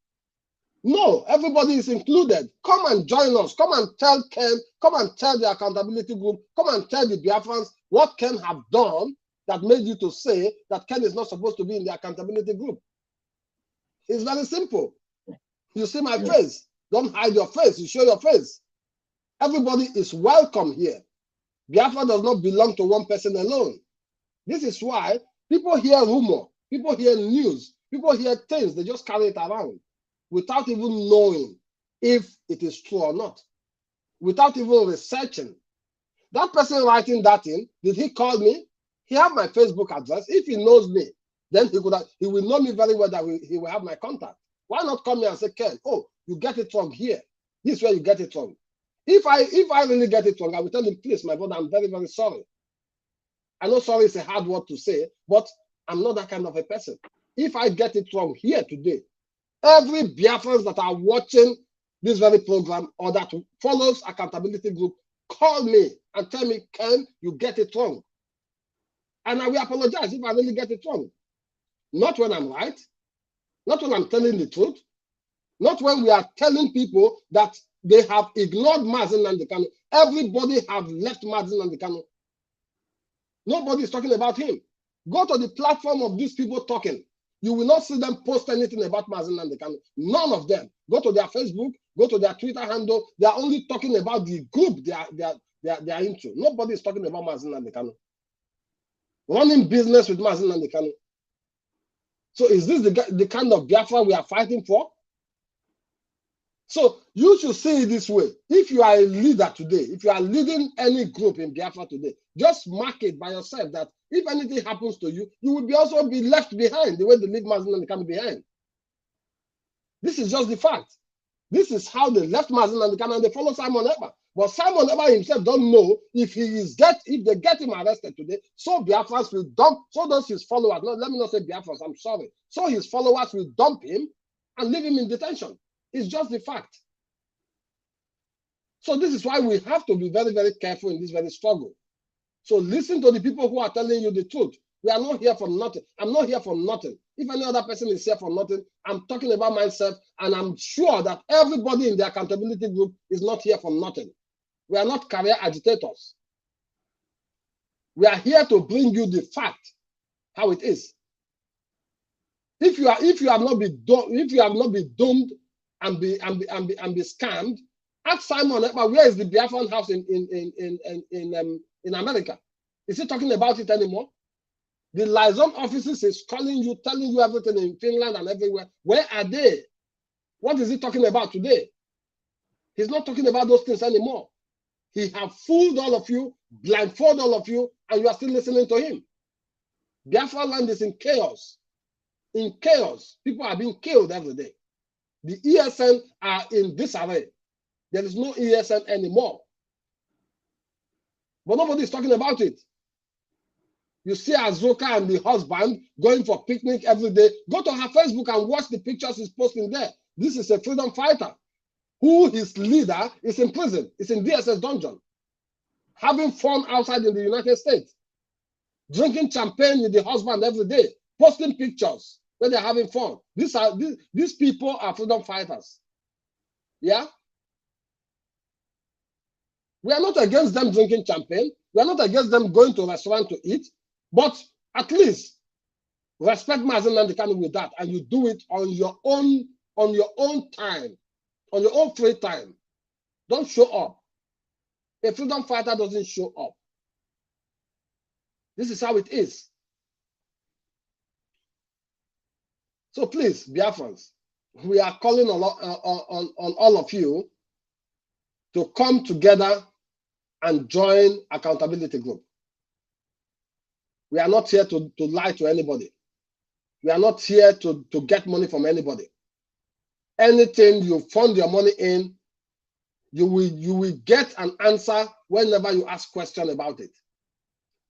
no, everybody is included. Come and join us. Come and tell Ken, come and tell the accountability group, come and tell the Biafrans what Ken have done that made you to say that Ken is not supposed to be in the accountability group. It's very simple. You see my face. Don't hide your face. You show your face. Everybody is welcome here. Biafra does not belong to one person alone. This is why people hear rumor, people hear news, people hear things, they just carry it around without even knowing if it is true or not, without even researching. That person writing that in, did he call me? He have my Facebook address. If he knows me, then he will know me very well that he will have my contact. Why not come here and say, Ken, oh, you get it wrong here. This is where you get it wrong. If I really get it wrong, I will tell him, please, my brother, I'm very, very sorry. I know sorry is a hard word to say, but I'm not that kind of a person. If I get it wrong here today, every Biafrans that are watching this very program or that follows accountability group, call me and tell me, Ken, you get it wrong. And I will apologize if I really get it wrong. Not when I'm right, not when I'm telling the truth, not when we are telling people that they have ignored Mazi Nnamdi Kanu. Everybody have left Mazi Nnamdi Kanu. Nobody is talking about him. Go to the platform of these people talking. You will not see them post anything about Mazi Nnamdi Kanu. None of them. Go to their Facebook, go to their Twitter handle. They are only talking about the group they are into. Nobody is talking about Mazi Nnamdi Kanu. Running business with Mazi Nnamdi Kanu. So is this the kind of Biafra we are fighting for? So you should see it this way. If you are a leader today, if you are leading any group in Biafra today, just mark it by yourself that if anything happens to you, you will also be left behind the way they leave Mazi Nnamdi Kanu behind. This is just the fact. This is how they left Mazi Nnamdi Kanu and they follow Simon Ekpa. But Simon Ekpa himself don't know if they get him arrested today, so Biafrans will dump, so does his followers. No, let me not say Biafrans, I'm sorry. So his followers will dump him and leave him in detention. It's just the fact. So this is why we have to be very, very careful in this very struggle. So listen to the people who are telling you the truth. We are not here for nothing. I'm not here for nothing. If any other person is here for nothing, I'm talking about myself, and I'm sure that everybody in the accountability group is not here for nothing. We are not career agitators. We are here to bring you the fact, how it is. If you have not been doomed and be scammed, ask Simon Ekpa, where is the Biafran house in America? Is he talking about it anymore? The liaison offices is calling you, telling you everything in Finland and everywhere. Where are they? What is he talking about today? He's not talking about those things anymore. He have fooled all of you, blindfolded all of you, and you are still listening to him. Biafraland is in chaos. In chaos. People are being killed every day. The ESN are in disarray. There is no ESN anymore. But nobody is talking about it. You see Azuka and the husband going for picnic every day. Go to her Facebook and watch the pictures he's posting there. This is a freedom fighter who his leader is in prison. It's in DSS dungeon. Having fun outside in the United States. Drinking champagne with the husband every day. Posting pictures when they're having fun. These people are freedom fighters. Yeah? We are not against them drinking champagne. We are not against them going to a restaurant to eat. But at least respect Mazi Nnamdi Kanu with that, and you do it on your own time, on your own free time. Don't show up. a freedom fighter doesn't show up. This is how it is. So please, Biafrans, we are calling on all of you to come together and join accountability group. We are not here to lie to anybody. We are not here to get money from anybody. Anything you fund your money in, you will get an answer whenever you ask questions about it.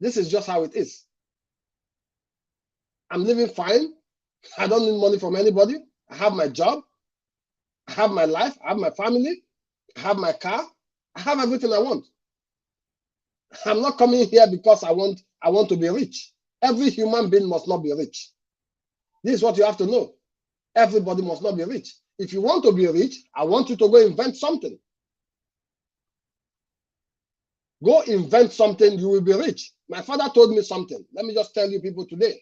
This is just how it is. I'm living fine. I don't need money from anybody. I have my job. I have my life. I have my family. I have my car. I have everything I want. I'm not coming here because I want to be rich. Every human being must not be rich. This is what you have to know. Everybody must not be rich. If you want to be rich, I want you to go invent something. Go invent something, you will be rich. My father told me something. Let me just tell you people today.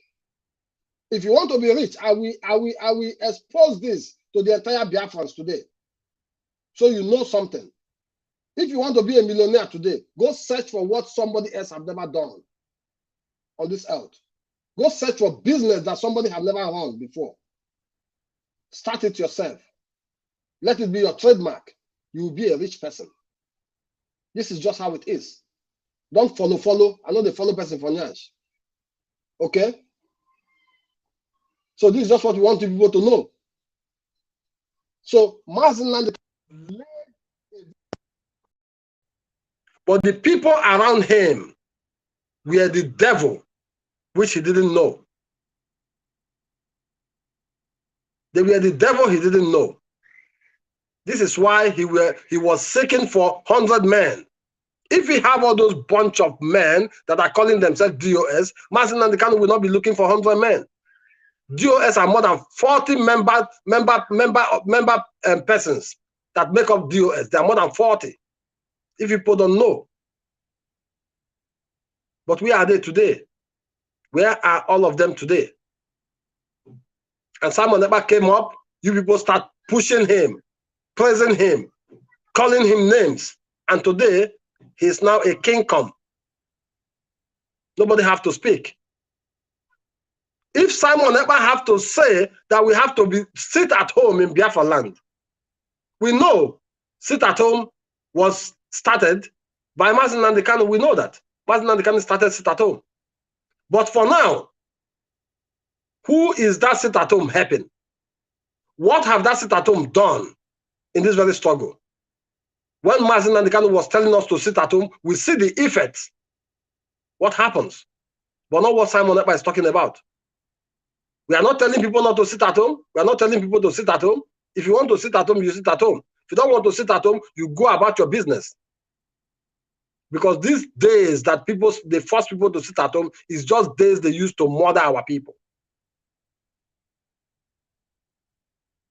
If you want to be rich, I will expose this to the entire Biafrans today. So you know something. If you want to be a millionaire today, go search for what somebody else have never done on this earth. Go search for business that somebody have never run before. Start it yourself. Let it be your trademark. You will be a rich person. This is just how it is. Don't follow. I know the follow person for Nyash. Okay? So this is just what we want people to know. So Maziland, but the people around him were the devil, which he didn't know. They were the devil he didn't know. This is why he was seeking for 100 men. If we have all those bunch of men that are calling themselves DOS, Maziland will not be looking for 100 men. DOS are more than 40 member persons that make up DOS. They are more than 40. If people don't know. But where are they today? Where are all of them today? And Simon never came up. You people start pushing him, praising him, calling him names. And today, he is now a kingdom. Nobody have to speak. If Simon ever have to say that we have to sit at home in Biafraland, we know sit at home was started by Maziland. We know that. Maziland started sit at home. But for now, who is that sit at home helping? What have that sit at home done in this very struggle? When Maziland was telling us to sit at home, we see the effects. What happens? But not what Simon Ekpa is talking about. We are not telling people not to sit at home. We are not telling people to sit at home. If you want to sit at home, you sit at home. If you don't want to sit at home, you go about your business. Because these days that they force people to sit at home is just days they use to murder our people.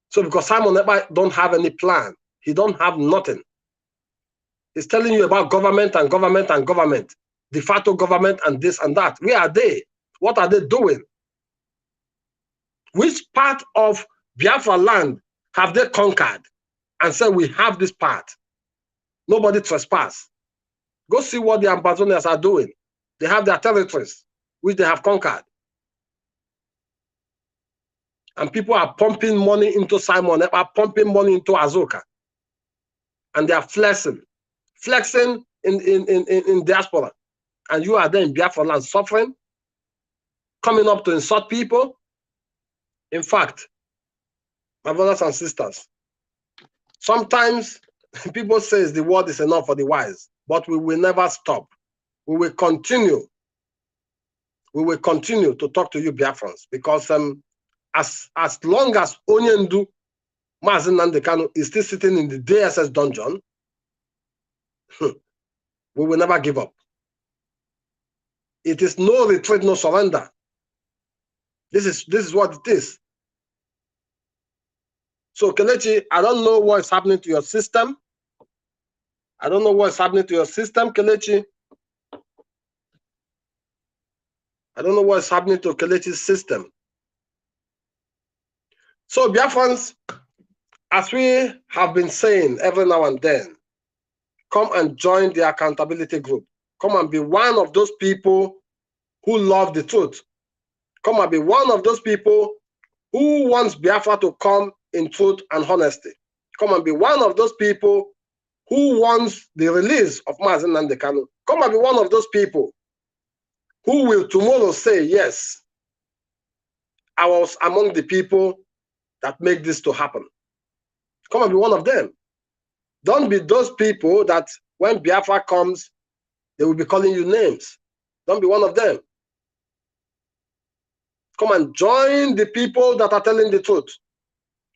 So because Simon Ekpa don't have any plan, he don't have nothing. He's telling you about government and government and government, de facto government and this and that. Where are they? What are they doing? Which part of Biafra land have they conquered and said we have this part? Nobody trespass. Go see what the Amazonians are doing. They have their territories, which they have conquered. And people are pumping money into Simon, they are pumping money into Azoka. And they are flexing in diaspora. And you are there in Biafra land suffering, coming up to insult people. In fact, my brothers and sisters, sometimes people say the word is enough for the wise, but we will never stop. We will continue. We will continue to talk to you Biafrans because as long as Onyendu Maziland is still sitting in the DSS dungeon, we will never give up. It is no retreat, no surrender. This is what it is. So Kelechi, I don't know what is happening to your system. I don't know what is happening to your system, Kelechi. I don't know what is happening to Kelechi's system. So Biafrans, as we have been saying every now and then, come and join the accountability group. Come and be one of those people who love the truth. Come and be one of those people who wants Biafra to come in truth and honesty. Come and be one of those people who wants the release of Mazi Nnamdi Kanu. Come and be one of those people who will tomorrow say, yes, I was among the people that make this to happen. Come and be one of them. Don't be those people that when Biafra comes, they will be calling you names. Don't be one of them. Come and join the people that are telling the truth.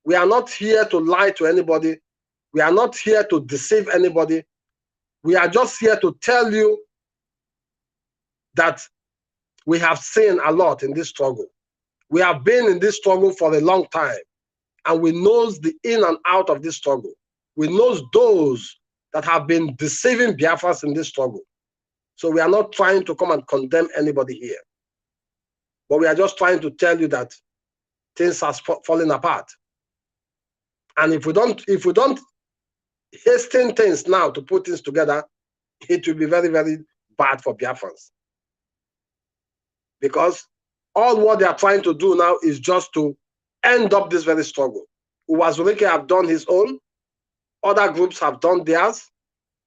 We are not here to lie to anybody. We are not here to deceive anybody. We are just here to tell you that we have seen a lot in this struggle. We have been in this struggle for a long time, and we know the in and out of this struggle. We know those that have been deceiving Biafras in this struggle. So we are not trying to come and condemn anybody here. But we are just trying to tell you that things are falling apart. And if we don't hasten things now to put things together, it will be very, very bad for Biafrans. Because all what they are trying to do now is just to end up this very struggle. Uwazurike have done his own. Other groups have done theirs.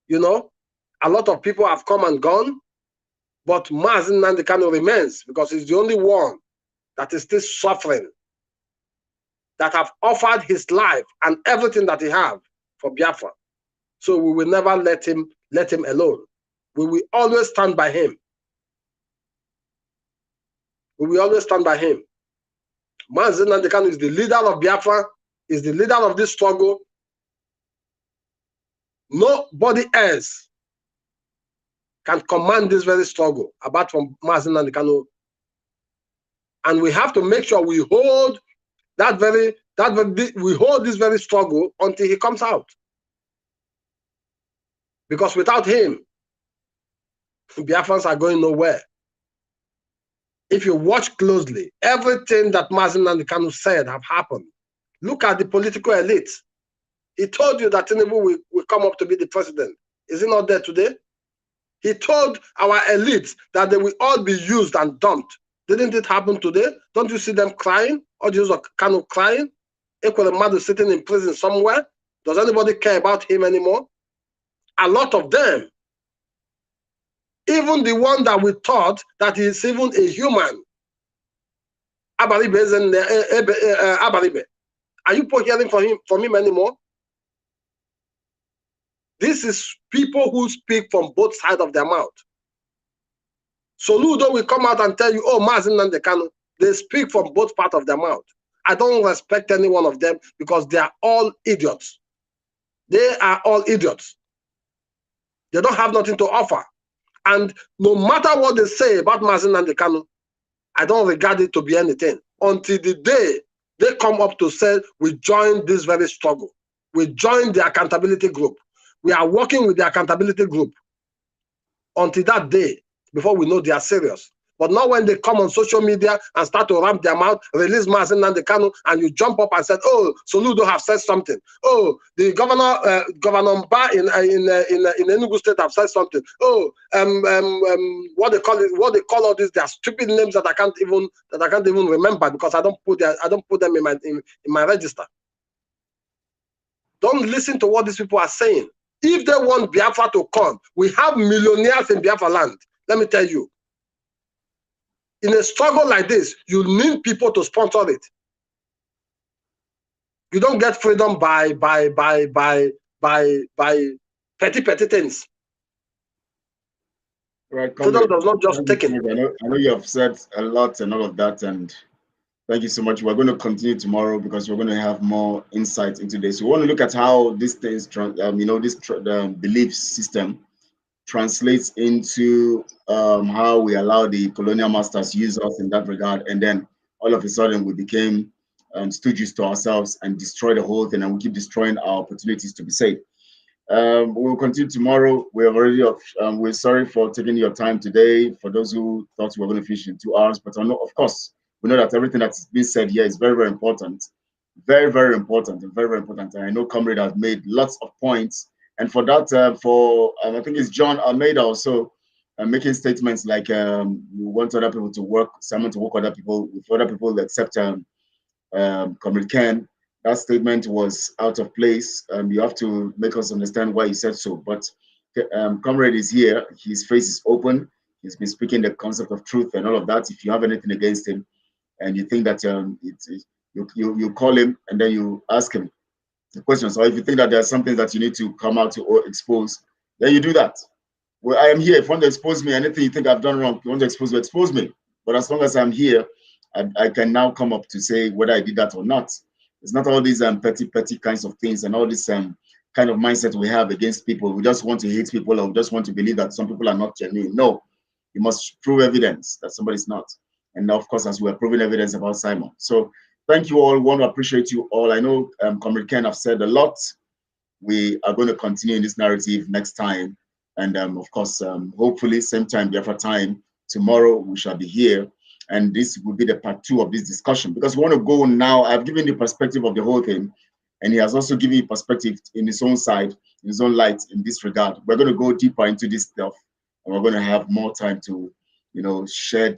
You know, a lot of people have come and gone. But Mazi Nnamdi Kanu remains because he's the only one that is still suffering, that have offered his life and everything that he have for Biafra. So we will never let him alone. We will always stand by him. We will always stand by him. Mazi Nnamdi Kanu is the leader of Biafra, is the leader of this struggle. Nobody else can command this very struggle apart from Mazi Nnamdi Kanu. And we have to make sure we hold we hold this very struggle until he comes out. Because without him, Biafrans are going nowhere. If you watch closely, everything that Mazi Nnamdi Kanu said have happened. Look at the political elite. He told you that Tinubu will come up to be the president. Is he not there today? He told our elites that they will all be used and dumped. Didn't it happen today? Don't you see them crying? Or do you kind of crying? Equal Madu sitting in prison somewhere. Does anybody care about him anymore? A lot of them. Even the one that we thought that is even a human. Abaribe is in Abaribe. Are you hearing from him anymore? This is people who speak from both sides of their mouth. Soludo will come out and tell you, oh, Mazi Nnamdi Kanu, they speak from both parts of their mouth. I don't respect any one of them because they are all idiots. They are all idiots. They don't have nothing to offer. And no matter what they say about Mazi Nnamdi Kanu, I don't regard it to be anything until the day they come up to say, we join this very struggle. We join the accountability group. We are working with the accountability group until that day before we know they are serious. But not when they come on social media and start to ramp their mouth, release Mazi Nnamdi Kanu, and you jump up and said, oh, Soludo have said something. Oh, the Governor Mba in Enugu State have said something. Oh, what they call all these, they are stupid names that I can't even remember because I don't put them in my register. Don't listen to what these people are saying. If they want Biafra to come, we have millionaires in Biafraland. Let me tell you. In a struggle like this, you need people to sponsor it. You don't get freedom by petty things. Right, freedom does not just take it. I know you have said a lot and all of that, and thank you so much. We're going to continue tomorrow because we're going to have more insight into this. We want to look at how these things, belief system translates into how we allow the colonial masters use us in that regard, and then all of a sudden we became stooges to ourselves and destroy the whole thing, and we keep destroying our opportunities to be safe. We'll continue tomorrow. We're sorry for taking your time today. For those who thought we were going to finish in 2 hours, but I know, of course, we know that everything that's been said here is very, very important, very, very important, and very, very important. And I know Comrade has made lots of points And for that, I think it's John Almeida also making statements like we want other people to work, someone to work with other people, that accept Comrade Ken. That statement was out of place. You have to make us understand why he said so. But Comrade is here. His face is open. He's been speaking the concept of truth and all of that. If you have anything against him, and you think that you call him and then you ask him the questions, or if you think that there are something that you need to come out to or expose, then you do that. Well, I am here. If you want to expose me, anything you think I've done wrong, if you want to expose me. But as long as I'm here, I can now come up to say whether I did that or not. It's not all these petty kinds of things and all this kind of mindset we have against people. We just want to hate people, or we just want to believe that some people are not genuine. No, you must prove evidence that somebody's not. And of course, as we are proving evidence about Simon. So thank you all. Want to appreciate you all. I know Comrade Ken have said a lot. We are going to continue in this narrative next time. And of course, hopefully same time, Biafra time, tomorrow we shall be here. And this will be the part 2 of this discussion, because we want to go now. I've given the perspective of the whole thing, and he has also given you perspective in his own side, in his own light in this regard. We're going to go deeper into this stuff, and we're going to have more time to, shed,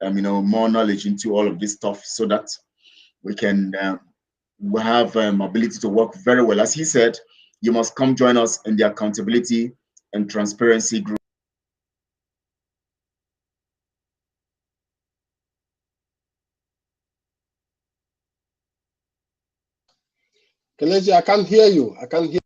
more knowledge into all of this stuff, so that we can have ability to work very well. As he said, you must come join us in the accountability and transparency group. Kelechi, I can't hear you. I can't hear.